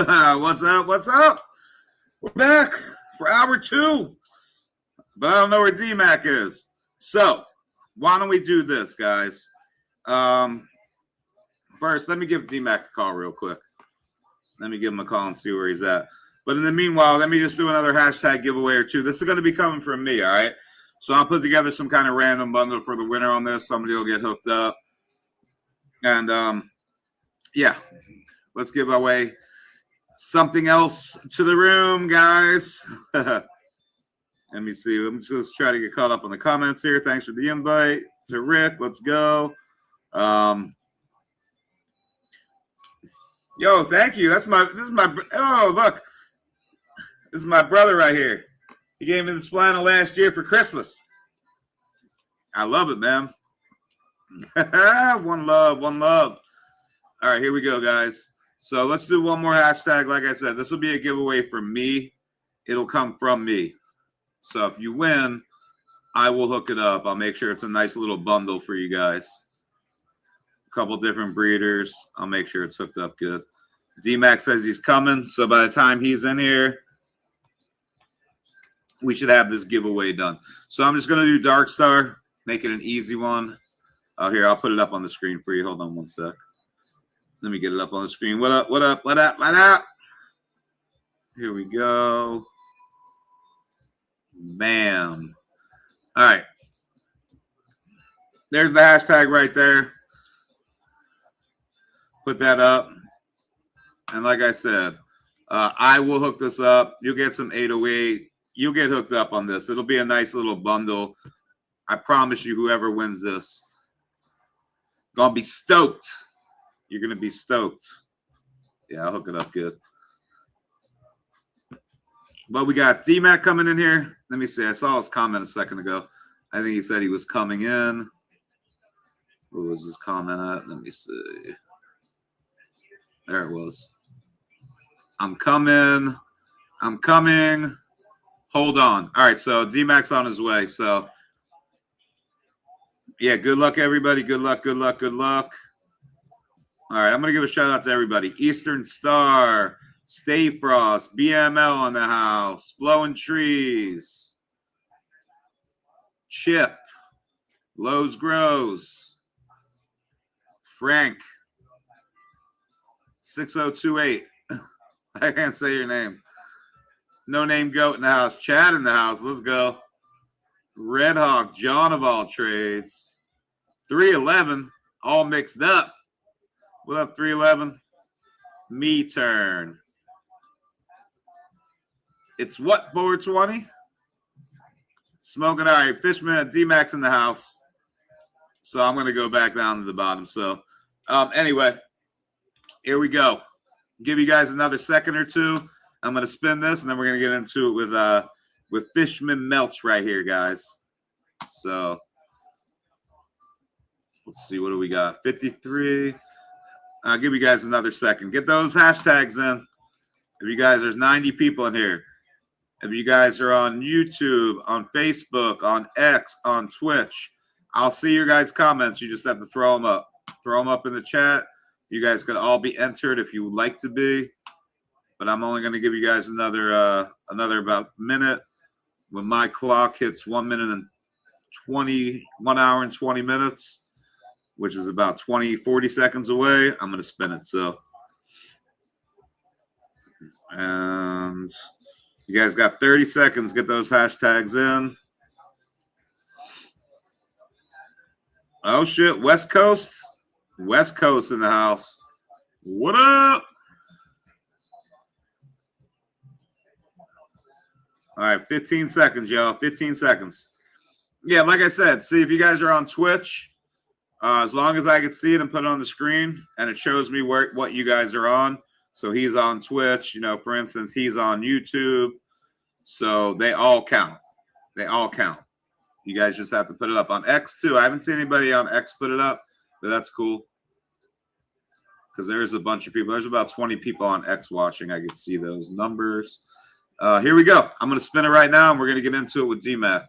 What's up? What's up? We're back for hour 2. But I don't know where D-Mac is. So, why don't we do this, guys? First, let me give D-Mac a call real quick. Let me give him a call and see where he's at. But in the meanwhile, let me just do another hashtag giveaway or 2. This is going to be coming from me, all right? So I'll put together some kind of random bundle for the winner on this. Somebody will get hooked up. And, yeah, let's give away something else to the room, guys. Let me see. Let me just try to get caught up on the comments here. Thanks for the invite to Rick. Let's go. Yo, thank you. This is my. Oh, look. This is my brother right here. He gave me the flannel last year for Christmas. I love it, man. One love, one love. All right, here we go, guys. So let's do one more hashtag. Like I said, this will be a giveaway from me. It'll come from me. So if you win, I will hook it up. I'll make sure it's a nice little bundle for you guys. A couple different breeders. I'll make sure it's hooked up good. D-Mac says he's coming. So by the time he's in here, we should have this giveaway done. So I'm just going to do Dark Star. Make it an easy one. Here, I'll put it up on the screen for you. Hold on one sec. Let me get it up on the screen. What up, what up, what up, what up? Here we go. Bam. All right. There's the hashtag right there. Put that up. And like I said, I will hook this up. You'll get some 808. You'll get hooked up on this. It'll be a nice little bundle. I promise you, whoever wins this, gonna be stoked. You're going to be stoked. Yeah, I'll hook it up good. But we got D-Mac coming in here. Let me see. I saw his comment a second ago. I think he said he was coming in. What was his comment at? Let me see. There it was. I'm coming. I'm coming. Hold on. All right, so D-Mac's on his way. So, yeah, good luck, everybody. Good luck, good luck, good luck. All right, I'm going to give a shout out to everybody. Eastern Star, Stay Frost, BML on the house, Blowing Trees, Chip, Lowe's Grows, Frank, 6028. I can't say your name. No Name Goat in the house. Chad in the house. Let's go. Red Hawk, John of all trades. 311, all mixed up. What up, 311? Me turn. It's what, 420? Smoking. All right, Fishman, D-Mac's in the house. So I'm going to go back down to the bottom. So anyway, here we go. Give you guys another second or two. I'm going to spin this, and then we're going to get into it with Fishman Meltz right here, guys. So let's see. What do we got? 53. I'll give you guys another second. Get those hashtags in. If you guys, there's 90 people in here. If you guys are on YouTube, on Facebook, on X, on Twitch, I'll see your guys' comments. You just have to throw them up. Throw them up in the chat. You guys could all be entered if you would like to be. But I'm only going to give you guys another about minute. When my clock hits 1 minute and 1 hour and 20 minutes, which is about 40 seconds away, I'm going to spin it. So, and you guys got 30 seconds. Get those hashtags in. Oh, shit. West Coast. West Coast in the house. What up? All right, 15 seconds, y'all. 15 seconds. Yeah, like I said, see if you guys are on Twitch. As long as I can see it and put it on the screen, and it shows me what you guys are on. So he's on Twitch, for instance, he's on YouTube. So they all count. They all count. You guys just have to put it up on X too. I haven't seen anybody on X put it up, but that's cool. Because there's a bunch of people. There's about 20 people on X watching. I can see those numbers. Here we go. I'm going to spin it right now, and we're going to get into it with D-Mac.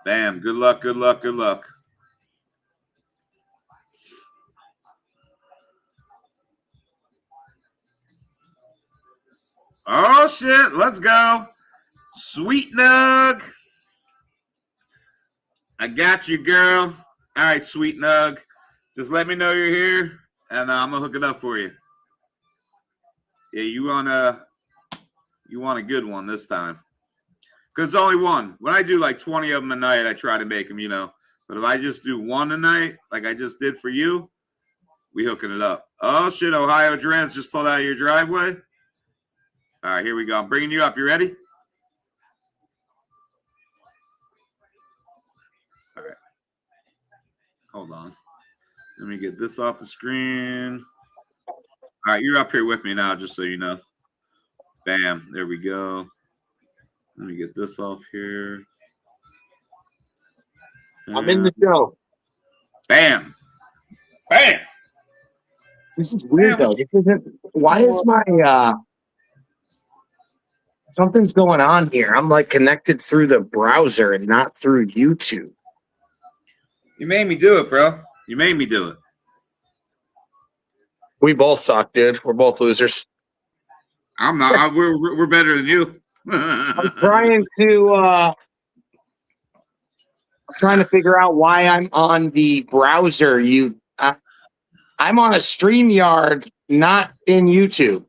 Bam. Good luck, good luck, good luck. Oh shit, let's go. Sweet Nug. I got you, girl. All right, Sweet Nug. Just let me know you're here, and I'm gonna hook it up for you. Yeah, you want a good one this time. Because it's only one. When I do like 20 of them a night, I try to make them, But if I just do one a night, like I just did for you, we hooking it up. Oh, shit, Ohio Drans just pulled out of your driveway. All right, here we go. I'm bringing you up. You ready? All right. Hold on. Let me get this off the screen. All right, you're up here with me now, just so you know. Bam. There we go. Let me get this off here. I'm in the show. Bam. Bam. This is weird though. This isn't. Why is my something's going on here? I'm like connected through the browser and not through YouTube. You made me do it, bro. You made me do it. We both suck, dude. We're both losers. I'm not. We're better than you. I'm trying to figure out why I'm on the browser. I'm on a StreamYard, not in YouTube.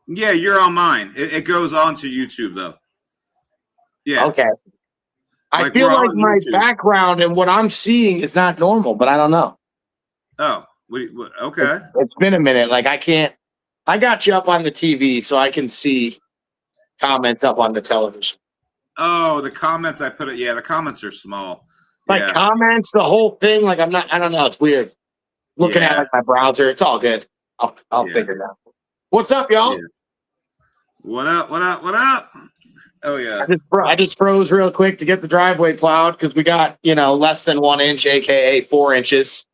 Yeah, you're on mine. It goes on to YouTube though. Yeah. Okay. I Like, feel we're like on my YouTube. background and what I'm seeing is not normal, but I don't know. Oh, okay. It's been a minute. Like I got you up on the TV so I can see comments up on the television. Oh, the comments I put it. Yeah, the comments are small. Like Yeah. comments, the whole thing. Like I don't know. It's weird. Looking at Yeah. like my browser, it's all good. I'll Yeah. figure it out. What's up, y'all? Yeah. What up? What up? What up? Oh yeah. I just froze real quick to get the driveway plowed because we got less than 1 inch, aka 4 inches.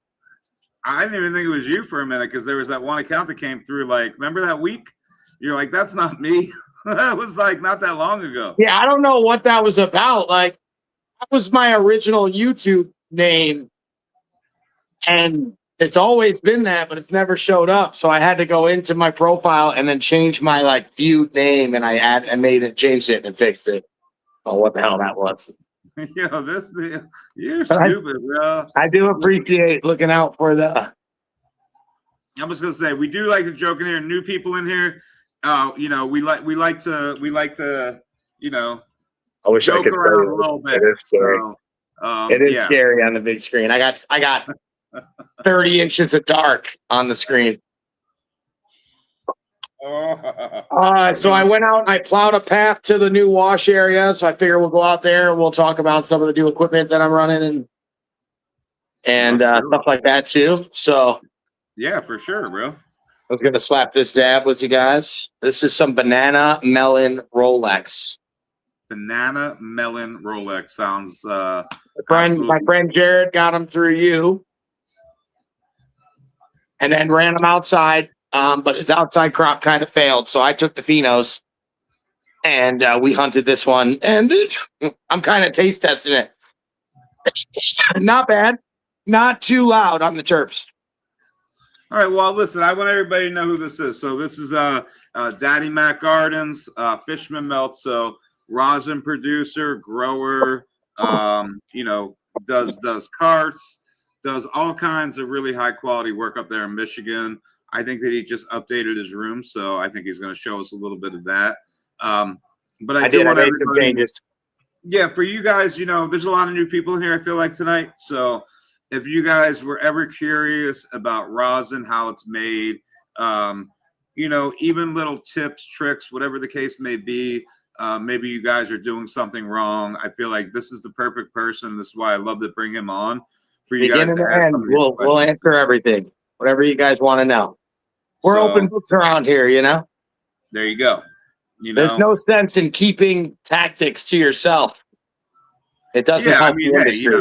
I didn't even think it was you for a minute because there was that one account that came through. Like, remember that week? You're like, that's not me. That was like not that long ago. Yeah, I don't know what that was about. Like, that was my original YouTube name, and it's always been that, but it's never showed up. So I had to go into my profile and then change my like viewed name, and changed it and fixed it. Oh, what the hell that was? Yo, you're stupid, bro. I do appreciate looking out for the. I'm just gonna say we do like to joke in here. New people in here, we like to I wish I joke could around a little bit. It is scary. So, It is scary on the big screen. I got 30 inches of dark on the screen. So I went out and I plowed a path to the new wash area. So I figure we'll go out there and we'll talk about some of the new equipment that I'm running and stuff like that too. So yeah, for sure, bro. I was gonna slap this dab with you guys. This is some banana melon Rolex. Banana melon Rolex sounds. My friend Jared got them through you, and then ran them outside. But his outside crop kind of failed, so I took the phenos, and we hunted this one, and I'm kind of taste testing it. Not bad, not too loud on the chirps. All right, well, listen, I want everybody to know who this is. So this is Daddy Mac Gardens, Fishman Meltz, so rosin producer, grower, does carts, does all kinds of really high quality work up there in Michigan. I think that he just updated his room, so I think he's going to show us a little bit of that. But I do want made some changes. Yeah, for you guys, there's a lot of new people in here, I feel like, tonight. So if you guys were ever curious about rosin, how it's made, even little tips, tricks, whatever the case may be, maybe you guys are doing something wrong. I feel like this is the perfect person. This is why I love to bring him on for you guys to end. We'll answer everything, whatever you guys want to know. We're open books around here, There you go. There's no sense in keeping tactics to yourself. It doesn't help the industry.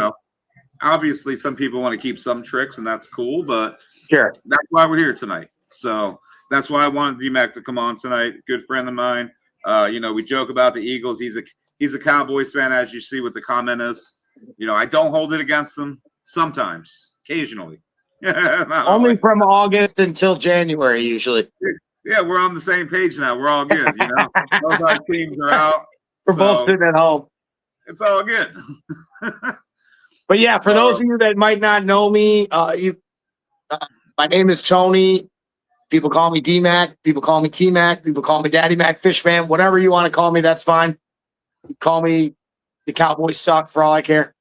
Obviously some people want to keep some tricks, and that's cool, but sure, that's why we're here tonight. So that's why I wanted D-Mac to come on tonight. Good friend of mine. We joke about the Eagles. He's a Cowboys fan, as you see what the comment is. I don't hold it against them sometimes, occasionally. Only from August until January, usually. Yeah, we're on the same page now. We're all good. You know, both our teams are out. We're both sitting at home. It's all good. But yeah, for those of you that might not know me, my name is Tony. People call me D-Mac. People call me T-Mac. People call me Daddy Mac, Fishman. Whatever you want to call me, that's fine. You call me the Cowboys suck for all I care.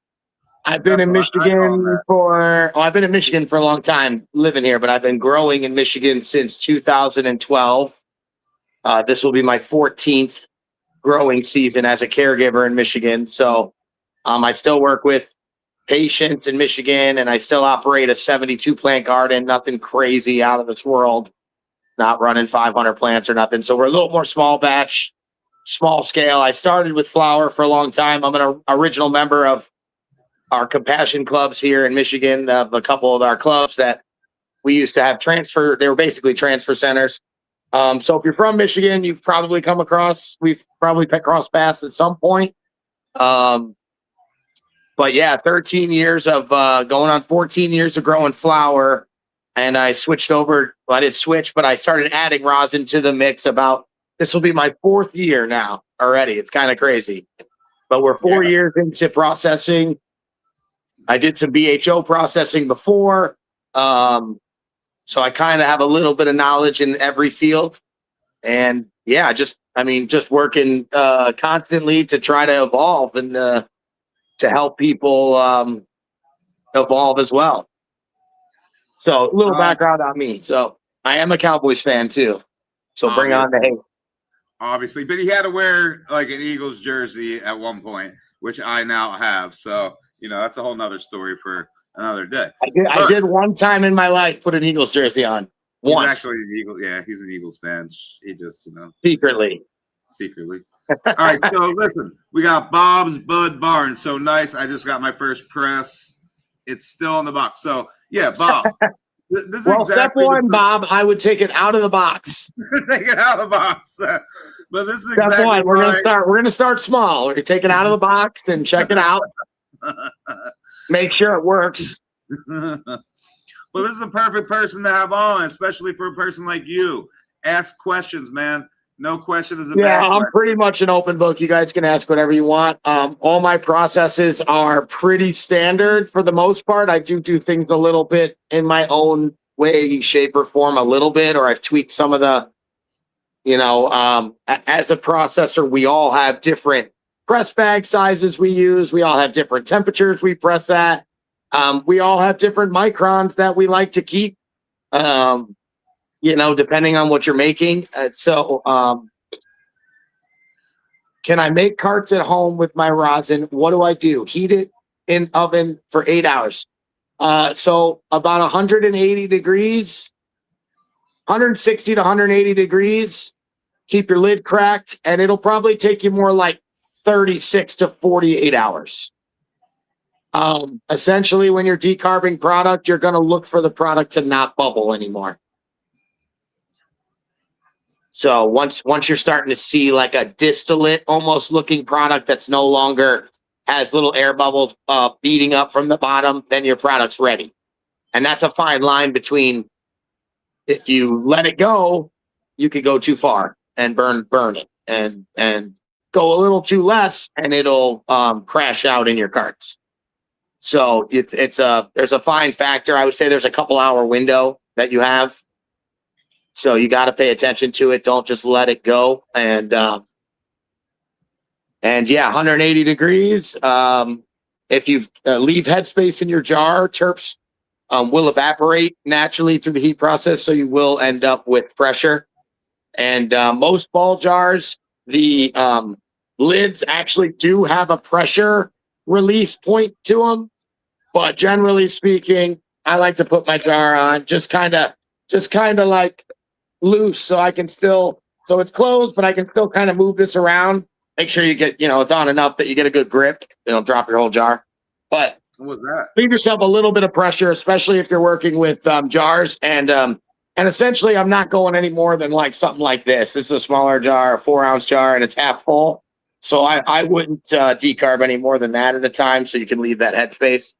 I've been in Michigan for a long time living here, but I've been growing in Michigan since 2012. This will be my 14th growing season as a caregiver in Michigan. So I still work with patients in Michigan, and I still operate a 72 plant garden, nothing crazy out of this world, not running 500 plants or nothing. So we're a little more small batch, small scale. I started with flower for a long time. I'm an original member of our compassion clubs here in Michigan, a couple of our clubs that we used to have transfer. They were basically transfer centers. So if you're from Michigan, we've probably crossed paths at some point. But yeah, 13 years of going on 14 years of growing flower. And I switched over. Well, I didn't switch, but I started adding rosin to the mix this will be my 4th year now already. It's kind of crazy, but we're 4 years into processing. I did some BHO processing before. So I kind of have a little bit of knowledge in every field. And yeah, just working constantly to try to evolve and to help people evolve as well. So a little background on me. So I am a Cowboys fan too. So bring on the hate. Obviously, but he had to wear like an Eagles jersey at one point, which I now have. So, you know, that's a whole nother story for another day. I did one time in my life put an Eagles jersey on. Once. He's actually an Eagles. Yeah, he's an Eagles fan. He just, you know, secretly. All right, so listen, we got Bob's Bud Barn. So nice. I just got my first press. It's still in the box. So yeah, Bob. This is step one, Bob. I would take it out of the box. Take it out of the box. But this is step one. We're gonna start small. We're gonna take it out of the box and check it out. Make sure it works. Well, this is the perfect person to have on, especially for a person like you. Ask questions, man. No question is a bad question. I'm pretty much an open book. You guys can ask whatever you want. All my processes are pretty standard for the most part. I do things a little bit in my own way, shape, or form a little bit, or I've tweaked some of the, as a processor, we all have different press bag sizes we use. We all have different temperatures we press at. We all have different microns that we like to keep. Depending on what you're making. Can I make carts at home with my rosin? What do I do? Heat it in oven for 8 hours. So about 180 degrees, 160 to 180 degrees. Keep your lid cracked, and it'll probably take you more like 36 to 48 hours. Essentially, when you're decarbing product, you're going to look for the product to not bubble anymore. So once you're starting to see like a distillate almost looking product that's no longer has little air bubbles beating up from the bottom, then your product's ready. And that's a fine line between, if you let it go, you could go too far and burn it, and go a little too less and it'll crash out in your carts. So there's a fine factor. I would say there's a couple hour window that you have. So you got to pay attention to it. Don't just let it go. And 180 degrees. If you leave headspace in your jar, terps will evaporate naturally through the heat process. So you will end up with pressure. And most ball jars, the lids actually do have a pressure release point to them. But generally speaking, I like to put my jar on just kind of like loose, so I can still, so it's closed, but I can still kind of move this around. Make sure you get, it's on enough that you get a good grip. Don't drop your whole jar. But what's that? Leave yourself a little bit of pressure, especially if you're working with jars. And essentially, I'm not going any more than like something like this. This is a smaller jar, a 4-ounce jar, and it's half full. So I wouldn't decarb any more than that at a time. So you can leave that headspace.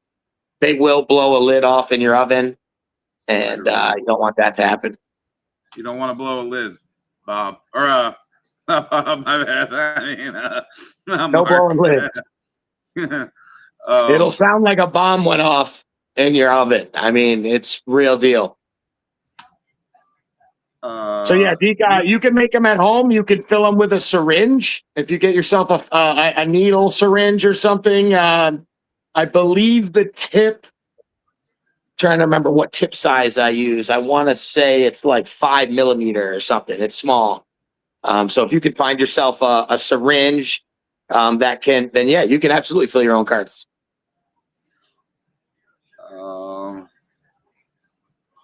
They will blow a lid off in your oven, and you don't want that to happen. You don't want to blow a lid, Bob. Or not Bob, my bad. I mean, No Mark. blowing lids. It'll sound like a bomb went off in your oven. I mean, it's real deal. So yeah, you can make them at home. You can fill them with a syringe if you get yourself a needle syringe or something. I believe the tip. Trying to remember what tip size I use. I want to say it's like 5 millimeter or something. It's small. So if you could find yourself a syringe that can, then yeah, you can absolutely fill your own carts.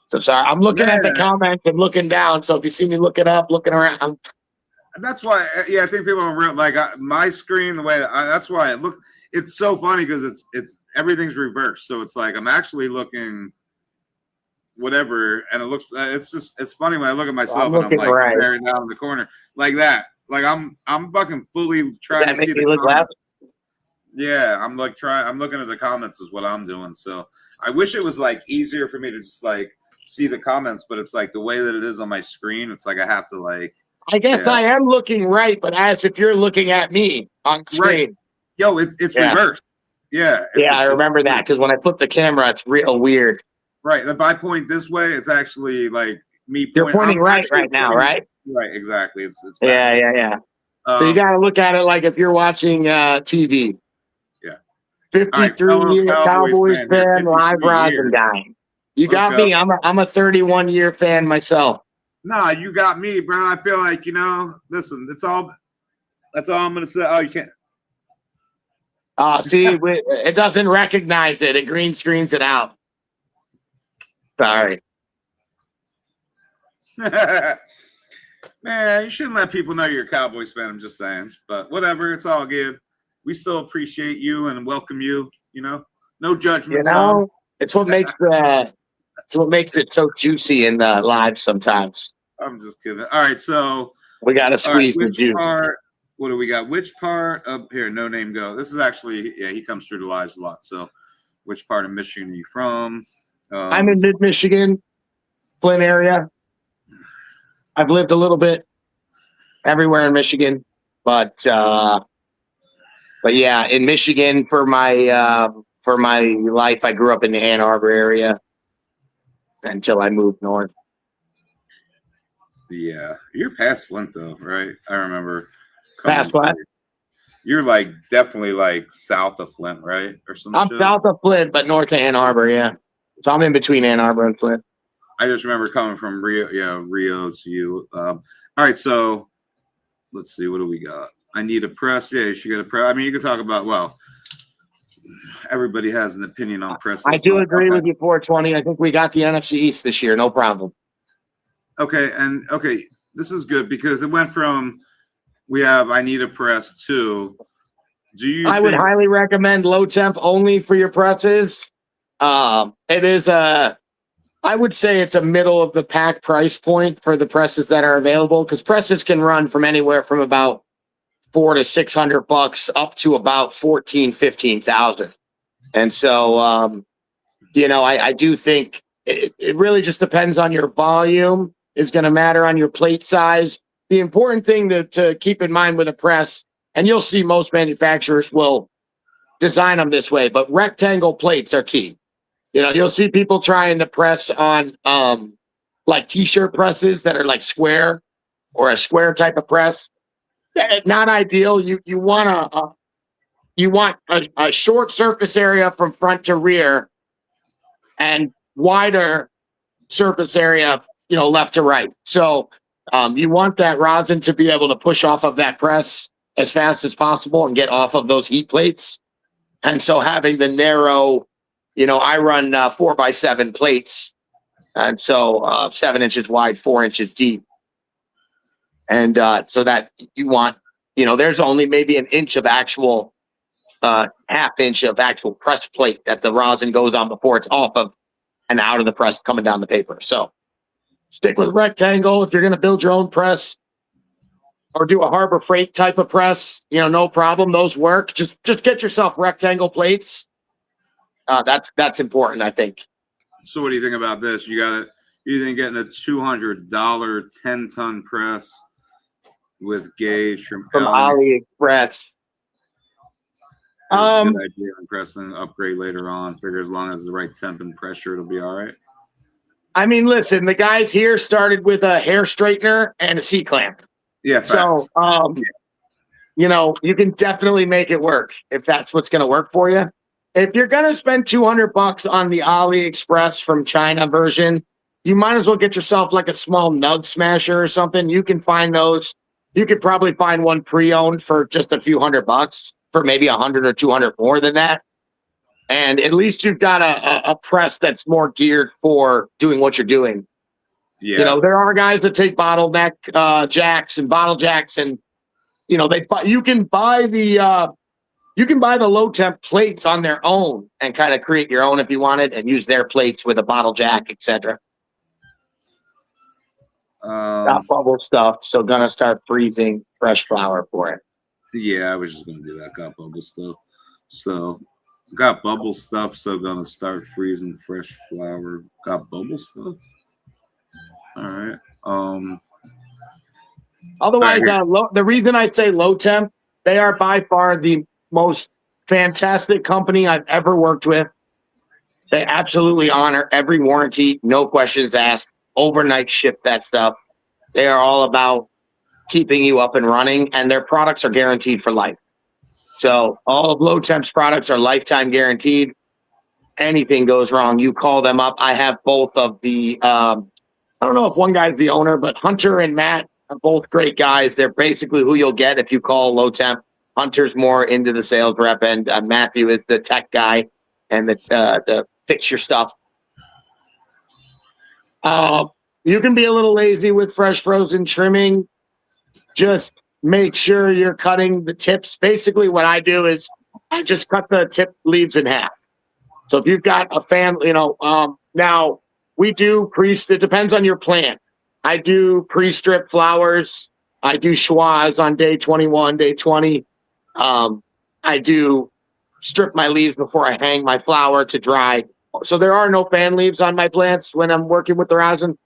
So sorry, I'm looking at the comments and looking down. So if you see me looking up, looking around, that's why. Yeah, I think people don't like my screen. The way that's why it looks. It's so funny because it's everything's reversed. So it's like I'm actually looking whatever, and it looks. It's funny when I look at myself and I'm like staring down in the corner like that. Like I'm fucking fully trying to see the comments. Yeah, I'm looking at the comments is what I'm doing. So I wish it was like easier for me to just like see the comments, but it's like the way that it is on my screen, it's like I have to like. I guess I am looking right, but as if you're looking at me on screen. Right. Yo, it's reversed. Yeah. I remember that because when I flip the camera, it's real weird. Right. If I point this way, it's actually like me. You're pointing right now, right? Right. Exactly. It's yeah. So you got to look at it like if you're watching TV. Yeah. 53-year Cowboys fan, live Rosin guy. You got me. I'm a 31-year fan myself. Nah, you got me, bro. I feel like, listen, that's all I'm gonna say. Oh, you can't. See, it doesn't recognize it. It green screens it out. Sorry. Man, you shouldn't let people know you're a Cowboys fan. I'm just saying. But whatever, it's all good. We still appreciate you and welcome you, No judgment. It's what makes it so juicy in the live sometimes. I'm just kidding. All right, so we got to squeeze the juice. What do we got? Which part of here? No name go. This is actually, he comes through the lives a lot. So, which part of Michigan are you from? I'm in mid-Michigan, Flint area. I've lived a little bit everywhere in Michigan, but yeah, in Michigan for my life, I grew up in the Ann Arbor area until I moved north. Yeah, you're past Flint though, right? I remember. Past what? You're like definitely like south of Flint, right? Or some I'm south of Flint, but north of Ann Arbor, yeah. So I'm in between Ann Arbor and Flint. I just remember coming from Rio to you. All right, so let's see, what do we got? I need a press. Yeah, you should get a press. I mean, you can talk about, everybody has an opinion on press. I do agree with you, 420. I think we got the NFC East this year, no problem. Okay, this is good because it went from I need a press to I would highly recommend low temp only for your presses. It is I would say it's a middle of the pack price point for the presses that are available because presses can run from anywhere from about $400 to $600 up to about 14,000, 15,000. And so, I do think it really just depends on your volume is going to matter on your plate size. The important thing to keep in mind with a press, and you'll see most manufacturers will design them this way, but rectangle plates are key. You'll see people trying to press on like t-shirt presses that are like square or a square type of press. Not ideal. You want a short surface area from front to rear and wider surface area, left to right. So you want that rosin to be able to push off of that press as fast as possible and get off of those heat plates. And so having the narrow, I run 4x7 plates. And so 7 inches wide, 4 inches deep. And so that you want, there's only maybe an inch of actual, half inch of actual press plate that the rosin goes on before it's off of and out of the press coming down the paper. So stick with rectangle if you're going to build your own press or do a Harbor Freight type of press, no problem. Those work. Just get yourself rectangle plates. That's important, I think. So what do you think about this? You You then getting a $200 10-ton press with gauge from AliExpress. That's a good idea. I'm pressing upgrade later on. Figure as long as the right temp and pressure, it'll be all right. I mean, listen, the guys here started with a hair straightener and a C-clamp. Yeah. So, you know, you can definitely make it work if that's what's going to work for you. If you're going to spend $200 on the AliExpress from China version, you might as well get yourself like a small nug smasher or something. You can find those. You could probably find one pre-owned for just a few $100 for maybe 100 or 200 more than that. And at least you've got a press that's more geared for doing what you're doing. Yeah. You know, there are guys that take bottleneck jacks and bottle jacks, and you know you can buy the low temp plates on their own and kind of create your own if you wanted, and use their plates with a bottle jack, etc. Got bubble stuff, so gonna start freezing fresh flour for it. Yeah, I was just gonna do that. Got bubble stuff, so gonna start freezing fresh flour. Got bubble stuff. All right. Otherwise, the reason I say low temp, they are by far the most fantastic company I've ever worked with. They absolutely honor every warranty, no questions asked. Overnight ship that stuff. They are all about keeping you up and running, and their products are guaranteed for life. So all of Low Temp's products are lifetime guaranteed. Anything goes wrong, you call them up. I have both of the, I don't know if one guy's the owner, but Hunter and Matt are both great guys. They're basically who you'll get if you call Low Temp. Hunter's more into the sales rep, and Matthew is the tech guy and the fix your stuff. You can be a little lazy with fresh frozen trimming. Just make sure you're cutting the tips. Basically, what I do is I just cut the tip leaves in half. So if you've got a fan, now we do it depends on your plant. I do pre-strip flowers. I do schwas on day 21, day 20. I do strip my leaves before I hang my flower to dry. So there are no fan leaves on my plants when I'm working with the rosin.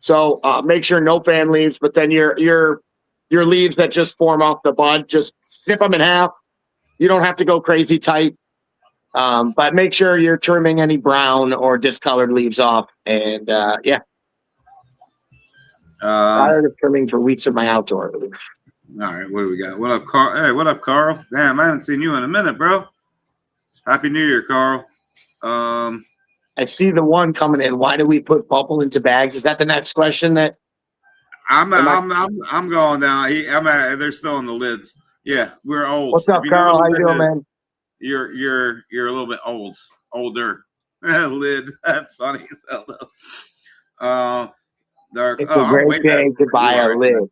So make sure no fan leaves, but then your leaves that just form off the bud, just snip them in half. You don't have to go crazy tight, but make sure you're trimming any brown or discolored leaves off. And yeah, tired of trimming for weeks of my outdoor. All right, what do we got? What up, Carl? Hey, what up, Carl? Damn, I haven't seen you in a minute, bro. Happy New Year, Carl. I see the one coming in. Why do we put bubble into bags? Is that the next question? That I'm going down. They're still in the lids. Yeah, we're old. What's up, Carl? How you doing, man? You're a little bit older. Lid. That's funny as hell though. Dark. It's a great day to buy a lid.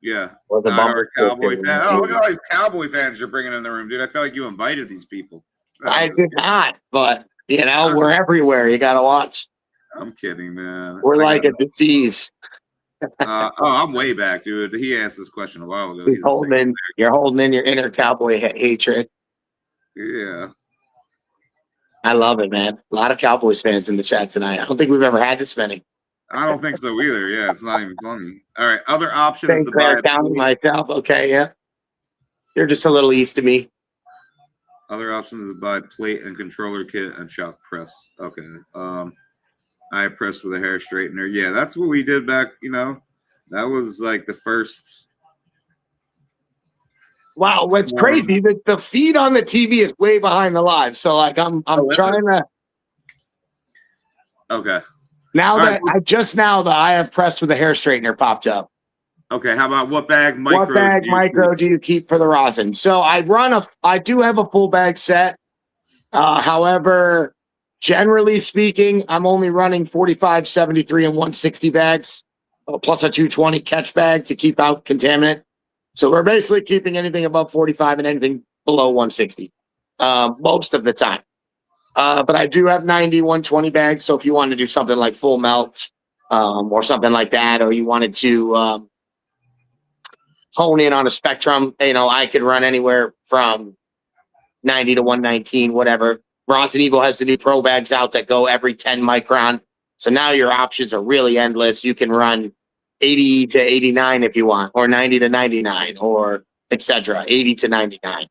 Yeah. Or the Cowboy fan. Oh, look at all these Cowboy fans you're bringing in the room, dude. I feel like you invited these people. I did not, but we're everywhere. You got to watch. I'm kidding, man. We're like a disease. I'm way back, dude. He asked this question a while ago. You're holding in your inner cowboy hatred. Yeah. I love it, man. A lot of Cowboys fans in the chat tonight. I don't think we've ever had this many. I don't think so either. Yeah, it's not even funny. All right, other options to buy. Myself. Okay, yeah. You're just a little east of me. Other options to buy plate and controller kit and shop press. Okay. I pressed with a hair straightener. Yeah, that's what we did back. That was like the first. Wow, what's crazy that the feed on the TV is way behind the live. So like I'm trying to. Okay. Now that the I have pressed with a hair straightener popped up. Okay, how about what bag micro? What bag micro do you keep for the rosin? So I do have a full bag set. However, generally speaking, I'm only running 45, 73, and 160 bags, plus a 220 catch bag to keep out contaminant. So we're basically keeping anything above 45 and anything below 160 most of the time. But I do have 90, 120 bags. So if you wanted to do something like full melt or something like that, or you wanted to hone in on a spectrum, I could run anywhere from 90 to 119, whatever. Bronson Eagle has the new pro bags out that go every 10 micron. So now your options are really endless. You can run 80 to 89 if you want, or 90 to 99, or etc. 80 to 99.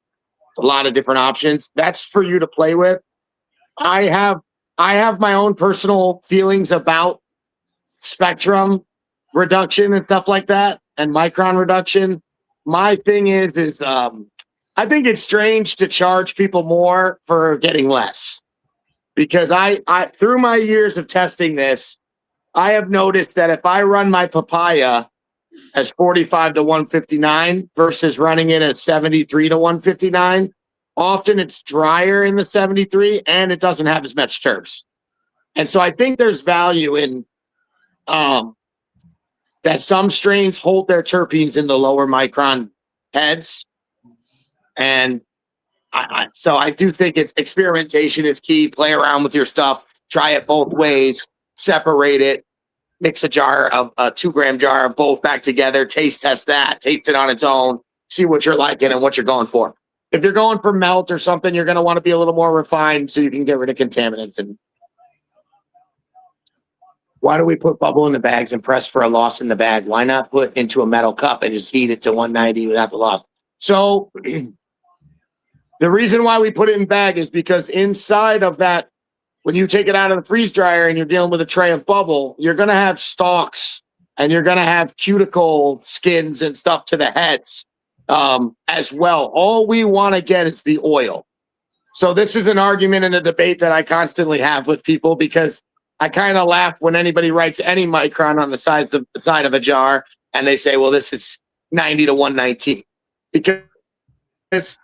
A lot of different options. That's for you to play with. I have my own personal feelings about spectrum reduction and stuff like that, and micron reduction. My thing is I think it's strange to charge people more for getting less, because I through my years of testing this, I have noticed that if I run my papaya as 45 to 159 versus running it as 73 to 159, often it's drier in the 73 and it doesn't have as much terps. And so I think there's value in that some strains hold their terpenes in the lower micron heads. And so I do think it's experimentation is key. Play around with your stuff, try it both ways, separate it, mix a 2-gram jar of both back together, taste test that, taste it on its own, see what you're liking and what you're going for. If you're going for melt or something, you're going to want to be a little more refined so you can get rid of contaminants. And why do we put bubble in the bags and press for a loss in the bag? Why not put into a metal cup and just heat it to 190 without the loss? So the reason why we put it in bag is because inside of that, when you take it out of the freeze dryer and you're dealing with a tray of bubble, you're going to have stalks and you're going to have cuticle skins and stuff to the heads as well. All we want to get is the oil. So this is an argument and a debate that I constantly have with people, because I kind of laugh when anybody writes any micron on the side of a jar and they say, well, this is 90 to 119. Because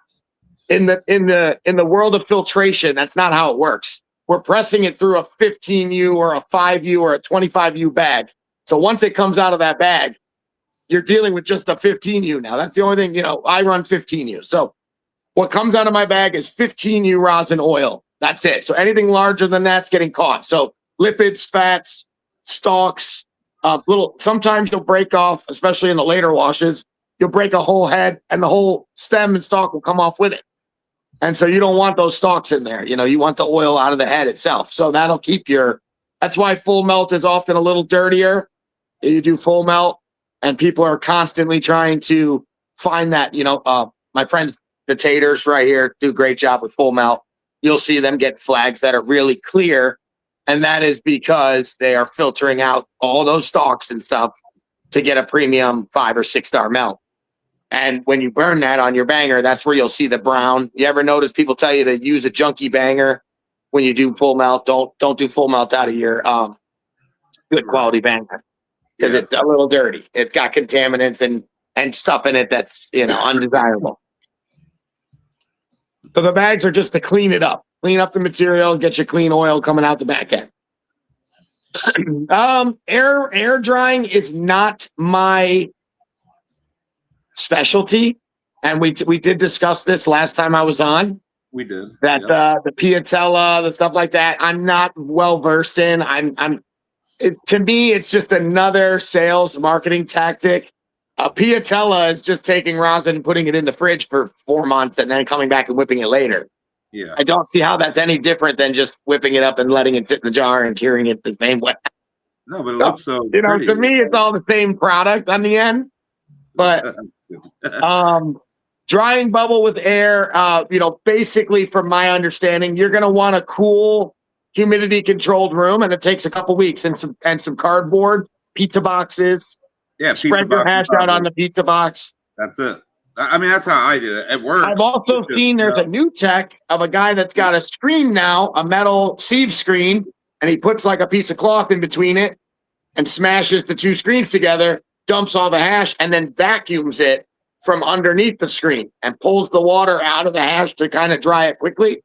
in the world of filtration, that's not how it works. We're pressing it through a 15U or a 5U or a 25U bag. So once it comes out of that bag, you're dealing with just a 15U now. That's the only thing, I run 15U. So what comes out of my bag is 15U rosin oil. That's it. So anything larger than that's getting caught. So lipids, fats, stalks, sometimes you'll break off, especially in the later washes, you'll break a whole head and the whole stem and stalk will come off with it. And so you don't want those stalks in there. You want the oil out of the head itself. So that'll keep that's why full melt is often a little dirtier. You do full melt and people are constantly trying to find that, my friends, the taters right here do a great job with full melt. You'll see them get flags that are really clear. And that is because they are filtering out all those stalks and stuff to get a premium 5 or 6 star melt. And when you burn that on your banger, that's where you'll see the brown. You ever notice people tell you to use a junky banger when you do full melt? Don't do full melt out of your good quality banger, because it's a little dirty. It's got contaminants and stuff in it that's undesirable. So the bags are just to clean it up, clean up the material, get your clean oil coming out the back end. Air drying is not my specialty, and we did discuss this last time I was on. We did that. The piatella, the stuff like that, I'm not well versed in. To me, it's just another sales marketing tactic. Piatella is just taking rosin and putting it in the fridge for 4 months and then coming back and whipping it later. Yeah, I don't see how that's any different than just whipping it up and letting it sit in the jar and curing it the same way. no, but it looks so pretty. To me, it's all the same product on the end. But drying bubble with air, basically from my understanding, you're going to want a cool, humidity controlled room, and it takes a couple weeks and some cardboard, pizza boxes. Yeah, spread your hash out on the pizza box. That's it. I mean, that's how I did it. It works. I've also seen there's a new tech of a guy that's got a screen now, a metal sieve screen, and he puts like a piece of cloth in between it and smashes the two screens together, dumps all the hash, and then vacuums it from underneath the screen and pulls the water out of the hash to kind of dry it quickly.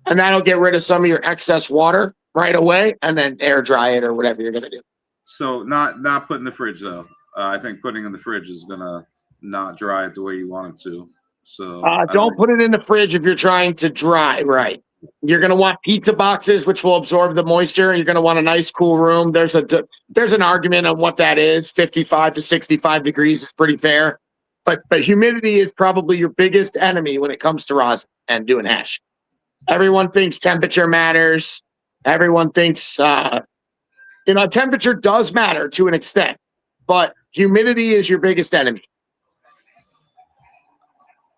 And that'll get rid of some of your excess water right away, and then air dry it or whatever you're going to do. So not put in the fridge though. I think putting in the fridge is gonna not dry it the way you want it to. So don't put it in the fridge if you're trying to dry. Right. You're gonna want pizza boxes, which will absorb the moisture. You're gonna want a nice cool room. There's an argument on what that is. 55 to 65 degrees is pretty fair. But humidity is probably your biggest enemy when it comes to rosin and doing hash. Everyone thinks temperature matters. Everyone thinks temperature does matter to an extent, but humidity is your biggest enemy.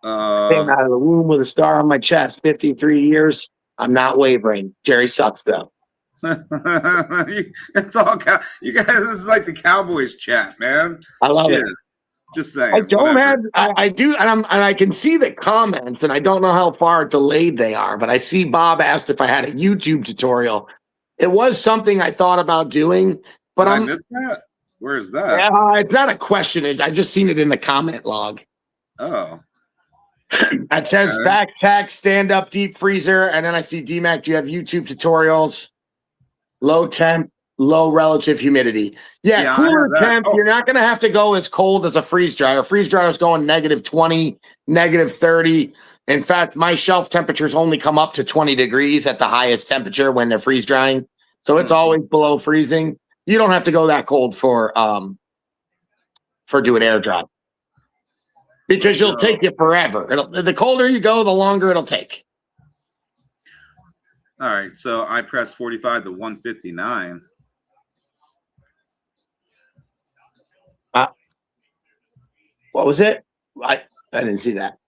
Came out of the womb with a star on my chest, 53 years. I'm not wavering. Jerry sucks though. It's all you guys. This is like the Cowboys chat, man. I love Shit. it. Just saying. I don't whatever. I do, and I can see the comments, and I don't know how far delayed they are, but I see Bob asked if I had a YouTube tutorial. It was something I thought about doing, but I missed that. Where is that? It's not a question. I just seen it in the comment log. Oh. It says back tack, stand up, deep freezer, and then I see DMAC. Do you have YouTube tutorials? Low temp, low relative humidity. Yeah, cooler temp. You're not going to have to go as cold as a freeze dryer. Freeze dryer is going -20, -30. In fact, my shelf temperatures only come up to 20 degrees at the highest temperature when they're freeze drying. So it's always below freezing. You don't have to go that cold for doing air dry. Because you'll take you forever. The colder you go, the longer it'll take. All right, so I pressed 45 to 159. What was it? I didn't see that.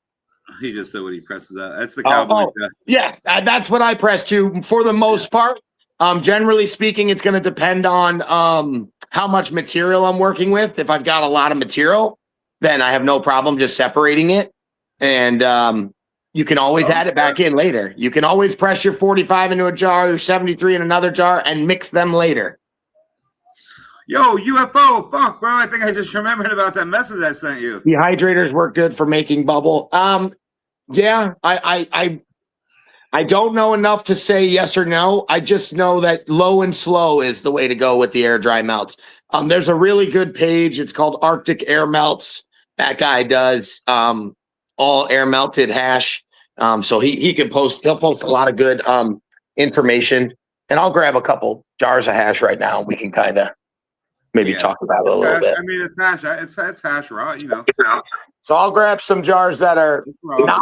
He just said what he presses at. That's the Cowboy. Yeah, that's what I press too. For the most part, generally speaking, it's going to depend on how much material I'm working with. If I've got a lot of material, then I have no problem just separating it. And you can always add it back in later. You can always press your 45 into a jar, your 73 in another jar, and mix them later. Yo, UFO, fuck, bro. I think I just remembered about that message I sent you. Dehydrators work good for making bubble. Yeah, I don't know enough to say yes or no. I just know that low and slow is the way to go with the air dry melts. There's a really good page. It's called Arctic Air Melts. That guy does all air melted hash. So he'll post a lot of good information. And I'll grab a couple jars of hash right now. And we can kind of maybe talk about it a little bit. I mean, it's hash. It's hash raw, you know. So I'll grab some jars that are not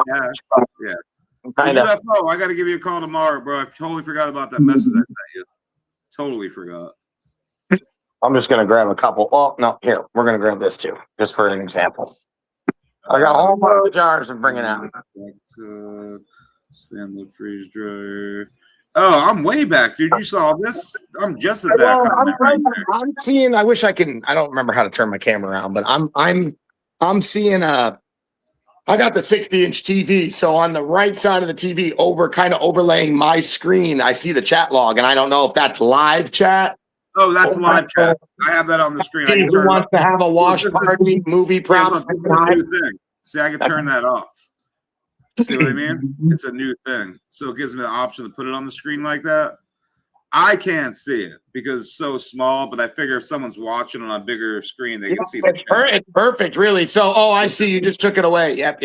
hash. Yeah. UFO, I got to give you a call tomorrow, bro. I totally forgot about that message I sent you. Totally forgot. I'm just going to grab a couple. Oh, no, here. We're going to grab this too, just for an example. I got a whole bunch of jars and bring it out. Stand-up freeze dryer. Oh, I'm way back, dude. You saw this? I'm just at that. Well, I'm seeing. I wish I can. I don't remember how to turn my camera around, but I'm seeing I got the 60-inch TV, so on the right side of the TV, kind of overlaying my screen, I see the chat log, and I don't know if that's live chat. Oh, that's live chat. I have that on the screen. See who wants to have a wash party, movie props. See, I can turn that off. See what I mean? It's a new thing. So it gives me the option to put it on the screen like that. I can't see it because it's so small, but I figure if someone's watching on a bigger screen, they can see it. It's perfect, really. So, I see you just took it away. Yep.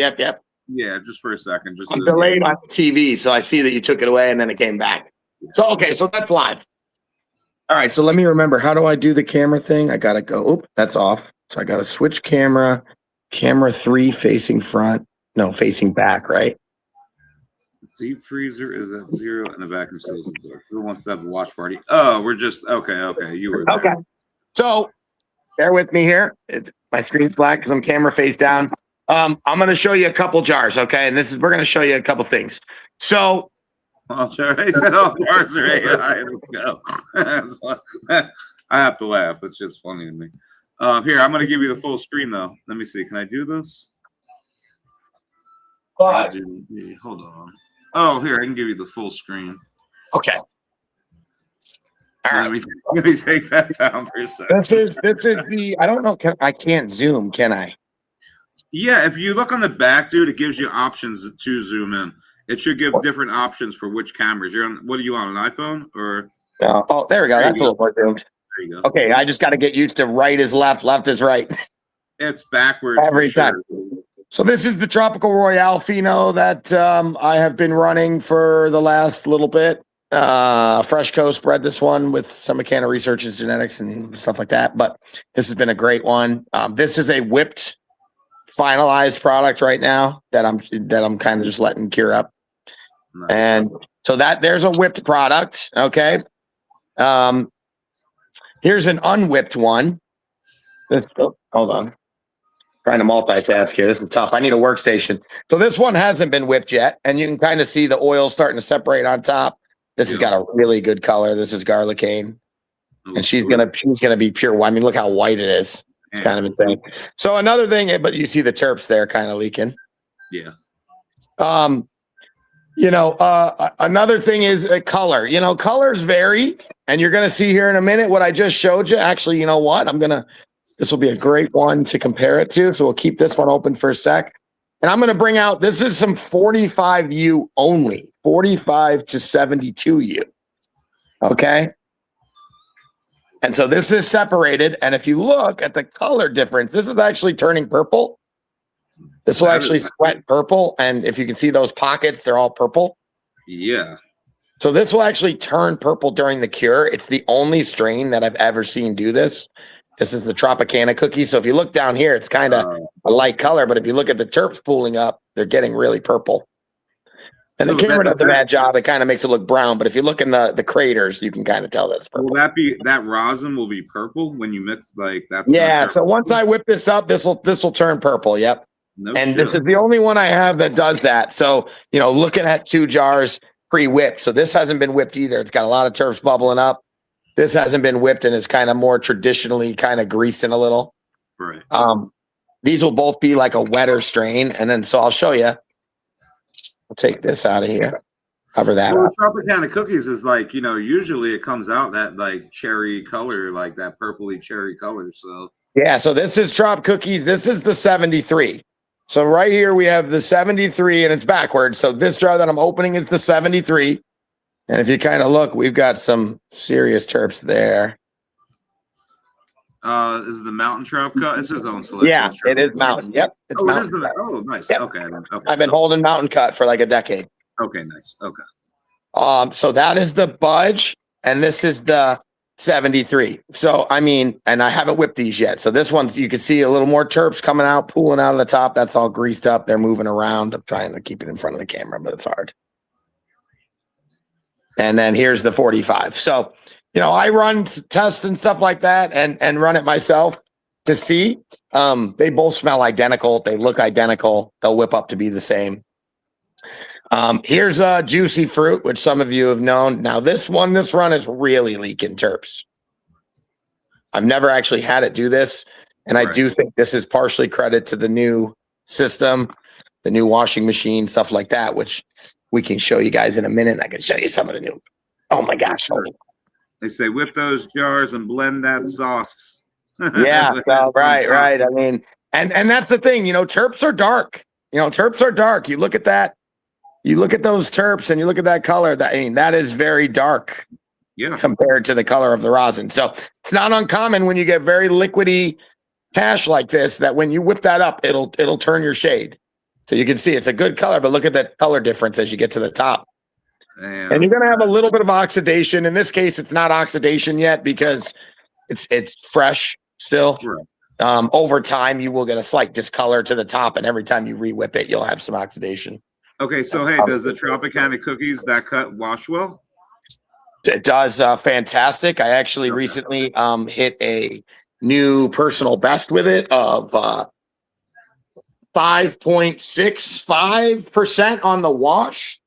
Yeah, just for a second. I'm delayed on TV, so I see that you took it away and then it came back. So, okay, so that's live. All right, so let me remember. How do I do the camera thing? I got to go. Oop, that's off. So I got to switch camera. Camera 3 facing front. No, facing back, right? Deep freezer is at 0 and the vacuum seal is at 0. Who wants to have a watch party? Oh, we're just okay. You were there. Okay. So bear with me here. My screen's black because I'm camera face down. I'm going to show you a couple jars, okay? And we're going to show you a couple things. So sure. He said all jars are AI. Let's go. I have to laugh. It's just funny to me. Here, I'm going to give you the full screen though. Let me see. Can I do this? Hold on. Oh, here, I can give you the full screen. Okay. All right. Let me take that down for a second. This is the, I don't know, I can't zoom, can I? Yeah, if you look on the back, dude, it gives you options to zoom in. It should give different options for which cameras. What are you on, an iPhone or? Oh, there we go. That's a little more zoomed. There you go. Okay, I just got to get used to right is left, left is right. It's backwards every time. So this is the Tropical Royale pheno that I have been running for the last little bit. Freshco spread this one with some Mechanical Research's genetics and stuff like that. But this has been a great one. This is a whipped, finalized product right now that I'm kind of just letting cure up. Nice. And so there's a whipped product. Okay. Here's an unwhipped one. Hold on. Trying to multitask here. This is tough. I need a workstation. So this one hasn't been whipped yet, and you can kind of see the oil starting to separate on top. This has got a really good color. This is garlicane, and she's gonna be pure white. I mean, look how white it is. It's kind of insane. So another thing, but you see the terps there kind of leaking. Yeah. Another thing is color. Colors vary, and you're gonna see here in a minute what I just showed you. Actually, you know what? This will be a great one to compare it to. So we'll keep this one open for a sec. And I'm going to bring out, this is some 45U only, 45 to 72U. Okay. And so this is separated. And if you look at the color difference, this is actually turning purple. This will actually sweat purple. And if you can see those pockets, they're all purple. Yeah. So this will actually turn purple during the cure. It's the only strain that I've ever seen do this. This is the Tropicana cookie. So if you look down here, it's kind of a light color, but if you look at the terps pooling up, they're getting really purple. And the camera does a bad job. It kind of makes it look brown, but if you look in the craters, you can kind of tell that it's purple. Will that rosin will be purple when you mix that's yeah. So once I whip this up, this will turn purple. Yep. No and shit. This is the only one I have that does that. So looking at 2 jars pre-whipped. So this hasn't been whipped either. It's got a lot of terps bubbling up. This hasn't been whipped and is kind of more traditionally kind of greasing a little. Right. These will both be like a wetter strain. And then, so I'll show you. I'll take this out of here. Cover that up. Tropicana cookies is like, usually it comes out that like cherry color, like that purpley cherry color. So yeah, so this is Trop Cookies. This is the 73. So right here we have the 73 and it's backwards. So this jar that I'm opening is the 73. And if you kind of look, we've got some serious terps there. Is the Mountain Trop cut? It's his own selection. Yeah, it is Mountain. Yep. It's Mountain. Nice. Yep. Okay. I've been holding Mountain Cut for like a decade. Okay, nice. Okay. So that is the Budge, and this is the 73. So, and I haven't whipped these yet. So this one's, you can see a little more terps coming out, pooling out of the top. That's all greased up. They're moving around. I'm trying to keep it in front of the camera, but it's hard. And then here's the 45. So, I run tests and stuff like that and run it myself to see. They both smell identical. They look identical. They'll whip up to be the same. Here's a Juicy Fruit, which some of you have known. Now this run is really leaking terps. I've never actually had it do this. And I do think this is partially credit to the new system, the new washing machine, stuff like that, which we can show you guys in a minute. I can show you some of the new. Oh my gosh. They say whip those jars and blend that sauce. Yeah. So, right. And that's the thing, terps are dark. Terps are dark. You look at that. You look at those terps and you look at that color. That is very dark. Yeah. Compared to the color of the rosin. So it's not uncommon when you get very liquidy hash like this, that when you whip that up, it'll turn your shade. So you can see it's a good color, but look at that color difference as you get to the top. Damn. And you're going to have a little bit of oxidation. In this case, it's not oxidation yet because it's fresh still. Right. Over time, you will get a slight discolor to the top, and every time you re-whip it, you'll have some oxidation. Okay, so hey, does the Tropicana cookies that cut wash well? It does fantastic. I actually recently hit a new personal best with it of 5.65% on the wash.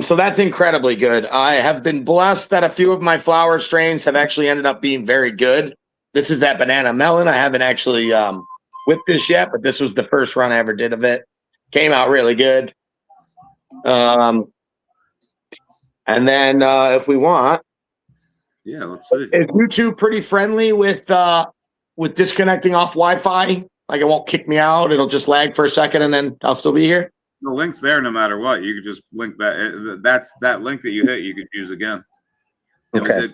So that's incredibly good. I have been blessed that a few of my flower strains have actually ended up being very good. This is that banana melon. I haven't actually whipped this yet, but this was the first run I ever did of it. Came out really good. And then if we want, yeah, let's see. Is YouTube pretty friendly with disconnecting off Wi-Fi? Like it won't kick me out. It'll just lag for a second and then I'll still be here. The link's there no matter what. You could just link that. That's that link that you hit. You could use again. Okay.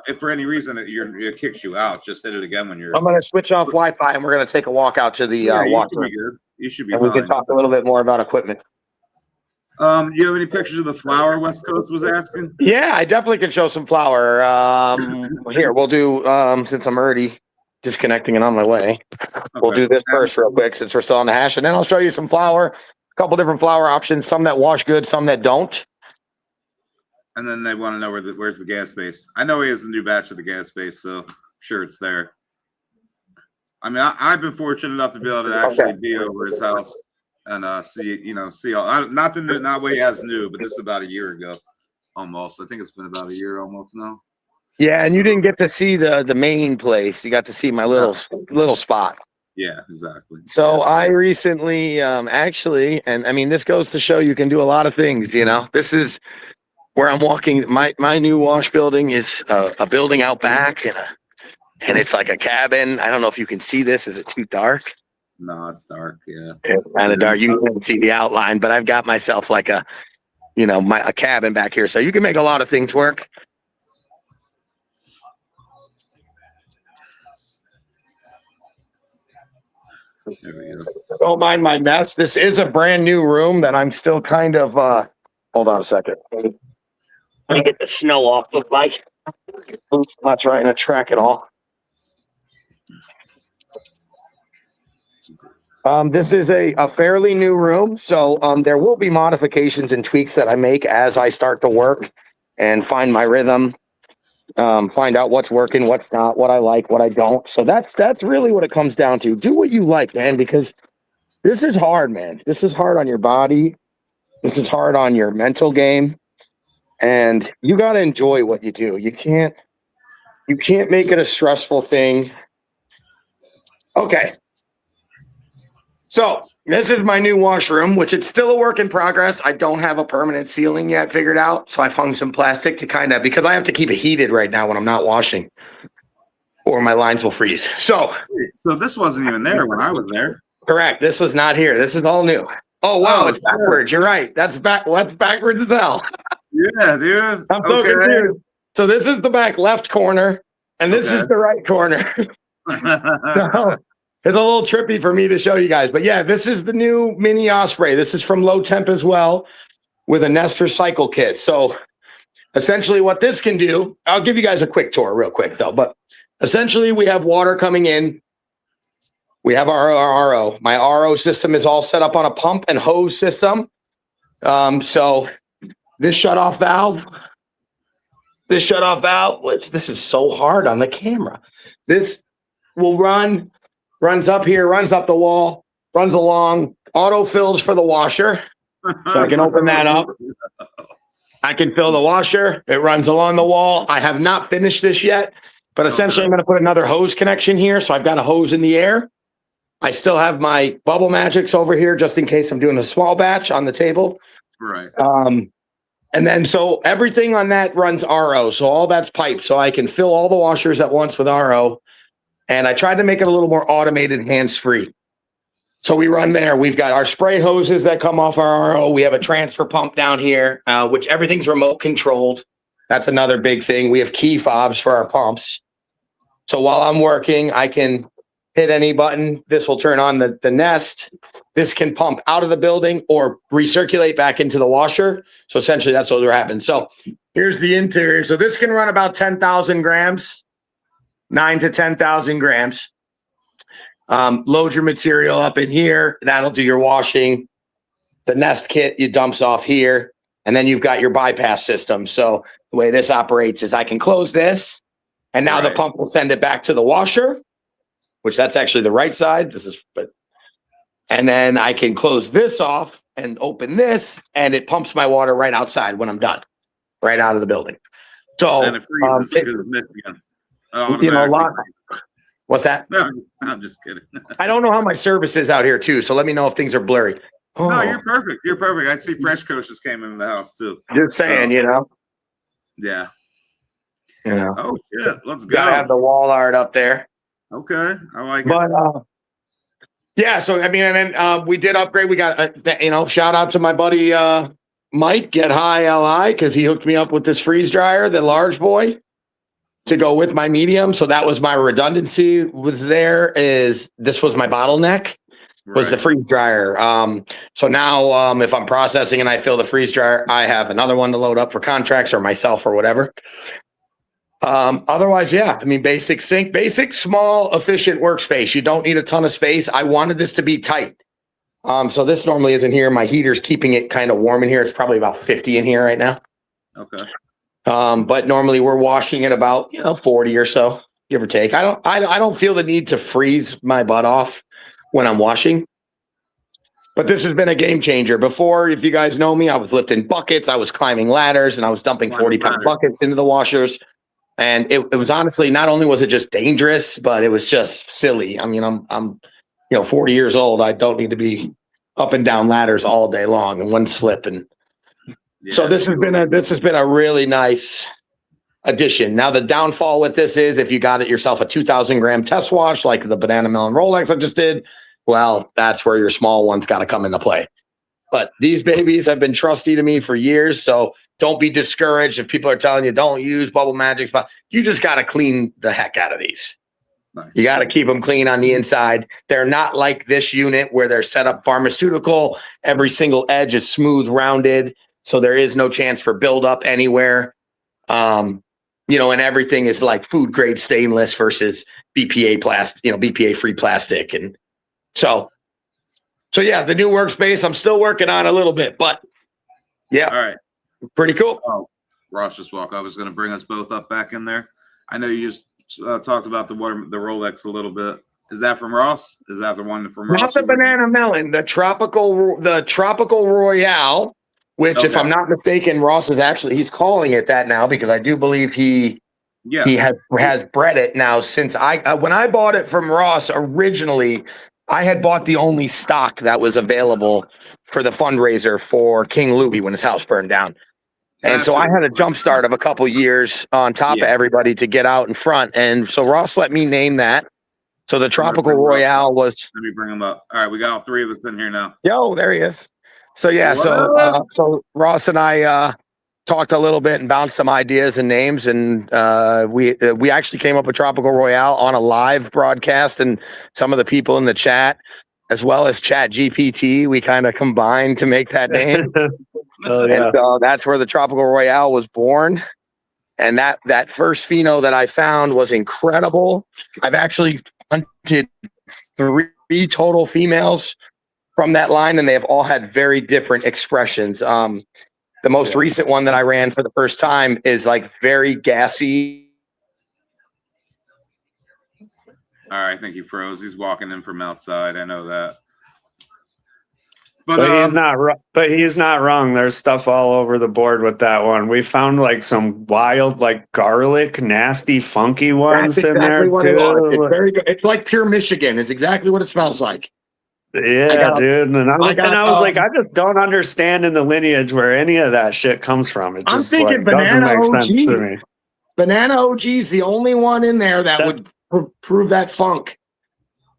If for any reason it kicks you out, just hit it again when you're. I'm going to switch off Wi-Fi and we're going to take a walk out to the you walk. should be good. You should be. And fine. we can talk a little bit more about equipment. Do you have any pictures of the flower West Coast was asking? Yeah, I definitely can show some flower. Here, we'll do, since I'm already disconnecting and on my way, we'll do this first real quick since we're still on the hash, and then I'll show you some flower, a couple different flower options, some that wash good, some that don't. And then they want to know where's the gas base. I know he has a new batch of the gas base, so I'm sure it's there. I mean, I've been fortunate enough to be able to actually be over his house and see all. Not way as new, but this is about a year ago, almost. I think it's been about a year almost now. Yeah, and you didn't get to see the main place. You got to see my little spot. Yeah, exactly. So I recently actually, and I mean, this goes to show you can do a lot of things. This is where I'm walking. My new wash building is a building out back, and it's like a cabin. I don't know if you can see this. Is it too dark? No, it's dark. Yeah, it's kind of dark. You can see the outline, but I've got myself like a cabin back here, so you can make a lot of things work. There we go. Don't mind my mess. This is a brand new room that I'm still kind of. Hold on a second. Let me get the snow off the bike. Not trying to track it all. This is a fairly new room, so there will be modifications and tweaks that I make as I start to work and find my rhythm, find out what's working, what's not, what I like, what I don't. So that's really what it comes down to. Do what you like, man, because this is hard, man. This is hard on your body. This is hard on your mental game, and you got to enjoy what you do. You can't make it a stressful thing. Okay. So this is my new washroom, which it's still a work in progress. I don't have a permanent ceiling yet figured out. So I've hung some plastic to because I have to keep it heated right now when I'm not washing or my lines will freeze. So this wasn't even there when I was there. Correct. This was not here. This is all new. Oh, wow. It's backwards. You're right. That's backwards as hell. Yeah, dude. I'm so confused. So this is the back left corner and this is the right corner. So, it's a little trippy for me to show you guys, but yeah, this is the new mini Osprey. This is from Low Temp as well with a Nestor cycle kit. So essentially what this can do, I'll give you guys a quick tour real quick though, but essentially we have water coming in. We have our RO. My RO system is all set up on a pump and hose system. So this shutoff valve, which this is so hard on the camera. This will runs up here, runs up the wall, runs along, auto fills for the washer. So I can open that up. I can fill the washer. It runs along the wall. I have not finished this yet, but essentially I'm going to put another hose connection here. So I've got a hose in the air. I still have my Bubble Magics over here just in case I'm doing a small batch on the table. Right. And then so everything on that runs RO. So all that's piped. So I can fill all the washers at once with RO. And I tried to make it a little more automated, hands-free. So we run there. We've got our spray hoses that come off our RO. We have a transfer pump down here, which everything's remote controlled. That's another big thing. We have key fobs for our pumps. So while I'm working, I can hit any button. This will turn on the nest. This can pump out of the building or recirculate back into the washer. So essentially that's what happens. So here's the interior. So this can run about 10,000 grams. 9 to 10,000 grams. Load your material up in here. That'll do your washing. The nest kit you dumps off here. And then you've got your bypass system. So the way this operates is I can close this. And now the pump will send it back to the washer, which that's actually the right side. And then I can close this off and open this. And it pumps my water right outside when I'm done. Right out of the building. So and it freezes because of Michigan. What's that? No, I'm just kidding. I don't know how my service is out here too, so let me know if things are blurry. Oh. No, you're perfect. You're perfect. I see Fresh Coast just came into the house too. Just saying, Yeah. Oh shit, let's go. Gotta have the wall art up there. Okay, I like it. But yeah, so I mean, and then we did upgrade. We got shout out to my buddy Mike Get High LI because he hooked me up with this freeze dryer, the large boy, to go with my medium. So that was my redundancy was there. This was my bottleneck was the freeze dryer. So now if I'm processing and I fill the freeze dryer, I have another one to load up for contracts or myself or whatever. Otherwise, yeah, I mean, basic sink, basic, small, efficient workspace. You don't need a ton of space. I wanted this to be tight. So this normally isn't here. My heater's keeping it kind of warm in here. It's probably about 50 in here right now. Okay. But normally we're washing at about 40 or so, give or take. I don't feel the need to freeze my butt off when I'm washing. But this has been a game changer. Before, if you guys know me, I was lifting buckets, I was climbing ladders, and I was dumping 40-pound buckets into the washers. And it was honestly, not only was it just dangerous, but it was just silly. I mean, I'm 40 years old. I don't need to be up and down ladders all day long and one slip. And so this has been a really nice addition. Now the downfall with this is if you got it yourself a 2,000 gram test wash like the Banana Melon Rolex I just did, well, that's where your small one's got to come into play. But these babies have been trusty to me for years, so don't be discouraged if people are telling you don't use Bubble Magic. You just got to clean the heck out of these. Nice. You got to keep them clean on the inside. They're not like this unit where they're set up pharmaceutical. Every single edge is smooth, rounded, so there is no chance for buildup anywhere. And everything is like food grade stainless versus BPA plastic, BPA free plastic, and so yeah, the new workspace I'm still working on a little bit, but yeah, all right, pretty cool. Oh, Ross just walked. I was going to bring us both up back in there. I know you just talked about the Rolex a little bit. Is that from Ross? Is that the one from Ross? Not the Banana Melon, the Tropical Royale, which, if I'm not mistaken, Ross is he's calling it that now because I do believe he has bred it now since when I bought it from Ross originally. I had bought the only stock that was available for the fundraiser for King Louis when his house burned down. And so I had a jump start of a couple years on top of everybody to get out in front. And so Ross let me name that. So the Tropical Royale was. Let me bring him up. All right, we got all three of us in here now. Yo, there he is. So yeah, so Ross and I talked a little bit and bounced some ideas and names, and we actually came up with Tropical Royale on a live broadcast, and some of the people in the chat, as well as Chat GPT, we kind of combined to make that name. And so that's where the Tropical Royale was born. And that first pheno that I found was incredible. I've actually hunted 3 total females from that line, and they have all had very different expressions. The most recent one that I ran for the first time is like very gassy. All right, I think he froze. He's walking in from outside. I know that. But he's not wrong. There's stuff all over the board with that one. We found like some wild, like garlic, nasty, funky ones in there too. It's very good. It's like pure Michigan. It's exactly what it smells like. Yeah, dude. And I was like, I just don't understand in the lineage where any of that shit comes from. It just doesn't make sense to me. Banana OG is the only one in there that would prove that funk.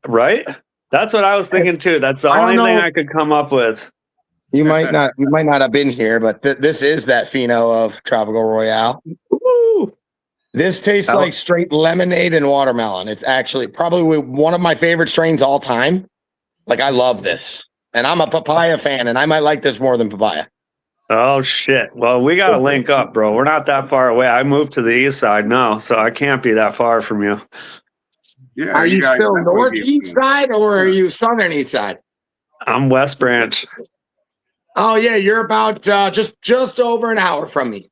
Right? That's what I was thinking too. That's the only thing I could come up with. You might not have been here, but this is that pheno of Tropical Royale. Ooh. This tastes like straight lemonade and watermelon. It's actually probably one of my favorite strains all time. Like, I love this. And I'm a papaya fan, and I might like this more than papaya. Oh, shit. Well, we got to link up, bro. We're not that far away. I moved to the east side now, so I can't be that far from you. Yeah, are you still northeast side, or are you southern east side? I'm West Branch. Oh, yeah. You're about just over an hour from me.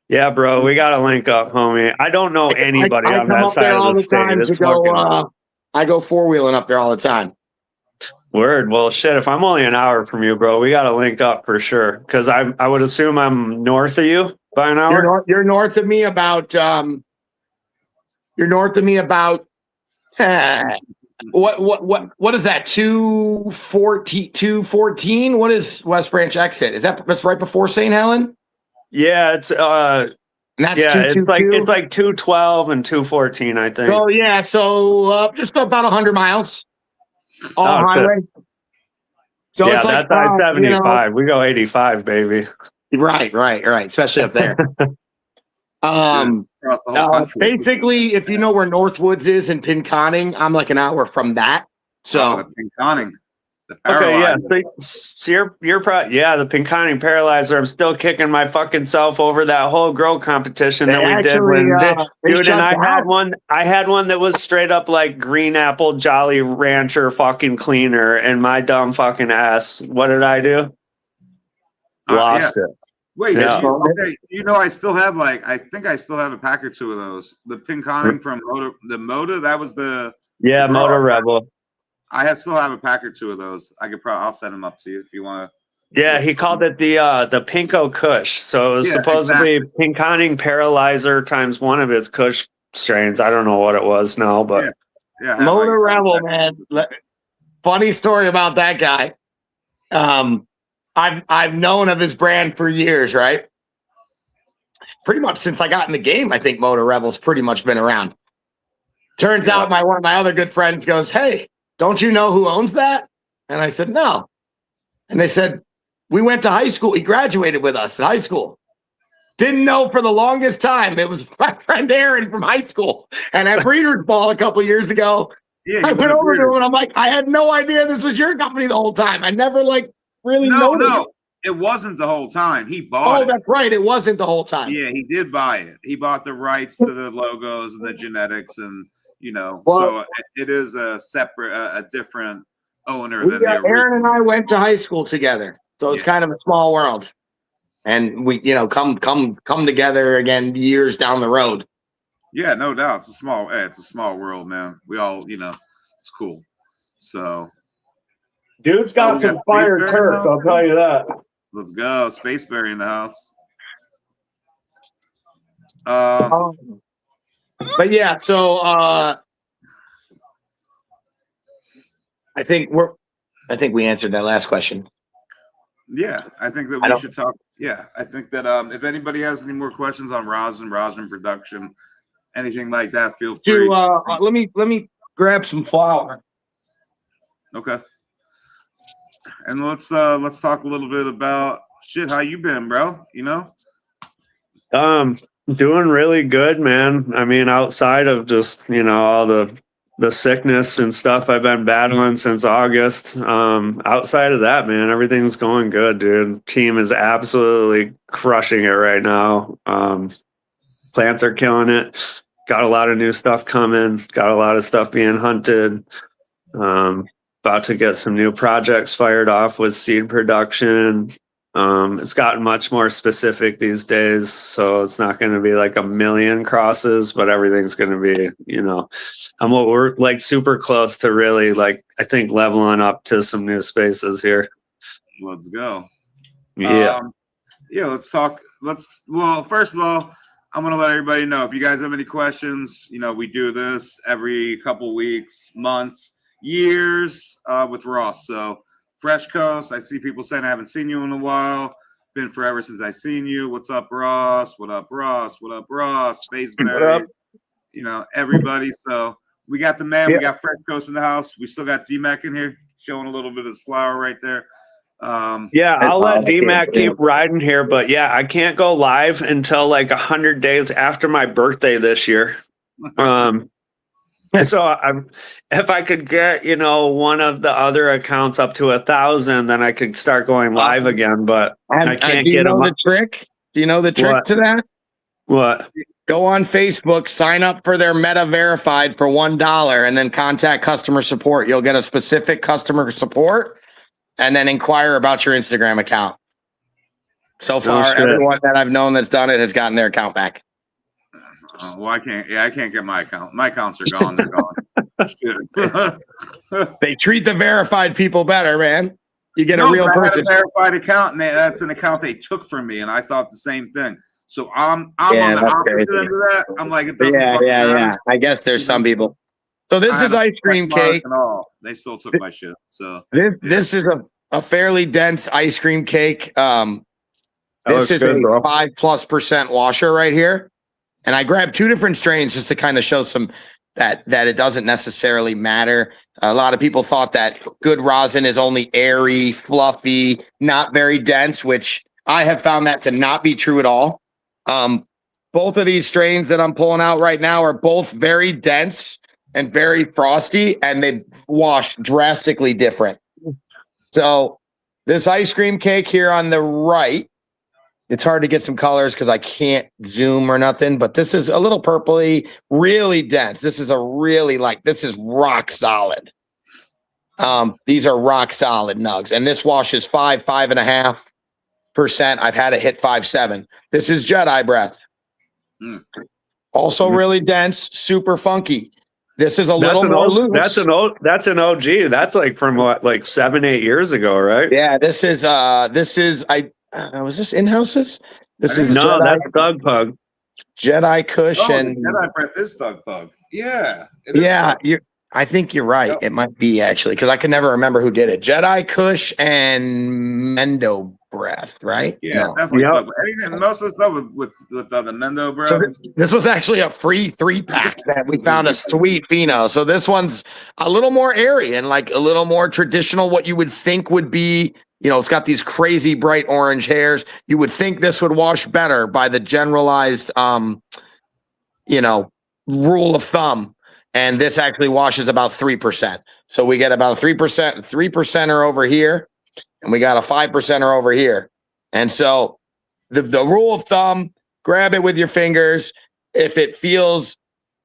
Yeah, bro. We got to link up, homie. I don't know anybody on that side of the state. I go four-wheeling up there all the time. Word. Well, shit, if I'm only an hour from you, bro, we got to link up for sure. Because I would assume I'm north of you by an hour. You're north of me about what is that? 214? What is West Branch exit? That's right before St. Helen? Yeah, it's it's like 212 and 214, I think. Oh yeah, so just about 100 miles. All highway. So yeah, it's like, that's I-75. We go 85, baby. Right. Especially up there. Basically, if you know where Northwoods is in Pinconning, I'm like an hour from that. So Pinconning. Okay, yeah. So you're probably the Pinconning Paralyzer. I'm still kicking my fucking self over that whole grow competition that we did. Dude, and I had one that was straight up like Green Apple Jolly Rancher fucking cleaner, and my dumb fucking ass. What did I do? Lost it. Wait, Yeah. I still have I think I still have a pack or two of those. The Pinconning from Moda, that was the Yeah, Motor Rebel. I still have a pack or two of those. I'll send them up to you if you want to. Yeah, he called it the Pinko Kush. So it was Yeah, supposedly Pinconning Paralyzer times one of its Kush strains. I don't know what it was now, but Yeah, Motor Rebel, man. Funny story about that guy. I've known of his brand for years, right? Pretty much since I got in the game, I think Motor Rebel's pretty much been around. Turns out one of my other good friends goes, "Hey, don't you know who owns that?" And I said, "No." And they said, "We went to high school. He graduated with us in high school." Didn't know for the longest time. It was my friend Aaron from high school. And at Breeders' Ball a couple years ago, I went over to him and I'm like, I had no idea this was your company the whole time. I never really noticed. No, it wasn't the whole time. He bought it. Oh, that's right. It wasn't the whole time. Yeah, he did buy it. He bought the rights to the logos and the genetics, and so it is a separate, a different owner than the original. Aaron and I went to high school together, so it's kind of a small world, and we, come together again years down the road. Yeah, no doubt. It's a small world, man. We all, it's cool. So, dude's got some fire turks, I'll tell you that. Let's go. Spaceberry in the house. But yeah, so I think we answered that last question. Yeah, I think that we should talk. Yeah, I think that if anybody has any more questions on rosin production, anything like that, feel free. Let me grab some flour. Okay. And let's talk a little bit about how you been, bro? Doing really good, man. I mean, outside of just, all the sickness and stuff I've been battling since August. Outside of that, man, everything's going good, dude. Team is absolutely crushing it right now. Plants are killing it. Got a lot of new stuff coming. Got a lot of stuff being hunted. About to get some new projects fired off with seed production. It's gotten much more specific these days, so it's not going to be like a million crosses, but everything's going to be, we're super close to really I think leveling up to some new spaces here. Let's go. Yeah. Let's talk. Well, first of all, I'm going to let everybody know if you guys have any questions. We do this every couple weeks, months, years with Ross. So Fresh Coast, I see people saying I haven't seen you in a while. Been forever since I seen you. What's up, Ross? What up, Ross? What up, Ross? Spaceberry. Everybody. So we got the man. We got Fresh Coast in the house. We still got D-Mac in here showing a little bit of his flower right there. I'll let D-Mac keep riding here, but I can't go live until 100 days after my birthday this year. So if I could get, one of the other accounts up to 1,000, then I could start going live again, but I can't get them. The trick? Do you know the trick to that? What? Go on Facebook, sign up for their Meta Verified for $1, and then contact customer support. You'll get a specific customer support, and then inquire about your Instagram account. So far, everyone that I've known that's done it has gotten their account back. Well, I can't get my account. My accounts are gone. They're gone. They treat the verified people better, man. You get a real person. I had a verified account, and that's an account they took from me, and I thought the same thing. So I'm on the opposite end of that. I'm like, it doesn't. Yeah. I guess there's some people. So this is ice cream cake. They still took my shit. So this is a fairly dense ice cream cake. This is a 5+% washer right here. And I grabbed two different strains just to kind of show some that it doesn't necessarily matter. A lot of people thought that good rosin is only airy, fluffy, not very dense, which I have found that to not be true at all. Both of these strains that I'm pulling out right now are both very dense and very frosty, and they wash drastically different. So this ice cream cake here on the right, it's hard to get some colors because I can't zoom or nothing, but this is a little purpley, really dense. This is this is rock solid. These are rock solid nugs, and this washes 5.5, I've had it hit 5.7. This is Jedi breath. Mm. Also really dense, super funky. This is a little more loose. That's an OG. That's like from what, like 7-8 years ago, right? Yeah, this is was this in-houses? This is No, Jedi, that's Thug Pug. Jedi Kush Oh, and Jedi breath is Thug Pug. Yeah. it is yeah, Thug. I think you're right. Yep. It might be actually because I can never remember who did it. Jedi Kush and Mendo breath, right? Yeah, No. definitely. Yep. Thug. Anything, most of the stuff with the Mendo breath. So this was actually a free 3-pack that we found a sweet pheno. So this one's a little more airy and like a little more traditional. What you would think would be, it's got these crazy bright orange hairs. You would think this would wash better by the generalized, rule of thumb. And this actually washes about 3%. So we get about a 3%er over here, and we got a 5%er over here. And so the rule of thumb, grab it with your fingers. If it feels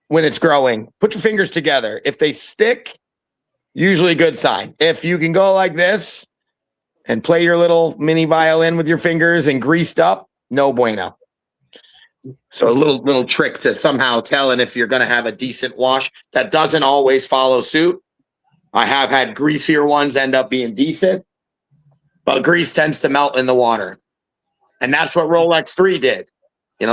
when it's growing, put your fingers together. If they stick, usually good sign. If you can go like this and play your little mini violin with your fingers and greased up, no bueno. So a little trick to somehow telling if you're going to have a decent wash that doesn't always follow suit. I have had greasier ones end up being decent, but grease tends to melt in the water. And that's what Rolex 3 did.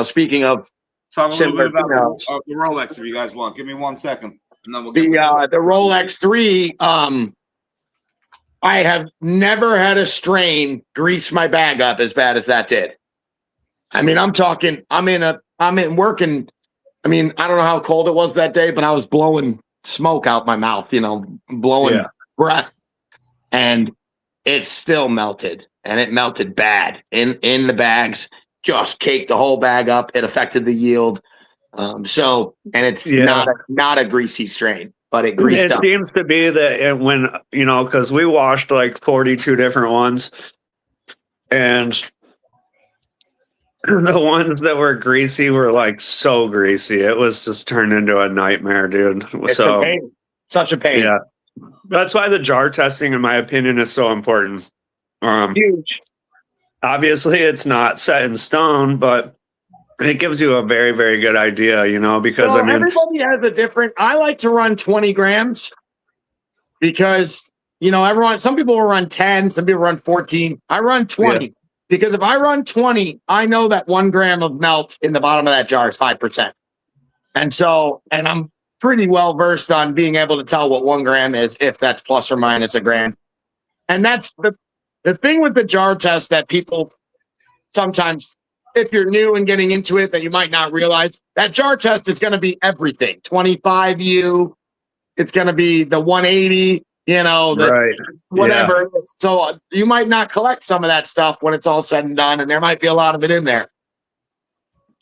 Speaking of Talk a little bit about similar the Rolex if you guys want. Give me 1 second, and then we'll the get Rolex 3, I have never had a strain grease my bag up as bad as that did. I mean, I'm talking, I'm in working. I mean, I don't know how cold it was that day, but I was blowing smoke out my mouth, blowing breath, and it still melted, and it melted bad in the bags, just caked the whole bag up. It affected the yield. And it's not a greasy strain, but it greased up. It seems to be that when, because we washed like 42 different ones, and the ones that were greasy were like so greasy. It was just turned into a nightmare, dude. It's a pain. Such a pain. Yeah. That's why the jar testing, in my opinion, is so important. Huge. Obviously, it's not set in stone, but it gives you a very, very good idea, because everybody has a different. I like to run 20 grams because, some people will run 10, some people run 14. I run 20. Yeah. Because if I run 20, I know that 1 gram of melt in the bottom of that jar is 5%. And I'm pretty well versed on being able to tell what 1 gram is, if that's plus or minus a gram. And that's the thing with the jar test that people sometimes, if you're new and getting into it, that you might not realize, that jar test is going to be everything. 25U, it's going to be the 180, right. Whatever. Yeah. So you might not collect some of that stuff when it's all said and done, and there might be a lot of it in there.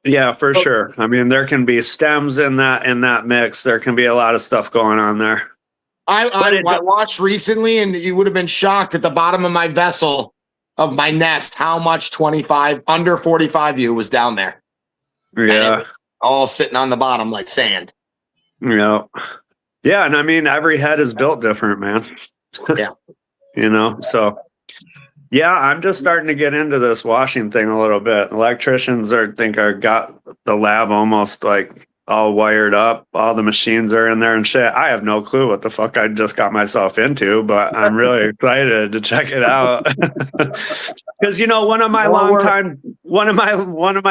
Yeah, for sure. I mean, there can be stems in that mix. There can be a lot of stuff going on there. I watched recently, and you would have been shocked at the bottom of my vessel of my nest how much 25 under 45U was down there. Yeah, all sitting on the bottom like sand. Yeah. Yeah, and I mean, every head is built different, man. Yeah. So yeah, I'm just starting to get into this washing thing a little bit. Electricians I got the lab almost like all wired up. All the machines are in there and shit. I have no clue what the fuck I just got myself into, but I'm really excited to check it out. Because one of my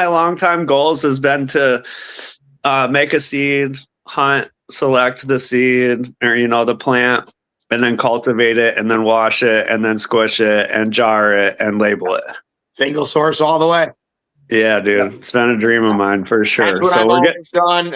longtime goals has been to make a seed, hunt, select the seed or the plant, and then cultivate it, and then wash it, and then squish it, and jar it, and label it. Single source all the way. Yeah, dude, it's been a dream of mine for sure. That's what I've always done.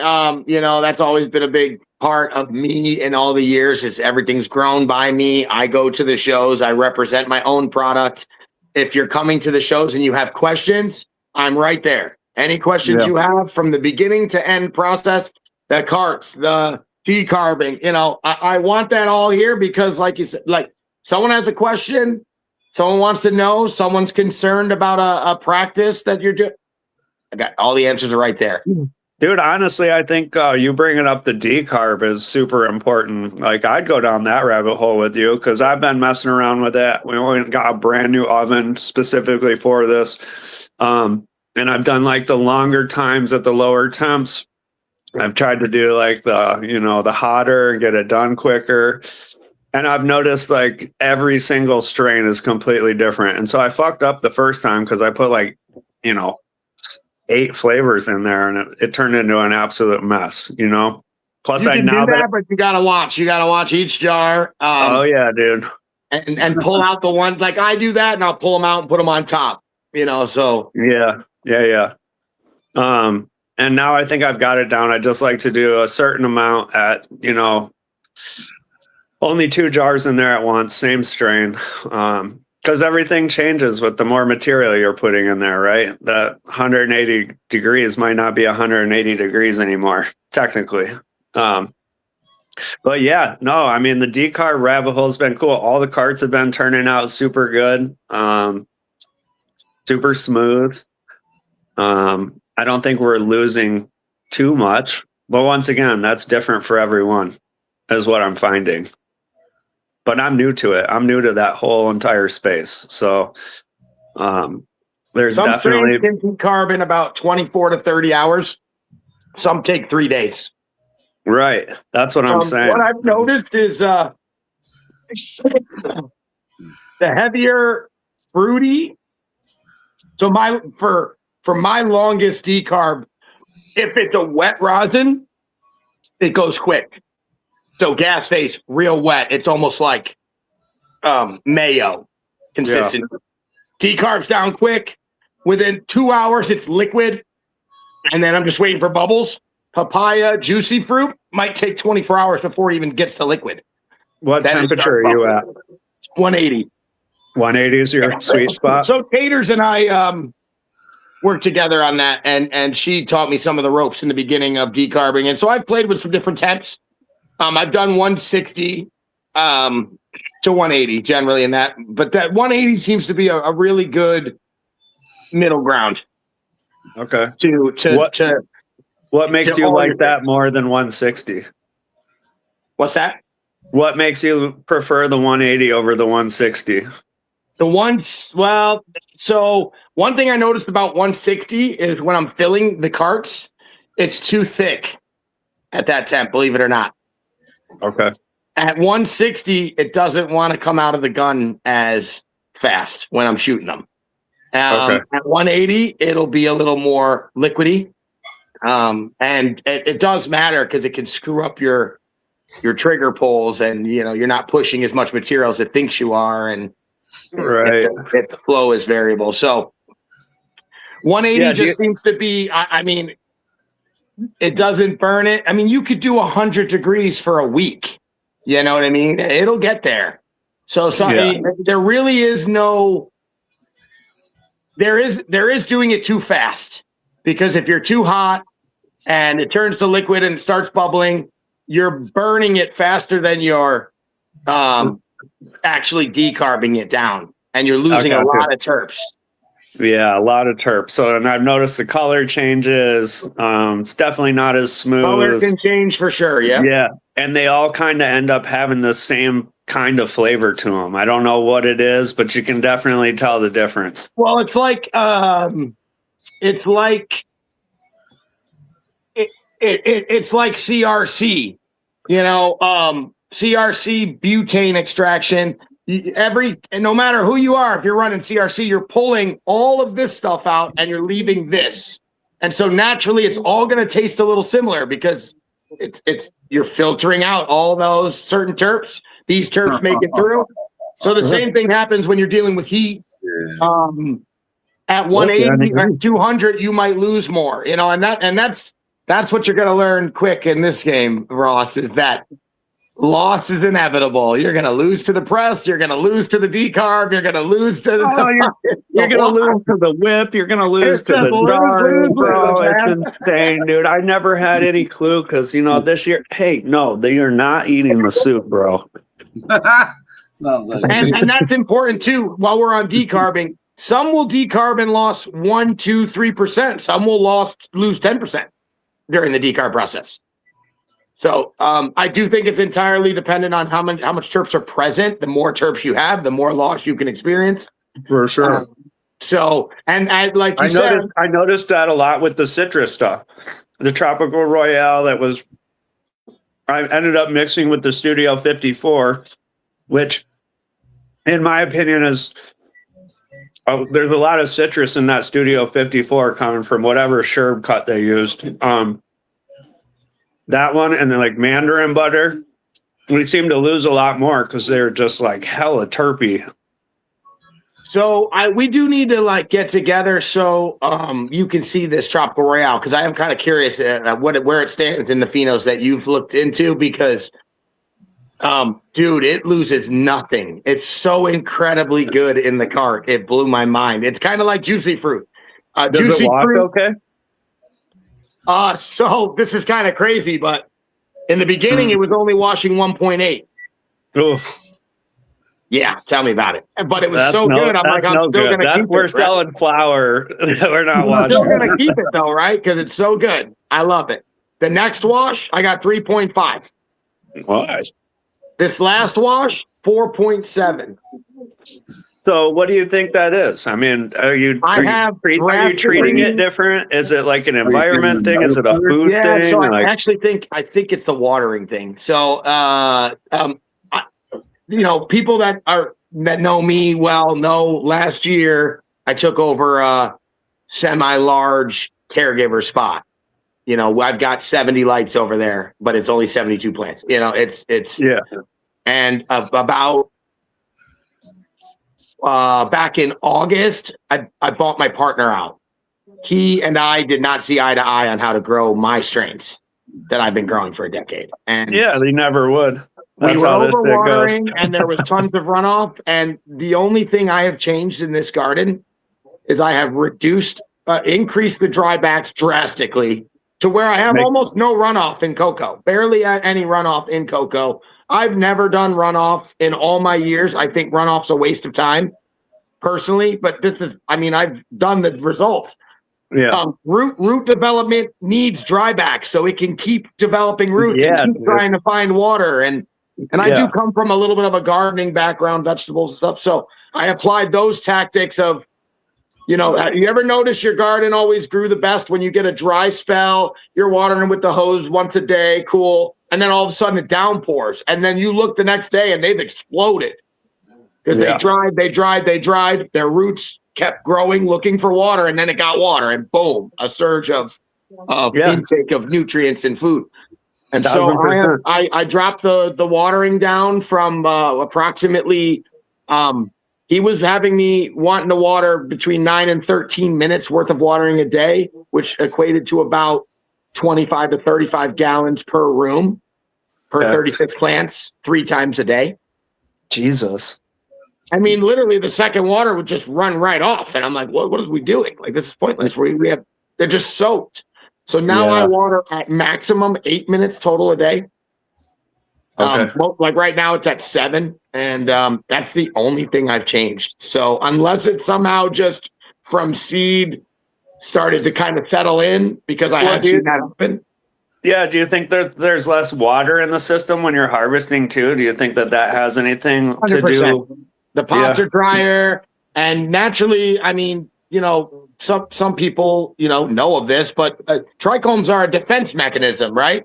That's always been a big part of me in all the years. Is everything's grown by me. I go to the shows. I represent my own product. If you're coming to the shows and you have questions, I'm right there. Any questions you have from the beginning to end process, the carts, the decarbing, I want that all here because, like you said, like someone has a question, someone wants to know, someone's concerned about a practice that you're doing. I got all the answers are right there. Dude, honestly, I think you bringing up the decarb is super important. Like, I'd go down that rabbit hole with you because I've been messing around with that. We only got a brand new oven specifically for this. And I've done like the longer times at the lower temps. I've tried to do like the hotter and get it done quicker. And I've noticed like every single strain is completely different. And so I fucked up the first time because I put like, 8 flavors in there, and it turned into an absolute mess, Plus, You can do that, but you gotta watch. You gotta watch each jar. Oh yeah, dude. And pull out the ones like I do that, and I'll pull them out and put them on top. So Yeah. And now I think I've got it down. I just like to do a certain amount at only 2 jars in there at once, same strain. Because everything changes with the more material you're putting in there, right? That 180 degrees might not be 180 degrees anymore, technically. But yeah, no, I mean, the decarb rabbit hole's been cool. All the carts have been turning out super good, super smooth. I don't think we're losing too much. But once again, that's different for everyone, is what I'm finding. But I'm new to it. I'm new to that whole entire space. So there's some definitely strains can decarb in about 24 to 30 hours. Some take 3 days. right. That's what I'm saying. What I've noticed is the heavier fruity. So for my longest decarb, if it's a wet rosin, it goes quick. So gas face, real wet. It's almost like mayo consistent. Yeah. Decarbs down quick. Within 2 hours, it's liquid. And then I'm just waiting for bubbles. Papaya, juicy fruit might take 24 hours before it even gets to liquid. What temperature are you at? 180. 180 is your sweet spot? So Taters and I worked together on that, and she taught me some of the ropes in the beginning of decarbing. And so I've played with some different temps. I've done 160 to 180 generally in that, but that 180 seems to be a really good middle ground. Okay. What makes you like that more than 160? What's that? What makes you prefer the 180 over the 160? So one thing I noticed about 160 is when I'm filling the carts, it's too thick at that temp, believe it or not. Okay. At 160, it doesn't want to come out of the gun as fast when I'm shooting them. Okay. At 180, it'll be a little more liquidy. And it does matter because it can screw up your trigger pulls, and you're not pushing as much material as it thinks you are, and right. If the flow is variable. So 180 seems to be, I mean, it doesn't burn it. I mean, you could do 100 degrees for a week. You know what I mean? It'll get there. So there really is there is doing it too fast, because if you're too hot and it turns to liquid and it starts bubbling, you're burning it faster than you're actually decarbing it down, and you're losing a lot of terps. Yeah, a lot of terps. So, and I've noticed the color changes. It's definitely not as smooth. Color can change for sure. Yeah. Yeah. And they all kind of end up having the same kind of flavor to them. I don't know what it is, but you can definitely tell the difference. Well, it's like it's like CRC, CRC butane extraction. No matter who you are, if you're running CRC, you're pulling all of this stuff out and you're leaving this. And so naturally it's all going to taste a little similar, because you're filtering out all those certain terps. These terps make it through. So the same thing happens when you're dealing with heat. At 180 or 200, you might lose more, and that's what you're going to learn quick in this game, Ross, is that loss is inevitable. You're going to lose to the press. You're going to lose to the decarb. You're going to lose to you're going to lose to the whip. You're going to lose to the jar, bro. It's insane, dude. I never had any clue, because, this year, hey, no, you're not eating the soup, bro. Sounds like and that's important, too, while we're on decarbing. Some will decarb and loss 1%, 2%, 3%. Some will lose 10%. during the decarb process. So I do think it's entirely dependent on how much terps are present. The more terps you have, the more loss you can experience. For sure. So, and I noticed that a lot with the citrus stuff. The Tropical Royale I ended up mixing with the Studio 54, which in my opinion is, there's a lot of citrus in that Studio 54 coming from whatever sherb cut they used. That one and then like Mandarin butter, we seem to lose a lot more because they're just like hella terpy. So we do need to like get together so you can see this Tropical Royale, because I am kind of curious where it stands in the phenos that you've looked into, because dude, it loses nothing. It's so incredibly good in the cart. It blew my mind. It's kind of like Juicy Fruit. Does Juicy it walk Fruit, okay? So this is kind of crazy, but in the beginning it was only washing 1.8. Oof. Yeah, tell me about it. But it was That's so good. I'm like, I'm still gonna keep it. We're selling flour. We're not I'm washing. still gonna keep it though, right? Because it's so good. I love it. The next wash, I got 3.5. Why? This last wash, 4.7. So what do you think that is? I mean, are you treating it different? Is it like an environment thing? Is it a food thing? So I think it's the watering thing. So people that know me well know last year I took over a semi-large caregiver spot. I've got 70 lights over there, but it's only 72 plants. And about back in August, I bought my partner out. He and I did not see eye to eye on how to grow my strains that I've been growing for a decade. And yeah, they never would. We were overwatering and there was tons of runoff. And the only thing I have changed in this garden is I have increased the drybacks drastically to where I have almost no runoff in cocoa, barely any runoff in cocoa. I've never done runoff in all my years. I think runoff's a waste of time personally, but I've done the results. Yeah. Root development needs dryback so it can keep developing roots and keep trying to find water. And I do come from a little bit of a gardening background, vegetables and stuff. So I applied those tactics of, you ever notice your garden always grew the best when you get a dry spell, you're watering with the hose once a day, cool. And then all of a sudden it downpours. And then you look the next day and they've exploded because they dried. Their roots kept growing, looking for water. And then it got water and boom, a surge of intake of nutrients and food. And so I dropped the watering down from approximately, he was having me wanting to water between 9 and 13 minutes worth of watering a day, which equated to about 25 to 35 gallons per room, per 36 plants, 3 times a day. Jesus. I mean, literally the second water would just run right off. And I'm like, what are we doing? Like, this is pointless. They're just soaked. So now I water at maximum 8 minutes total a day. Like right now it's at 7. And that's the only thing I've changed. So unless it's somehow just from seed started to kind of settle in, because I have seen that happen. Yeah. Do you think there's less water in the system when you're harvesting too? Do you think that has anything 100%. To do? The pots are drier, and naturally, I mean, some people, know of this, but trichomes are a defense mechanism, right?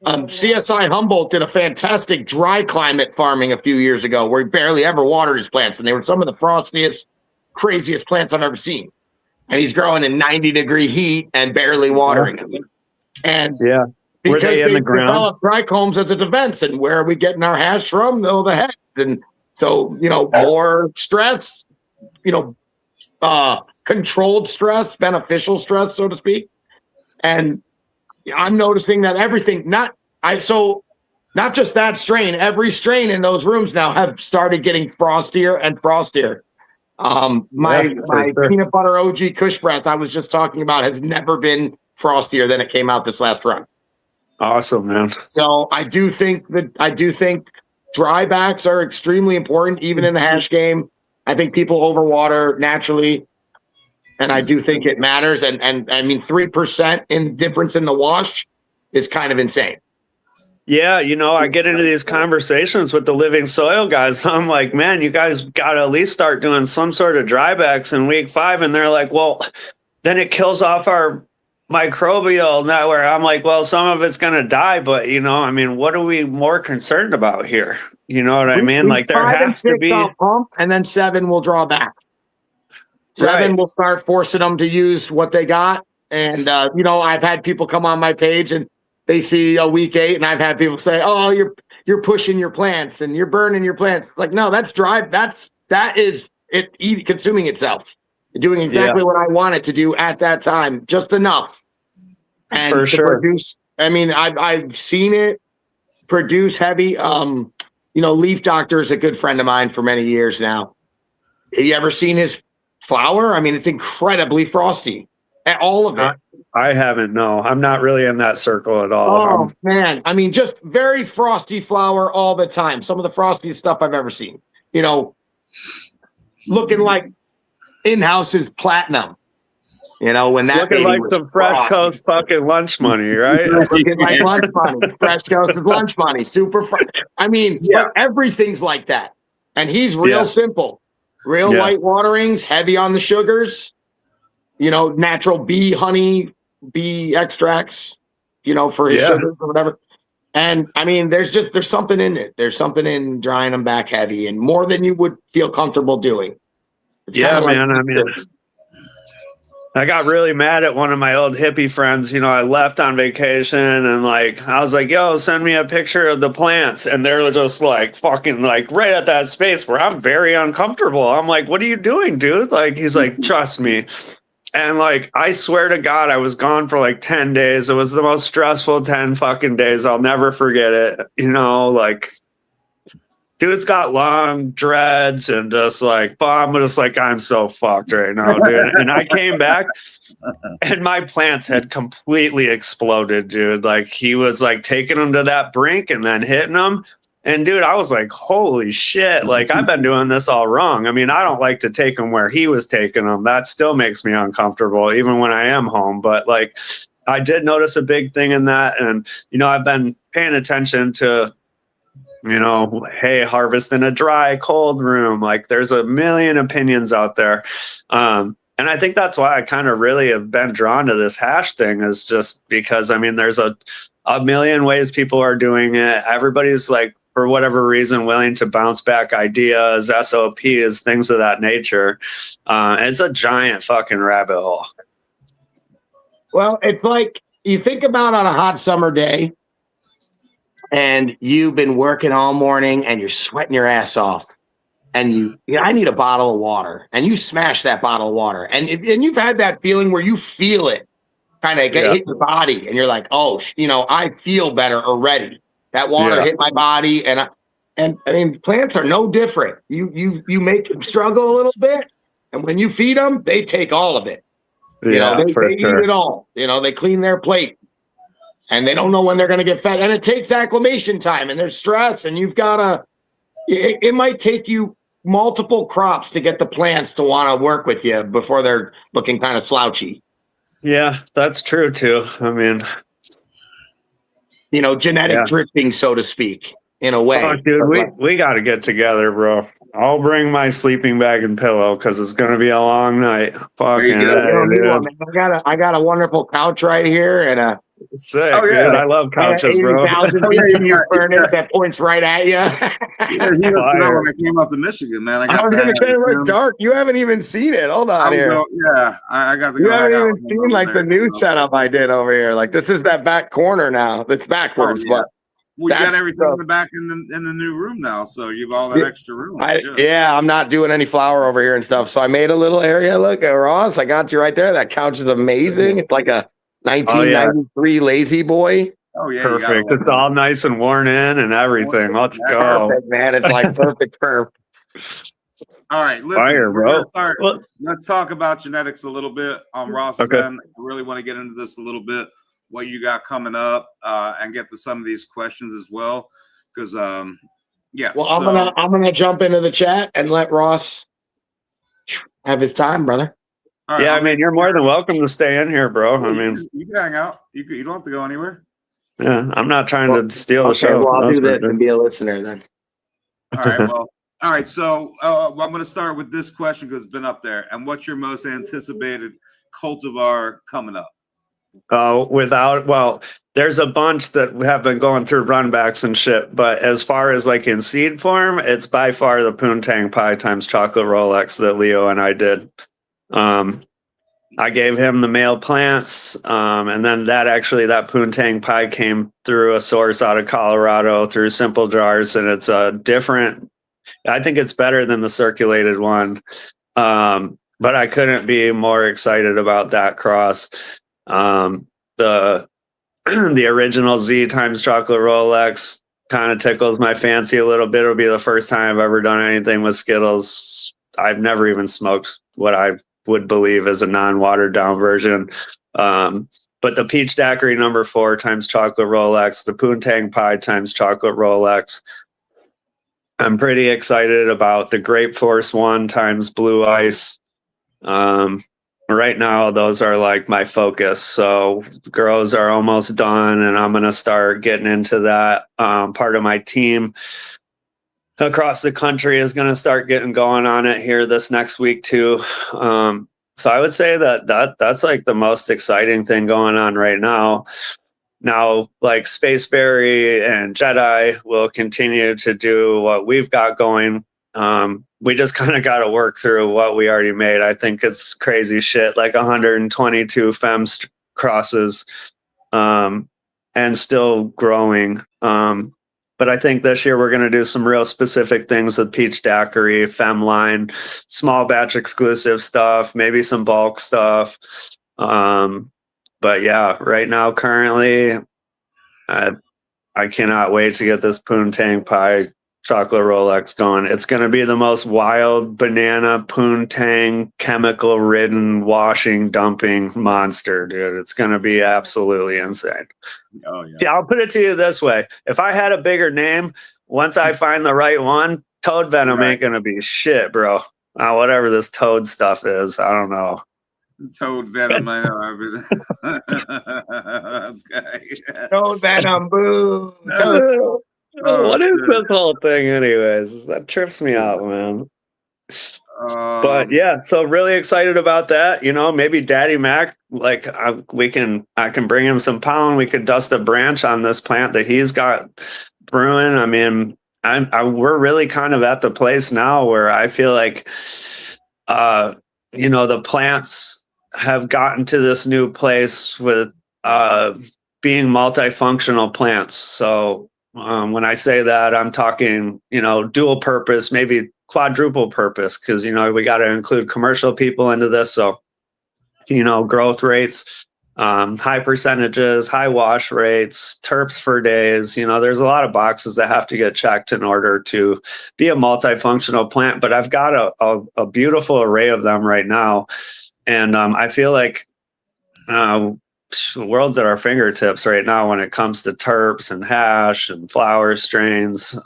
CSI Humboldt did a fantastic dry climate farming a few years ago where he barely ever watered his plants, and they were some of the frostiest, craziest plants I've ever seen. And he's growing in 90-degree heat and barely watering them. And because they developed trichomes as a defense, and where are we getting our hash from? No, the heads. And so, more stress, controlled stress, beneficial stress, so to speak. And I'm noticing that everything, not just that strain, every strain in those rooms now have started getting frostier and frostier. My peanut butter OG Kush Breath I was just talking about has never been frostier than it came out this last run. Awesome, man. So I do think drybacks are extremely important, even in the hash game. I think people overwater naturally. And I do think it matters. And I mean, 3% in difference in the wash is kind of insane. Yeah, I get into these conversations with the living soil guys. I'm like, man, you guys got to at least start doing some sort of drybacks in week 5. And they're like, well, then it kills off our microbial network. I'm like, well, some of it's going to die. But, I mean, what are we more concerned about here? You know what I mean? Like there has to be. Pump, and then 7 will draw back. 7 will start forcing them to use what they got. And, I've had people come on my page and they see a week 8, and I've had people say, oh, you're pushing your plants and you're burning your plants. It's like, no, that's dry. That is it consuming itself, doing exactly what I want it to do at that time, just enough. And for sure. Produce, I mean, I've seen it produce heavy. Leaf Doctor is a good friend of mine for many years now. Have you ever seen his flower? I mean, it's incredibly frosty. All of it. I haven't. No, I'm not really in that circle at all. Oh, man. I mean, just very frosty flower all the time. Some of the frostiest stuff I've ever seen. Looking like in-house is platinum. When that looking like some Fresh Coast fucking lunch money, right? Looking like lunch money. Fresh Coast is lunch money. Super fresh. I mean, but everything's like that. And he's real simple. Real light waterings, heavy on the sugars. Natural bee extracts, for his sugars or whatever. And I mean, there's something in it. There's something in drying them back heavy and more than you would feel comfortable doing. It's man. I mean, I got really mad at one of my old hippie friends. I left on vacation and I was like, yo, send me a picture of the plants. And they're just fucking right at that space where I'm very uncomfortable. I'm like, what are you doing, dude? He's like, trust me. And I swear to God, I was gone for 10 days. It was the most stressful 10 fucking days. I'll never forget it. Dude's got long dreads and just I'm just I'm so fucked right now, dude. And I came back and my plants had completely exploded, dude. He was taking them to that brink and then hitting them. And dude, I was like, holy shit. I've been doing this all wrong. I mean, I don't like to take them where he was taking them. That still makes me uncomfortable, even when I am home. But I did notice a big thing in that. And, I've been paying attention to, hey, harvest in a dry, cold room. There's a million opinions out there. And I think that's why I kind of really have been drawn to this hash thing, is just because, I mean, there's a million ways people are doing it. Everybody's for whatever reason, willing to bounce back ideas, SOPs, things of that nature. It's a giant fucking rabbit hole. Well, it's you think about on a hot summer day and you've been working all morning and you're sweating your ass off and I need a bottle of water, and you smash that bottle of water and you've had that feeling where you feel it kind of hit your body and you're like, oh, I feel better already. That water hit my body, and I mean, plants are no different. You make them struggle a little bit, and when you feed them, they take all of it. They eat it all. They clean their plate, and they don't know when they're going to get fed, and it takes acclimation time, and there's stress, and you've got to. It might take you multiple crops to get the plants to want to work with you before they're looking kind of slouchy. Yeah, that's true too. I mean. Genetic drifting, so to speak, in a way. Oh, dude, we got to get together, bro. I'll bring my sleeping bag and pillow because it's going to be a long night. Fucking I got a wonderful couch right here and a sick, dude. I love couches, bro. 80,000 furnace that points right at you. When I came up to Michigan, man, I was going to say it was dark. You haven't even seen it. Hold on here. I got the. You haven't even seen the new setup I did over here. This is that back corner now. That's backwards, but. Well, you got everything in the back in the new room now, so you've all that extra room. I'm not doing any flower over here and stuff. So I made a little area. Look at Ross. I got you right there. That couch is amazing. It's like a 1993 Lazy Boy. Oh yeah, perfect. It's all nice and worn in and everything. Let's go, perfect, man. It's perfect curve. All right, listen, fire, bro. Let's talk about genetics a little bit on Ross. Okay. Then I really want to get into this a little bit. What you got coming up, and get to some of these questions as well, because Well, I'm gonna jump into the chat and let Ross have his time, brother. All right, Yeah, I'll I mean, make- you're more than welcome to stay in here, bro. I mean, you can hang out. You don't have to go anywhere. yeah, I'm not trying to steal the Okay, show. well, I'll That's do for this sure. and be a listener then. All right. Well. All right. So I'm going to start with this question because it's been up there. And what's your most anticipated cultivar coming up? There's a bunch that have been going through runbacks and shit, but as far as like in seed form, it's by far the Poontang Pie times Chocolate Rolex that Leo and I did. I gave him the male plants, and then that Poontang Pie came through a source out of Colorado through Simple Jars, and it's a different. I think it's better than the circulated one, but I couldn't be more excited about that cross. The original Z times Chocolate Rolex kind of tickles my fancy a little bit. It'll be the first time I've ever done anything with Skittles. I've never even smoked what I would believe is a non-watered down version. But the Peach Daiquiri number 4 times Chocolate Rolex, the Poontang Pie times Chocolate Rolex. I'm pretty excited about the Grape Force 1 times Blue Ice. Right now, those are like my focus. So grows are almost done, and I'm going to start getting into that. Part of my team across the country is going to start getting going on it here this next week too. So I would say that's like the most exciting thing going on right now. Now, like Spaceberry and Jedi will continue to do what we've got going. We just kind of got to work through what we already made. I think it's crazy shit, like 122 FEMS crosses, and still growing. But I think this year we're going to do some real specific things with Peach Daiquiri, Femline, small batch exclusive stuff, maybe some bulk stuff. But yeah, right now, currently, I cannot wait to get this Poontang Pie Chocolate Rolex going. It's going to be the most wild banana Poontang chemical ridden washing dumping monster, dude. It's going to be absolutely insane. Oh yeah. Yeah, I'll put it to you this way. If I had a bigger name, once I find the right one, Toad Venom ain't going to be shit, bro. Whatever this toad stuff is, I don't know. Toad Venom, I know. That's good. Toad Venom, boo. What is this whole thing, anyways? That trips me out, man. But yeah, so really excited about that. You know, maybe Daddy Mac, like I can bring him some pollen. We could dust a branch on this plant that he's got brewing. I mean, we're really kind of at the place now where I feel like, the plants have gotten to this new place with being multifunctional plants. So when I say that, I'm talking, dual purpose, maybe quadruple purpose, because, we got to include commercial people into this. So, growth rates, high percentages, high wash rates, terps for days, there's a lot of boxes that have to get checked in order to be a multifunctional plant. But I've got a beautiful array of them right now. And I feel like the world's at our fingertips right now when it comes to terps and hash and flower strains.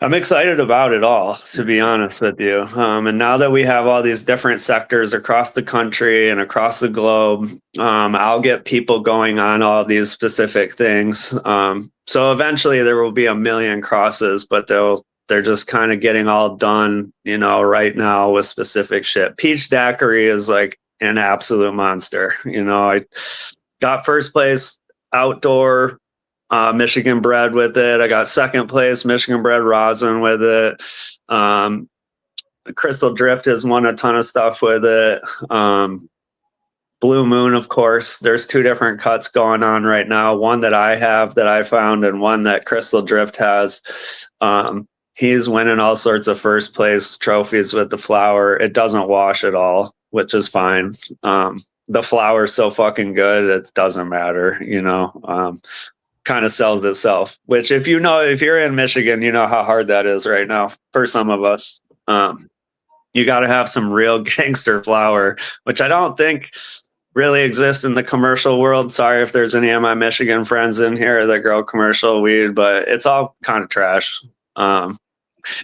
I'm excited about it all, to be honest with you. And now that we have all these different sectors across the country and across the globe, I'll get people going on all these specific things. So eventually there will be 1 million crosses, but they're just kind of getting all done, right now with specific shit. Peach Daiquiri is like an absolute monster. I got first place outdoor Michigan bred with it. I got second place Michigan bred rosin with it. Crystal Drift has won a ton of stuff with it. Blue Moon, of course. There's 2 different cuts going on right now. One that I have that I found, and one that Crystal Drift has. He's winning all sorts of first place trophies with the flower. It doesn't wash at all, which is fine. The flower's so fucking good, it doesn't matter, kind of sells itself, which if you're in Michigan, you know how hard that is right now for some of us. You got to have some real gangster flower, which I don't think really exists in the commercial world. Sorry if there's any of my Michigan friends in here that grow commercial weed, but it's all kind of trash.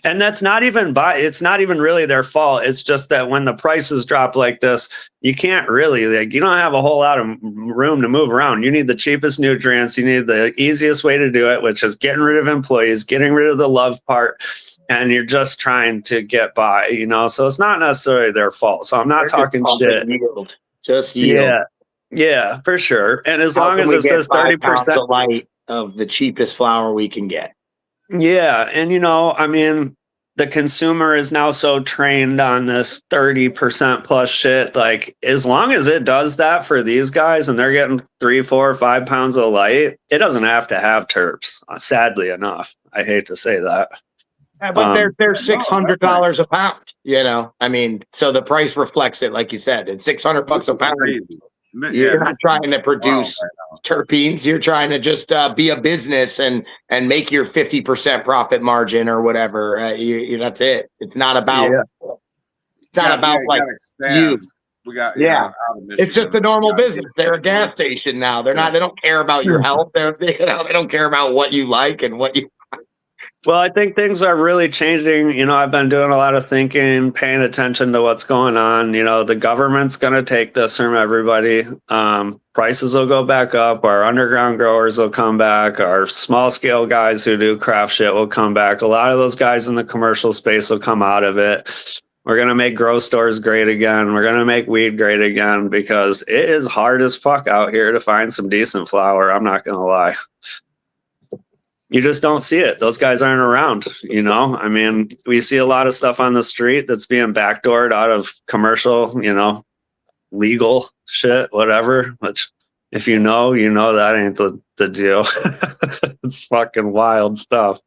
And that's not even it's not even really their fault. It's just that when the prices drop like this, you can't really, like, you don't have a whole lot of room to move around. You need the cheapest nutrients. You need the easiest way to do it, which is getting rid of employees, getting rid of the love part. And you're just trying to get by, you know? So it's not necessarily their fault. So I'm not talking shit. Yield. Just yield. Yeah. Yeah, for sure. And as How long can as we it get says 5 pounds 30%. of light of the cheapest flour we can get. Yeah. And, you know, I mean, the consumer is now so trained on this 30% plus shit. Like, as long as it does that for these guys and they're getting 3, 4, 5 pounds of light, it doesn't have to have terps, sadly enough. I hate to say that. Yeah, but they're $600 a pound, you know. I mean, so the price reflects it, like you said. It's $600 a pound. You're not trying to produce terpenes. You're trying to just be a business and make your 50% profit margin or whatever. That's it. It's not about. It's not about like you. We got It's just a normal business. They're a gas station now. They're not. They don't care about your health. They don't care about what you like and what you. Well, I think things are really changing. You know, I've been doing a lot of thinking, paying attention to what's going on. You know, the government's going to take this from everybody. Prices will go back up. Our underground growers will come back. Our small scale guys who do craft shit will come back. A lot of those guys in the commercial space will come out of it. We're going to make grow stores great again. We're going to make weed great again because it is hard as fuck out here to find some decent flour. I'm not going to lie. You just don't see it. Those guys aren't around, you know? I mean, we see a lot of stuff on the street that's being backdoored out of commercial, you know, legal shit, whatever, which if you know that ain't the deal. It's fucking wild stuff.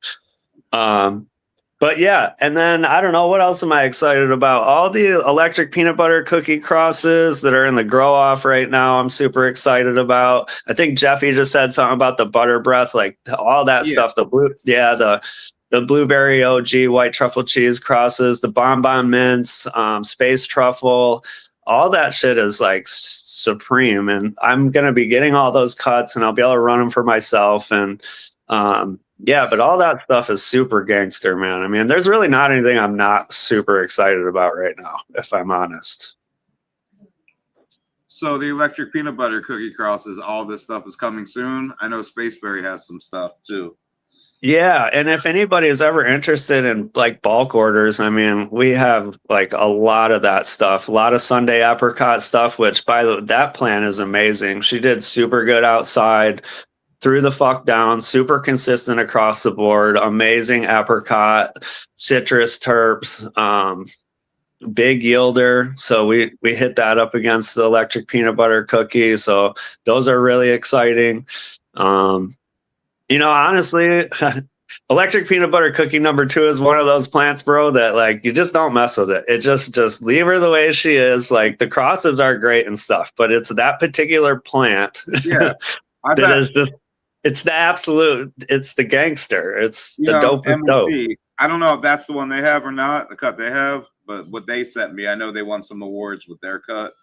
But yeah, and then I don't know, what else am I excited about? All the electric peanut butter cookie crosses that are in the grow off right now, I'm super excited about. I think Jeffy just said something about the butter breath, like all that stuff. The blueberry OG white truffle cheese crosses, the bonbon mints, space truffle, all that shit is like supreme. And I'm gonna be getting all those cuts, and I'll be able to run them for myself. And yeah, but all that stuff is super gangster, man. I mean, there's really not anything I'm not super excited about right now, if I'm honest. So the electric peanut butter cookie crosses, all this stuff is coming soon. I know Spaceberry has some stuff too. Yeah, and if anybody is ever interested in like bulk orders, I mean, we have like a lot of that stuff, a lot of Sunday apricot stuff, which that plant is amazing. She did super good outside. Threw the fuck down, super consistent across the board, amazing apricot, citrus terps, big yielder. So we hit that up against the electric peanut butter cookie. So those are really exciting. You know, honestly, electric peanut butter cookie number 2 is one of those plants, bro, that like you just don't mess with it. It just leave her the way she is. Like the crosses are great and stuff, but it's that particular plant that is just. It's the absolute, it's the gangster. It's the dopest dope. I don't know if that's the one they have or not, the cut they have, but what they sent me, I know they won some awards with their cut.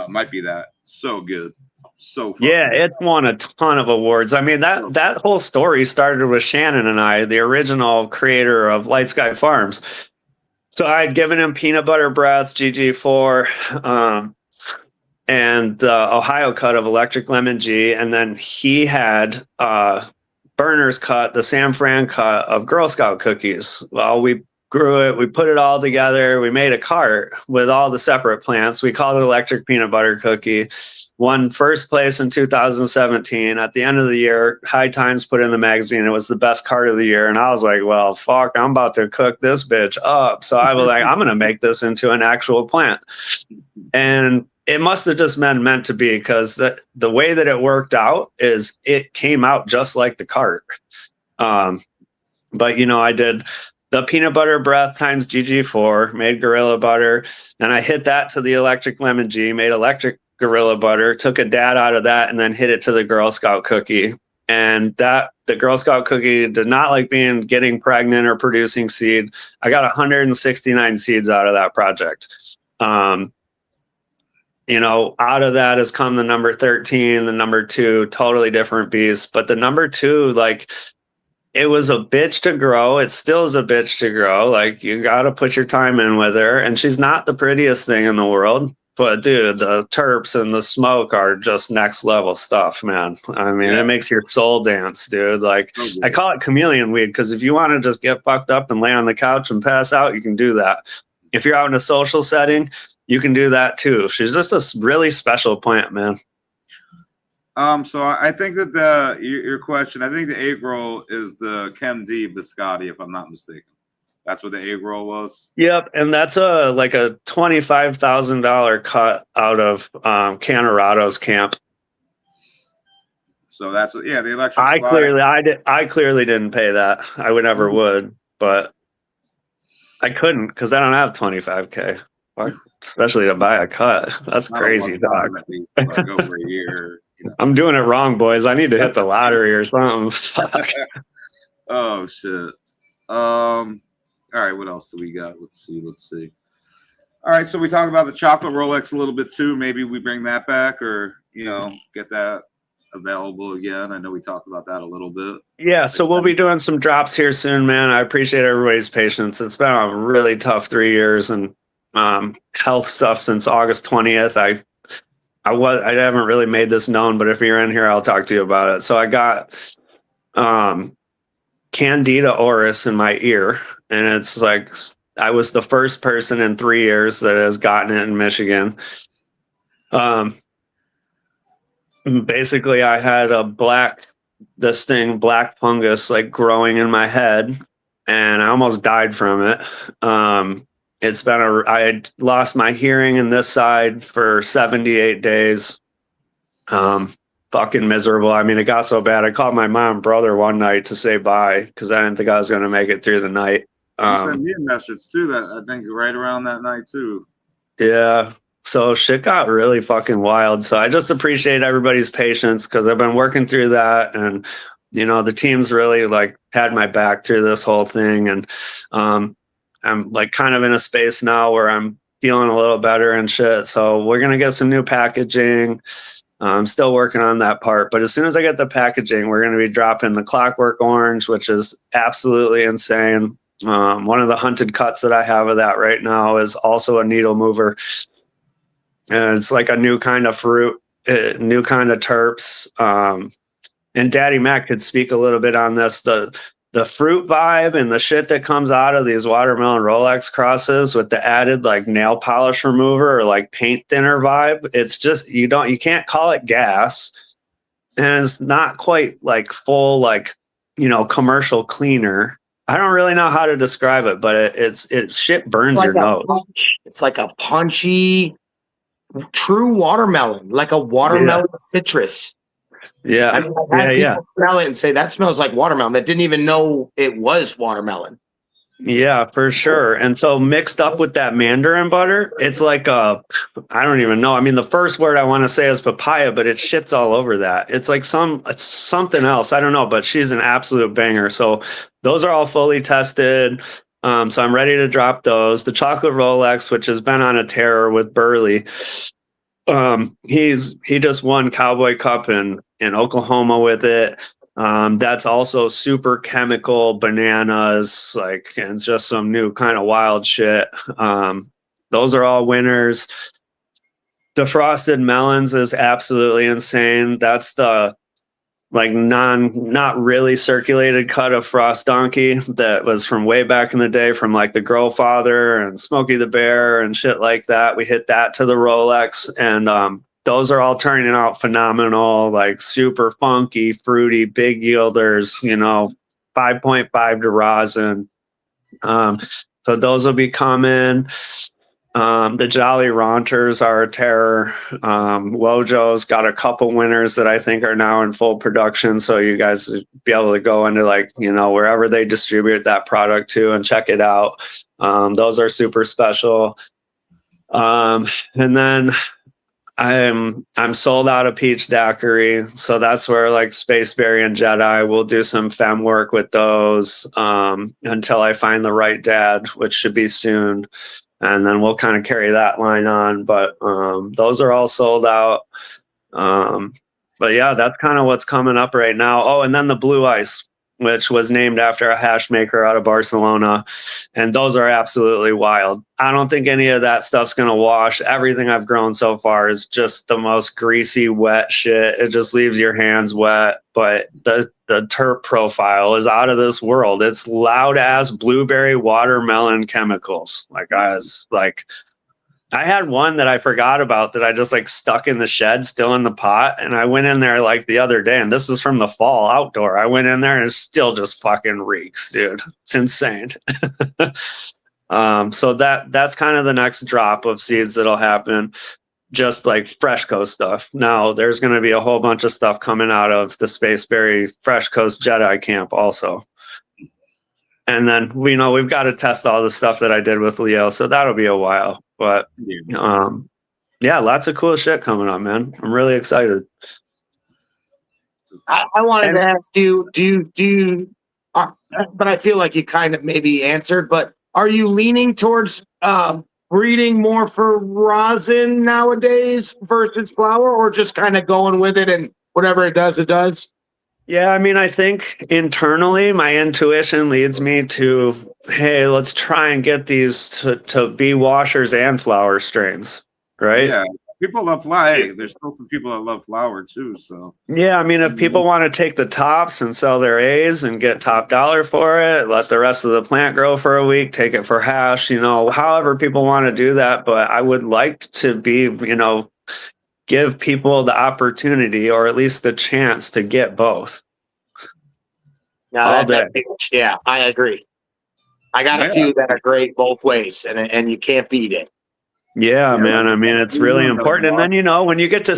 Might be that. So good. So fun. Yeah, it's won a ton of awards. I mean, that whole story started with Shannon and I, the original creator of Light Sky Farms. So I had given him peanut butter breath, GG4, and the Ohio cut of Electric Lemon G, and then he had Burner's cut, the San Fran cut of Girl Scout cookies. Well, we grew it, we put it all together, we made a cart with all the separate plants. We called it Electric Peanut Butter Cookie. Won first place in 2017. At the end of the year, High Times put in the magazine, it was the best cart of the year. And I was like, well, fuck, I'm about to cook this bitch up. So I was like, I'm going to make this into an actual plant. And it must have just been meant to be, because the way that it worked out is it came out just like the cart. But, you know, I did the peanut butter breath times GG4, made Gorilla Butter. Then I hit that to the Electric Lemon G, made Electric Gorilla Butter, took a dad out of that, and then hit it to the Girl Scout cookie. And the Girl Scout cookie did not like getting pregnant or producing seed. I got 169 seeds out of that project. You know, out of that has come the number 13, the number 2, totally different beast. But the number 2, like, it was a bitch to grow. It still is a bitch to grow. Like, you got to put your time in with her. And she's not the prettiest thing in the world. But, dude, the terps and the smoke are just next level stuff, man. I mean, it makes your soul dance, dude. Like, I call it chameleon weed because if you want to just get fucked up and lay on the couch and pass out, you can do that. If you're out in a social setting, you can do that too. She's just a really special plant, man. So I think that your question, I think the egg roll is the Chem D biscotti, if I'm not mistaken. That's what the egg roll was. Yep, and that's a $25,000 cut out of Canorado's camp. So that's what, the electric. I clearly didn't pay that. I would never would, but I couldn't because I don't have 25K, especially to buy a cut. That's crazy, dog. Like over a year. I'm doing it wrong, boys. I need to hit the lottery or something. Fuck. Oh shit. All right, what else do we got? Let's see. All right, so we talked about the chocolate Rolex a little bit too. Maybe we bring that back or, get that available again. I know we talked about that a little bit. Yeah, so we'll be doing some drops here soon, man. I appreciate everybody's patience. It's been a really tough 3 years and health stuff since August 20th. I haven't really made this known, but if you're in here, I'll talk to you about it. So I got Candida auris in my ear, and it's like I was the first person in 3 years that has gotten it in Michigan. Basically, I had a black fungus like growing in my head, and I almost died from it. I had lost my hearing in this side for 78 days. Fucking miserable. I mean, it got so bad. I called my mom and brother one night to say bye because I didn't think I was going to make it through the night. You sent me a message too, that I think right around that night too. Yeah. So shit got really fucking wild. So I just appreciate everybody's patience because I've been working through that, and the team's really like had my back through this whole thing, and I'm like kind of in a space now where I'm feeling a little better and shit. So we're gonna get some new packaging. I'm still working on that part, but as soon as I get the packaging, we're going to be dropping the Clockwork Orange, which is absolutely insane. One of the hunted cuts that I have of that right now is also a needle mover. And it's like a new kind of fruit, new kind of terps. And Daddy Mac could speak a little bit on this. The fruit vibe and the shit that comes out of these watermelon Rolex crosses with the added like nail polish remover or like paint thinner vibe. It's just, you can't call it gas, and it's not quite like full, like, commercial cleaner. I don't really know how to describe it, but it shit burns like your nose. It's like a punchy, true watermelon, like a watermelon citrus. Yeah. I mean, I've had people smell it and say that smells like watermelon that didn't even know it was watermelon. Yeah, for sure. And so mixed up with that mandarin butter, it's like I don't even know. I mean, the first word I want to say is papaya, but it shits all over that. It's like it's something else. I don't know, but she's an absolute banger. So those are all fully tested. So I'm ready to drop those. The chocolate Rolex, which has been on a tear with Burley. He just won Cowboy Cup in Oklahoma with it. That's also super chemical bananas, like, and it's just some new kind of wild shit. Those are all winners. The frosted melons is absolutely insane. That's the like not really circulated cut of Frost Donkey that was from way back in the day, from like the Grow Father and Smokey the Bear and shit like that. We hit that to the Rolex, and those are all turning out phenomenal, like super funky, fruity, big yielders, 5.5 to rosin. So those will be coming. The Jolly Raunters are a terror. Wojo's got a couple winners that I think are now in full production. So you guys be able to go into wherever they distribute that product to and check it out. Those are super special. And then I'm sold out of Peach Daiquiri. So that's where like Spaceberry and Jedi will do some fem work with those until I find the right dad, which should be soon. And then we'll kind of carry that line on. But those are all sold out. But yeah, that's kind of what's coming up right now. Oh, and then the Blue Ice. which was named after a hash maker out of Barcelona. And those are absolutely wild. I don't think any of that stuff's going to wash. Everything I've grown so far is just the most greasy, wet shit. It just leaves your hands wet. But the terp profile is out of this world. It's loud as blueberry watermelon chemicals. I had one that I forgot about that I just like stuck in the shed, still in the pot. And I went in there like the other day, and this is from the fall outdoor. I went in there and it still just fucking reeks, dude. It's insane. So that's kind of the next drop of seeds that'll happen, just like Fresh Coast stuff. Now there's going to be a whole bunch of stuff coming out of the Spaceberry Fresh Coast Jedi camp also. And then we've got to test all the stuff that I did with Leo. So that'll be a while. But yeah, lots of cool shit coming up, man. I'm really excited. I wanted to ask you, but I feel like you kind of maybe answered, but are you leaning towards breeding more for rosin nowadays versus flower, or just kind of going with it and whatever it does, it does? Yeah, I mean, I think internally my intuition leads me to, hey, let's try and get these to be washers and flower strains, right? Yeah, people love flower. Hey, there's still some people that love flower too. So yeah, I mean, if people want to take the tops and sell their A's and get top dollar for it, let the rest of the plant grow for a week, take it for hash, however people want to do that. But I would like to be, give people the opportunity, or at least the chance, to get both. Yeah, I agree. I got a few that are great both ways, and you can't beat it. Yeah, man. I mean, it's really important. And then, when you get to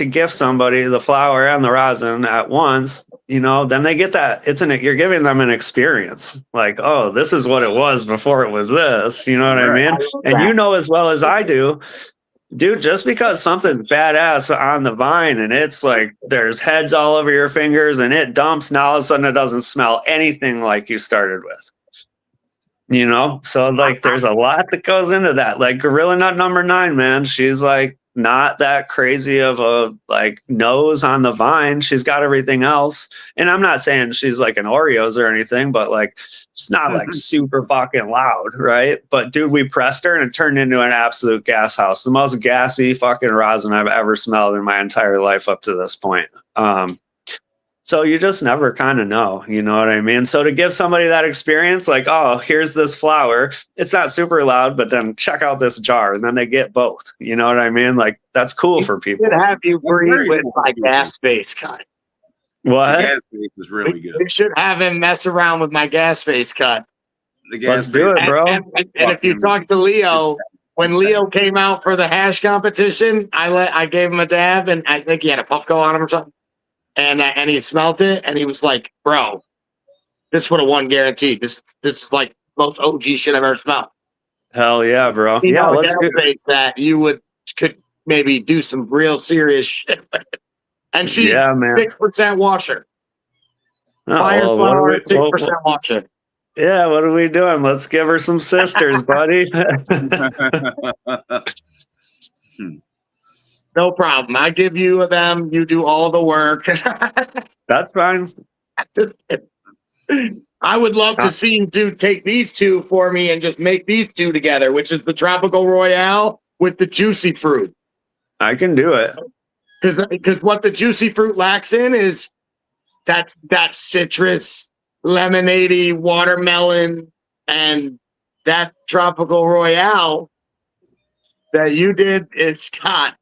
gift somebody the flower and the rosin at once, then they get that. You're giving them an experience. Like, oh, this is what it was before it was this. You know what I mean? And as well as I do, dude, just because something's badass on the vine and it's like there's heads all over your fingers and it dumps, now all of a sudden it doesn't smell anything like you started with. So like there's a lot that goes into that. Like Gorilla Nut number 9, man, she's like not that crazy of a like nose on the vine. She's got everything else. And I'm not saying she's like an Oreos or anything, but like it's not like super fucking loud, right? But dude, we pressed her and it turned into an absolute gas house. The most gassy fucking rosin I've ever smelled in my entire life up to this point. So you just never kind of know, you know what I mean? So to give somebody that experience, like, oh, here's this flower. It's not super loud, but then check out this jar. And then they get both. You know what I mean? Like, that's cool for people. Should have you breed with my gas face cut. What? The gas face is really good. We should have him mess around with my gas face cut. Let's do it, bro. And if you talk to Leo, when Leo came out for the hash competition, I gave him a dab, and I think he had a Puffco on him or something. And he smelt it, and he was like, "Bro, this would have won guaranteed. This is like most OG shit I've ever smelled." Hell yeah, bro. Yeah, let's do that. You could maybe do some real serious shit with it. And she's 6% washer. Fire flower, 6% washer. Yeah, what are we doing? Let's give her some sisters, buddy. No problem. I give you them. You do all the work. That's fine. I would love to see you take these two for me and just make these two together, which is the Tropical Royale with the juicy fruit. I can do it. Because what the juicy fruit lacks in is that citrus, lemonade, watermelon, and that Tropical Royale that you did is got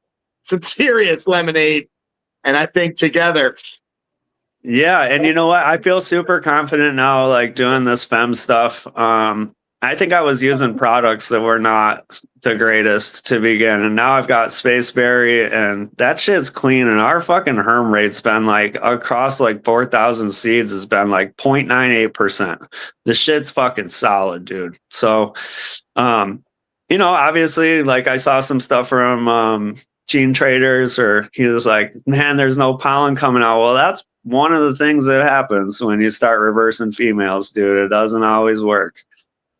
some serious lemonade, and I think together. Yeah, and you know what? I feel super confident now, like doing this fem stuff. I think I was using products that were not the greatest to begin, and now I've got Spaceberry, and that shit's clean. And our fucking herm rate's been like across like 4,000 seeds has been like 0.98%. The shit's fucking solid, dude. So, obviously, like I saw some stuff from Gene Traders, or he was like, man, there's no pollen coming out. Well, that's one of the things that happens when you start reversing females, dude. It doesn't always work.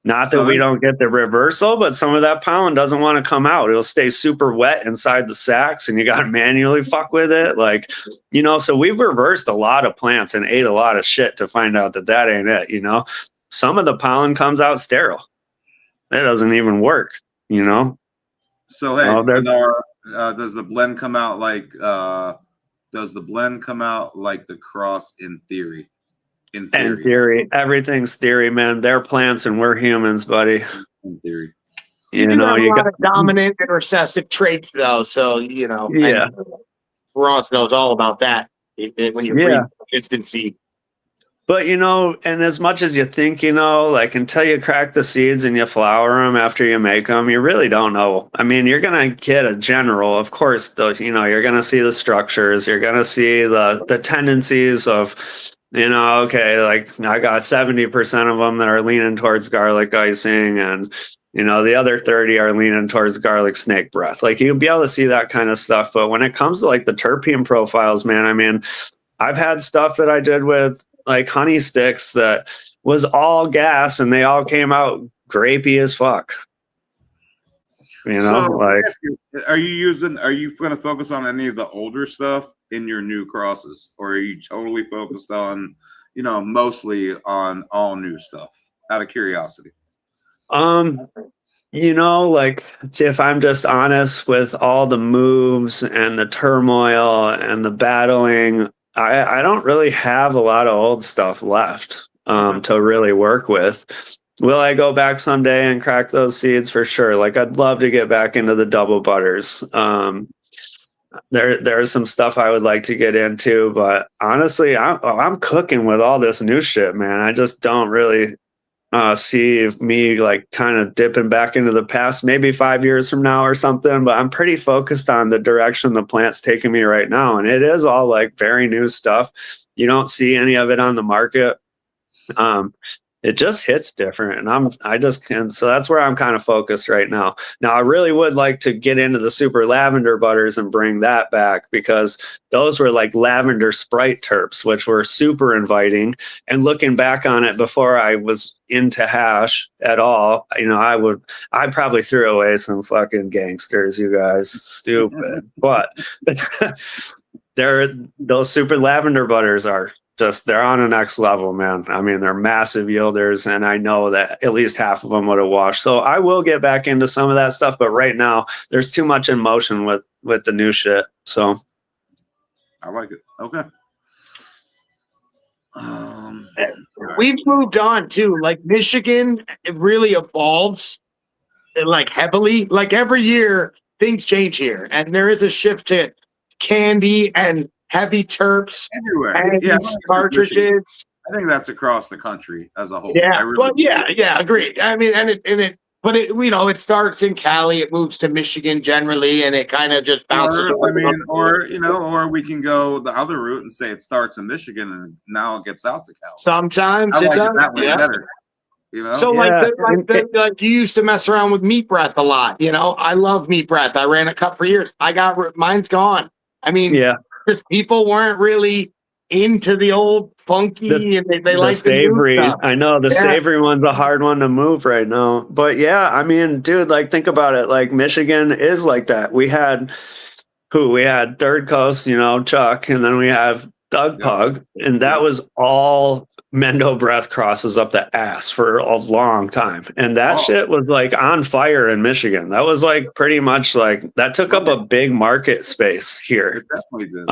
Not that we don't get the reversal, but some of that pollen doesn't want to come out. It'll stay super wet inside the sacs and you got to manually fuck with it. Like, you know, so we've reversed a lot of plants and ate a lot of shit to find out that that ain't it, you know. Some of the pollen comes out sterile. That doesn't even work, you know. So hey, does the blend come out like the cross in theory? In theory, everything's theory, man. They're plants and we're humans, buddy. In theory, you know, you got dominant and recessive traits, though. So you know, yeah. Ross knows all about that when you read consistency. But you know, and as much as you think, you know, like until you crack the seeds and you flower them after you make them, you really don't know. I mean, you're gonna get a general, of course. Though, you know, you're gonna see the structures, you're gonna see the tendencies of. You know, okay, like I got 70% of them that are leaning towards garlic icing, and you know, the other 30 are leaning towards garlic snake breath. Like you'll be able to see that kind of stuff. But when it comes to like the terpene profiles, man, I mean, I've had stuff that I did with like honey sticks that was all gas, and they all came out grapey as fuck. You know, so, like, are you going to focus on any of the older stuff in your new crosses, or are you totally focused on, you know, mostly on all new stuff out of curiosity? You know, like if I'm just honest with all the moves and the turmoil and the battling, I don't really have a lot of old stuff left to really work with. Will I go back someday and crack those seeds? For sure. Like I'd love to get back into the double butters. There's some stuff I would like to get into, but honestly, I'm cooking with all this new shit, man. I just don't really see me like kind of dipping back into the past, maybe 5 years from now or something. But I'm pretty focused on the direction the plant's taking me right now, and it is all like very new stuff. You don't see any of it on the market. It just hits different, and so that's where I'm kind of focused right now. Now, I really would like to get into the super lavender butters and bring that back, because those were like lavender Sprite terps, which were super inviting. And looking back on it, before I was into hash at all, you know, I probably threw away some fucking gangsters, you guys, stupid. But those super lavender butters are they're on the next level, man. I mean, they're massive yielders, and I know that at least half of them would have washed. So I will get back into some of that stuff, but right now there's too much in motion with the new shit. So I like it. Okay. We've moved on too. Like Michigan, it really evolves like heavily. Like every year, things change here, and there is a shift to candy and heavy terps everywhere. And cartridges. I think that's across the country as a whole. Yeah, agreed. I mean, but you know, it starts in Cali, it moves to Michigan generally, and it kind of just bounces. Or we can go the other route and say it starts in Michigan and now it gets out to Cali. Sometimes I it like does. It that way better. You know? So like you used to mess around with meat breath a lot. You know, I love meat breath. I ran a cup for years. Mine's gone. I mean, because people weren't really into the old funky and they like savory. The I know the savory one's a hard one to move right now. But yeah, I mean, dude, like think about it. Like Michigan is like that. We had Third Coast, you know, Chuck, and then we have Doug Pug, and that was all Mendo breath crosses up the ass for a long time. And that shit was like on fire in Michigan. That was like pretty much like that took up a big market space here. It definitely did.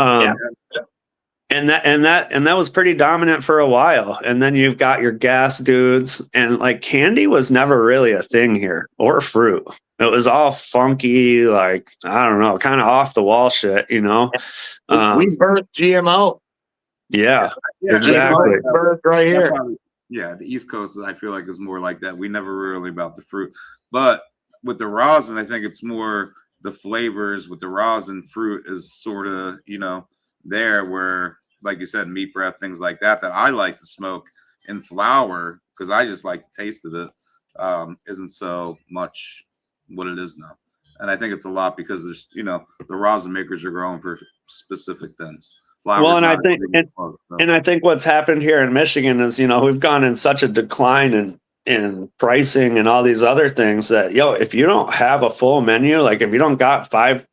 And that was pretty dominant for a while. And then you've got your gas dudes, and like candy was never really a thing here, or fruit. It was all funky, like, I don't know, kind of off the wall shit, you know? We birthed GMO. Yeah, exactly. Right here. The East Coast, I feel like, is more like that. We never really about the fruit. But with the rosin, I think it's more the flavors with the rosin fruit is sort of, you know, there where, like you said, meat breath, things like that I like to smoke in flour because I just like the taste of it. Isn't so much what it is now. And I think it's a lot because there's, you know, the rosin makers are growing for specific things. Well, and I think what's happened here in Michigan is, you know, we've gone in such a decline and pricing and all these other things that, if you don't have a full menu, like if you don't got 5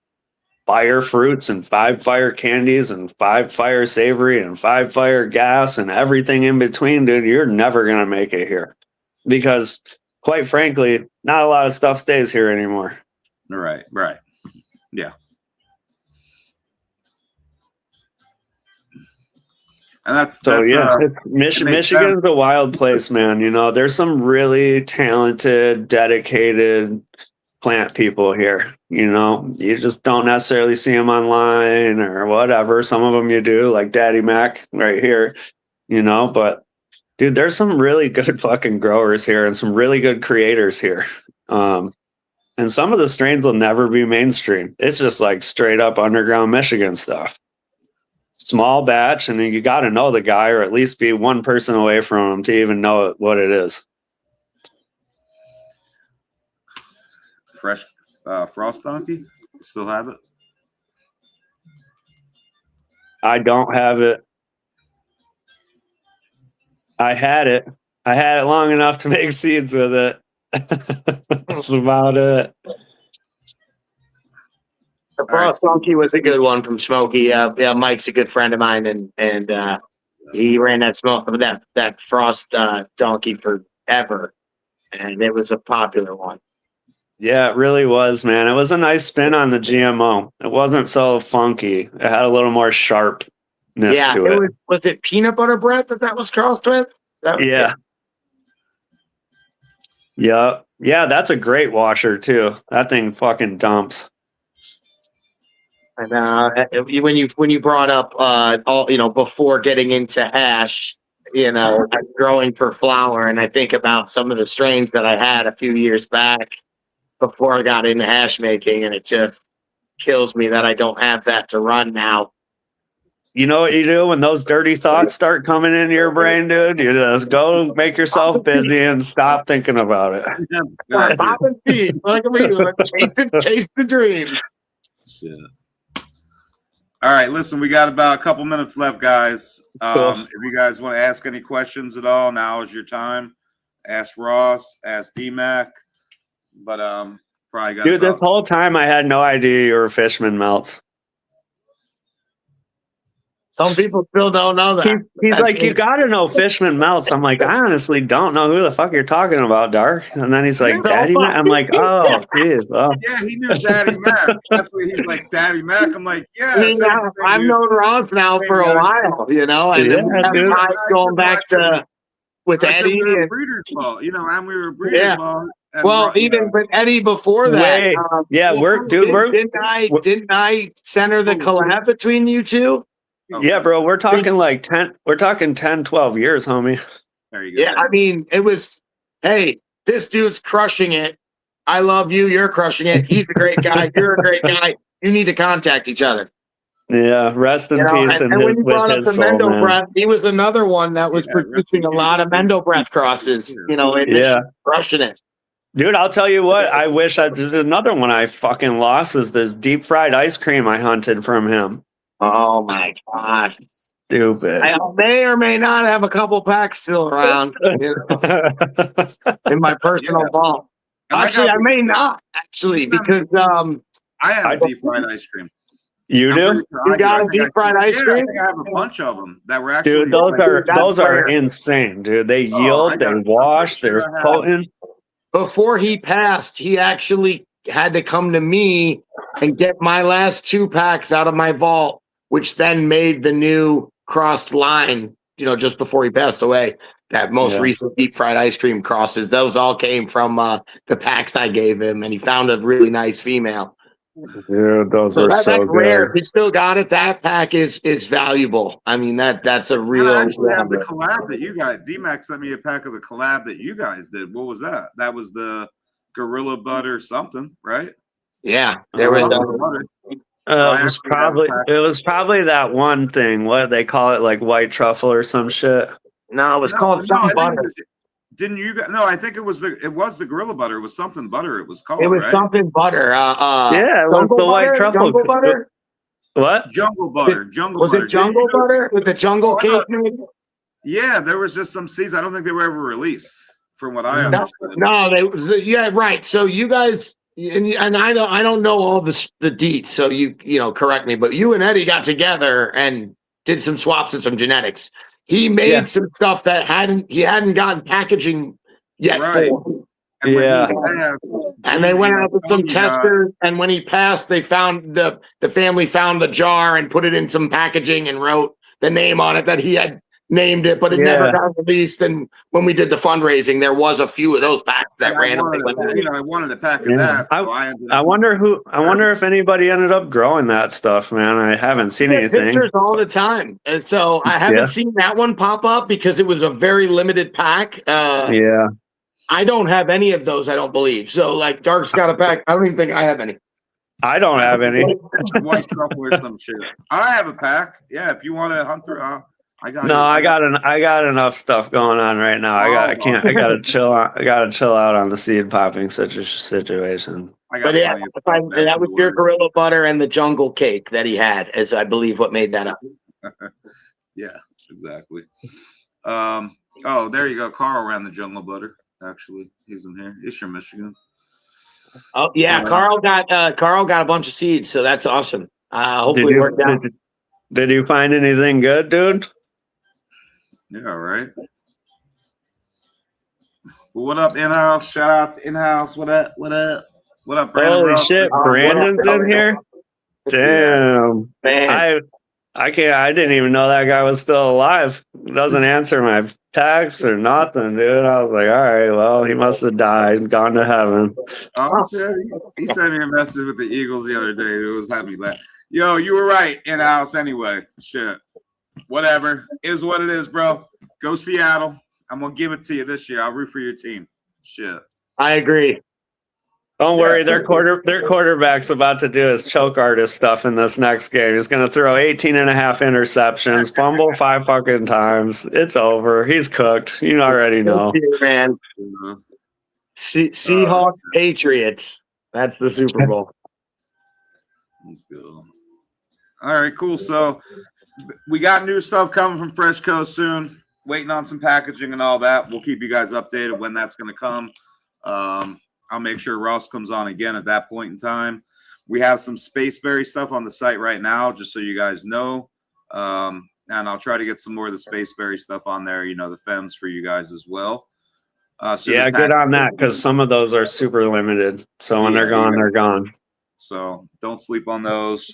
fire fruits and 5 fire candies and 5 fire savory and 5 fire gas and everything in between, dude, you're never going to make it here, because quite frankly, not a lot of stuff stays here anymore. Right. Yeah. And that's Michigan's a wild place, man. You know, there's some really talented, dedicated plant people here. You know, you just don't necessarily see them online or whatever. Some of them you do, like Daddy Mac right here, you know, but dude, there's some really good fucking growers here and some really good creators here. And some of the strains will never be mainstream. It's just like straight up underground Michigan stuff. Small batch, and then you got to know the guy, or at least be one person away from him to even know what it is. Fresh Frost Donkey, still have it? I don't have it. I had it long enough to make seeds with it. That's about it. The Frost Donkey was a good one from Smokey. Yeah, Mike's a good friend of mine, and he ran that Frost Donkey forever, and it was a popular one. Yeah, it really was, man. It was a nice spin on the GMO. It wasn't so funky. It had a little more sharpness to it. Was it peanut butter bread that was crossed with? Yeah. Yeah, that's a great washer too. That thing fucking dumps. And when you brought up all, you know, before getting into hash, you know, growing for flower, and I think about some of the strains that I had a few years back before I got into hash making, and it just kills me that I don't have that to run now. You know what you do when those dirty thoughts start coming into your brain, dude? You just go make yourself busy and stop thinking about it. Pop and feed, like we do, chase the dream. Shit. All right, listen, we got about a couple minutes left, guys. If you guys want to ask any questions at all, now is your time. Ask Ross, ask D-Mac, but probably got. Dude, this whole time I had no idea you were Fishman Meltz. Some people still don't know that. He's like, you got to know Fishman Meltz. I'm like, I honestly don't know who the fuck you're talking about, Dark. And then he's like, Daddy Mac. I'm like, oh, jeez. Oh. Yeah, he knew Daddy Mac. That's what he's like, Daddy Mac. I'm like, yeah. I've known Ross now for a while, you know, and then going back to with Eddie. We were Breeders' Ball, you know, and we were Breeders' Ball. Well, even with Eddie before that. Didn't I center the collab between you two? Okay. Yeah, bro, we're talking like 10, 12 years, homie. There you go. Yeah, I mean, it was, hey, this dude's crushing it. I love you. You're crushing it. He's a great guy. You're a great guy. You need to contact each other. Yeah, rest in peace. And when you brought up the Mendo Breath, he was another one that was producing a lot of Mendo Breath crosses, you know, and crushing it. Dude, I'll tell you what, I wish there's another one I fucking lost is this deep fried ice cream I hunted from him. Oh my God. Stupid. I may or may not have a couple packs still around in my personal vault. Actually, I may not, because I have deep fried ice cream. You do? You got a deep fried ice cream? I think I have a bunch of them that were actually. Dude, those are insane, dude. They yield, they wash, they're potent. Before he passed, he actually had to come to me and get my last 2 packs out of my vault, which then made the new crossed line, you know, just before he passed away. That most recent deep fried ice cream crosses, those all came from the packs I gave him, and he found a really nice female. Dude, those are so that's rare. He still got it. That pack is valuable. I mean, that's a real. I actually have the collab that you guys. D-Mac sent me a pack of the collab that you guys did. What was that? That was the Gorilla Butter something, right? Yeah, there was. It was probably that one thing. What did they call it? Like white truffle or some shit? No, it was called something butter. Didn't you guys? No, I think it was the Gorilla Butter. It was something butter. It was called. It was something butter. Yeah, it was the white truffle. Jungle butter. What? Jungle butter. Was it jungle butter with the jungle cake? Yeah, there was just some seeds. I don't think they were ever released from what I understood. No, yeah, right. So you guys, and I don't know all the deets. So you know, correct me. But you and Eddie got together and did some swaps and some genetics. He made some stuff that he hadn't gotten packaging yet for. And Yeah. And they went out with some testers, and when he passed, they found the family found the jar and put it in some packaging and wrote the name on it that he had named it, but it never got released. And when we did the fundraising, there was a few of those packs that randomly went out. You know, I wanted a pack of that. So I wonder if anybody ended up growing that stuff, man. I haven't seen anything. Pictures all the time, and so I haven't seen that one pop up because it was a very limited pack. I don't have any of those, I don't believe. So, like, Dark's got a pack. I don't even think I have any. I don't have any. White truffle or some shit. I have a pack. Yeah, if you want to hunt through, I got. No, I got enough stuff going on right now. I gotta chill out. I gotta chill out on the seed popping situation. But yeah, that was your gorilla butter and the jungle cake that he had, as I believe what made that up. Yeah, exactly. Oh, there you go. Carl ran the jungle butter. Actually, he's in here. He's from Michigan. Oh yeah, Carl got a bunch of seeds, so that's awesome. Hopefully it worked out. Did you find anything good, dude? Yeah, right. Well, what up, in-house? Shout out to in-house. What up? What up? What up, Brandon? Holy shit, Brandon's in here. Damn, man. I didn't even know that guy was still alive. Doesn't answer my texts or nothing, dude. I was like, all right, well, he must have died, gone to heaven. Oh, shit. He sent me a message with the Eagles the other day. It was having me laugh. Yo, you were right, in-house anyway. Shit. Whatever. Is what it is, bro. Go Seattle. I'm going to give it to you this year. I'll root for your team. Shit. I agree. Don't worry, their quarterback's about to do his choke artist stuff in this next game. He's going to throw 18 and a half interceptions, fumble 5 fucking times. It's over. He's cooked. You already know. Man. Seahawks, Patriots. That's the Super Bowl. Let's go. All right, cool. So we got new stuff coming from Fresh Coast soon. Waiting on some packaging and all that. We'll keep you guys updated when that's going to come. I'll make sure Ross comes on again at that point in time. We have some Spaceberry stuff on the site right now, just so you guys know. And I'll try to get some more of the Spaceberry stuff on there, you know, the FEMs for you guys as well. Yeah, good on that, because some of those are super limited. So when they're gone, they're gone. So don't sleep on those.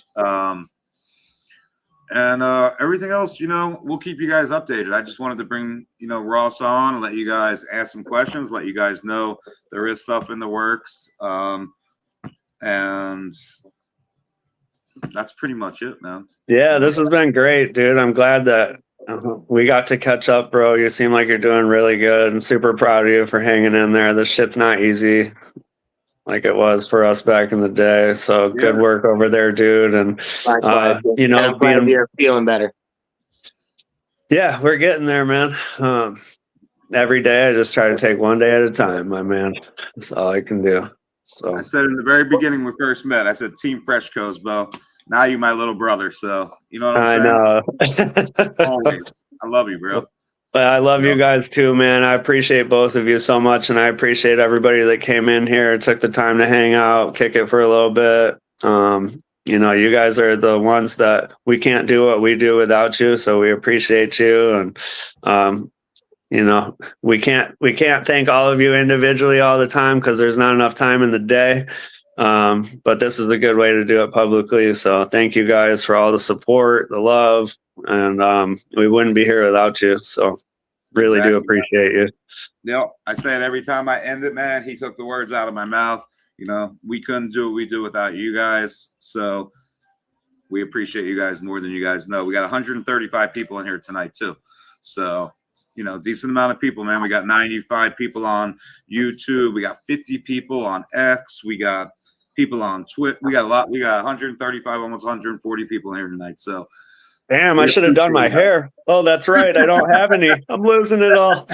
And everything else, you know, we'll keep you guys updated. I just wanted to bring, you know, Ross on and let you guys ask some questions, let you guys know there is stuff in the works. And that's pretty much it, man. Yeah, this has been great, dude. I'm glad that we got to catch up, bro. You seem like you're doing really good. I'm super proud of you for hanging in there. This shit's not easy like it was for us back in the day. So good work over there, dude. And you know, you're feeling better. Yeah, we're getting there, man. Every day I just try to take one day at a time, my man. That's all I can do. So I said in the very beginning when we first met, I said Team Fresh Coast, Bo. Now you my little brother, so you know what I'm saying? I know. Always. I love you, bro. But I love you guys too, man. I appreciate both of you so much, and I appreciate everybody that came in here, took the time to hang out, kick it for a little bit. You know, you guys are the ones that we can't do what we do without you, so we appreciate you. And you know, we can't thank all of you individually all the time because there's not enough time in the day. But this is a good way to do it publicly. So thank you guys for all the support, the love, and we wouldn't be here without you. So really do appreciate you. Yep. I say it every time I end it, man. He took the words out of my mouth. You know, we couldn't do what we do without you guys. So we appreciate you guys more than you guys know. We got 135 people in here tonight too. So, you know, decent amount of people, man. We got 95 people on YouTube. We got 50 people on X. We got people on Twitter. We got a lot. We got 135, almost 140 people in here tonight. So, damn, I should have done my hair. Oh, that's right. I don't have any. I'm losing it all.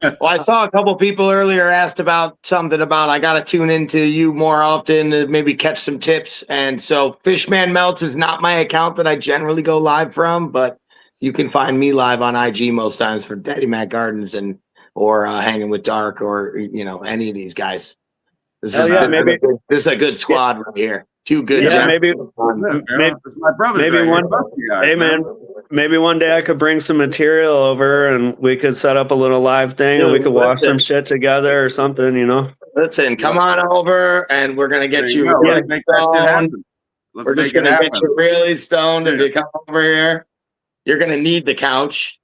Well, I saw a couple people earlier asked about something about I got to tune into you more often to maybe catch some tips. And so Fishman Meltz is not my account that I generally go live from, but you can find me live on IG most times for Daddy Mac Gardens and or Hanging with Dark, or any of these guys. This is this is a good squad right here. Two good. Yeah, maybe It's my brother. Maybe hey man, maybe one day I could bring some material over and we could set up a little live thing and we could watch some shit together or something. Listen, come on over and we're gonna get you. Make that shit happen. We're just gonna get you really stoned if you come over here. You're gonna need the couch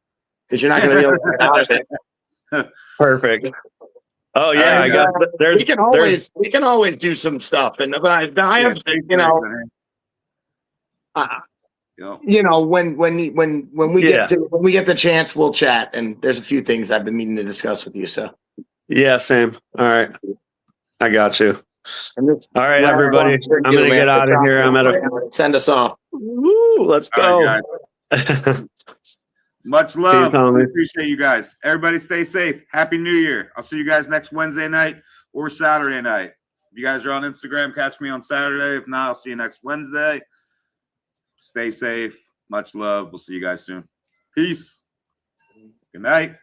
because you're not gonna be able to get out of it. Perfect. Oh yeah, I got. We can always do some stuff, and I have when we get the chance, we'll chat. And there's a few things I've been meaning to discuss with you. So yeah, same. All right, I got you. All right, everybody, I'm gonna get out of here. I'm at send us off. Woo, let's go. Right, much love. We appreciate you guys. Everybody stay safe. Happy New Year. I'll see you guys next Wednesday night or Saturday night. If you guys are on Instagram, catch me on Saturday. If not, I'll see you next Wednesday. Stay safe. Much love. We'll see you guys soon. Peace. Good night.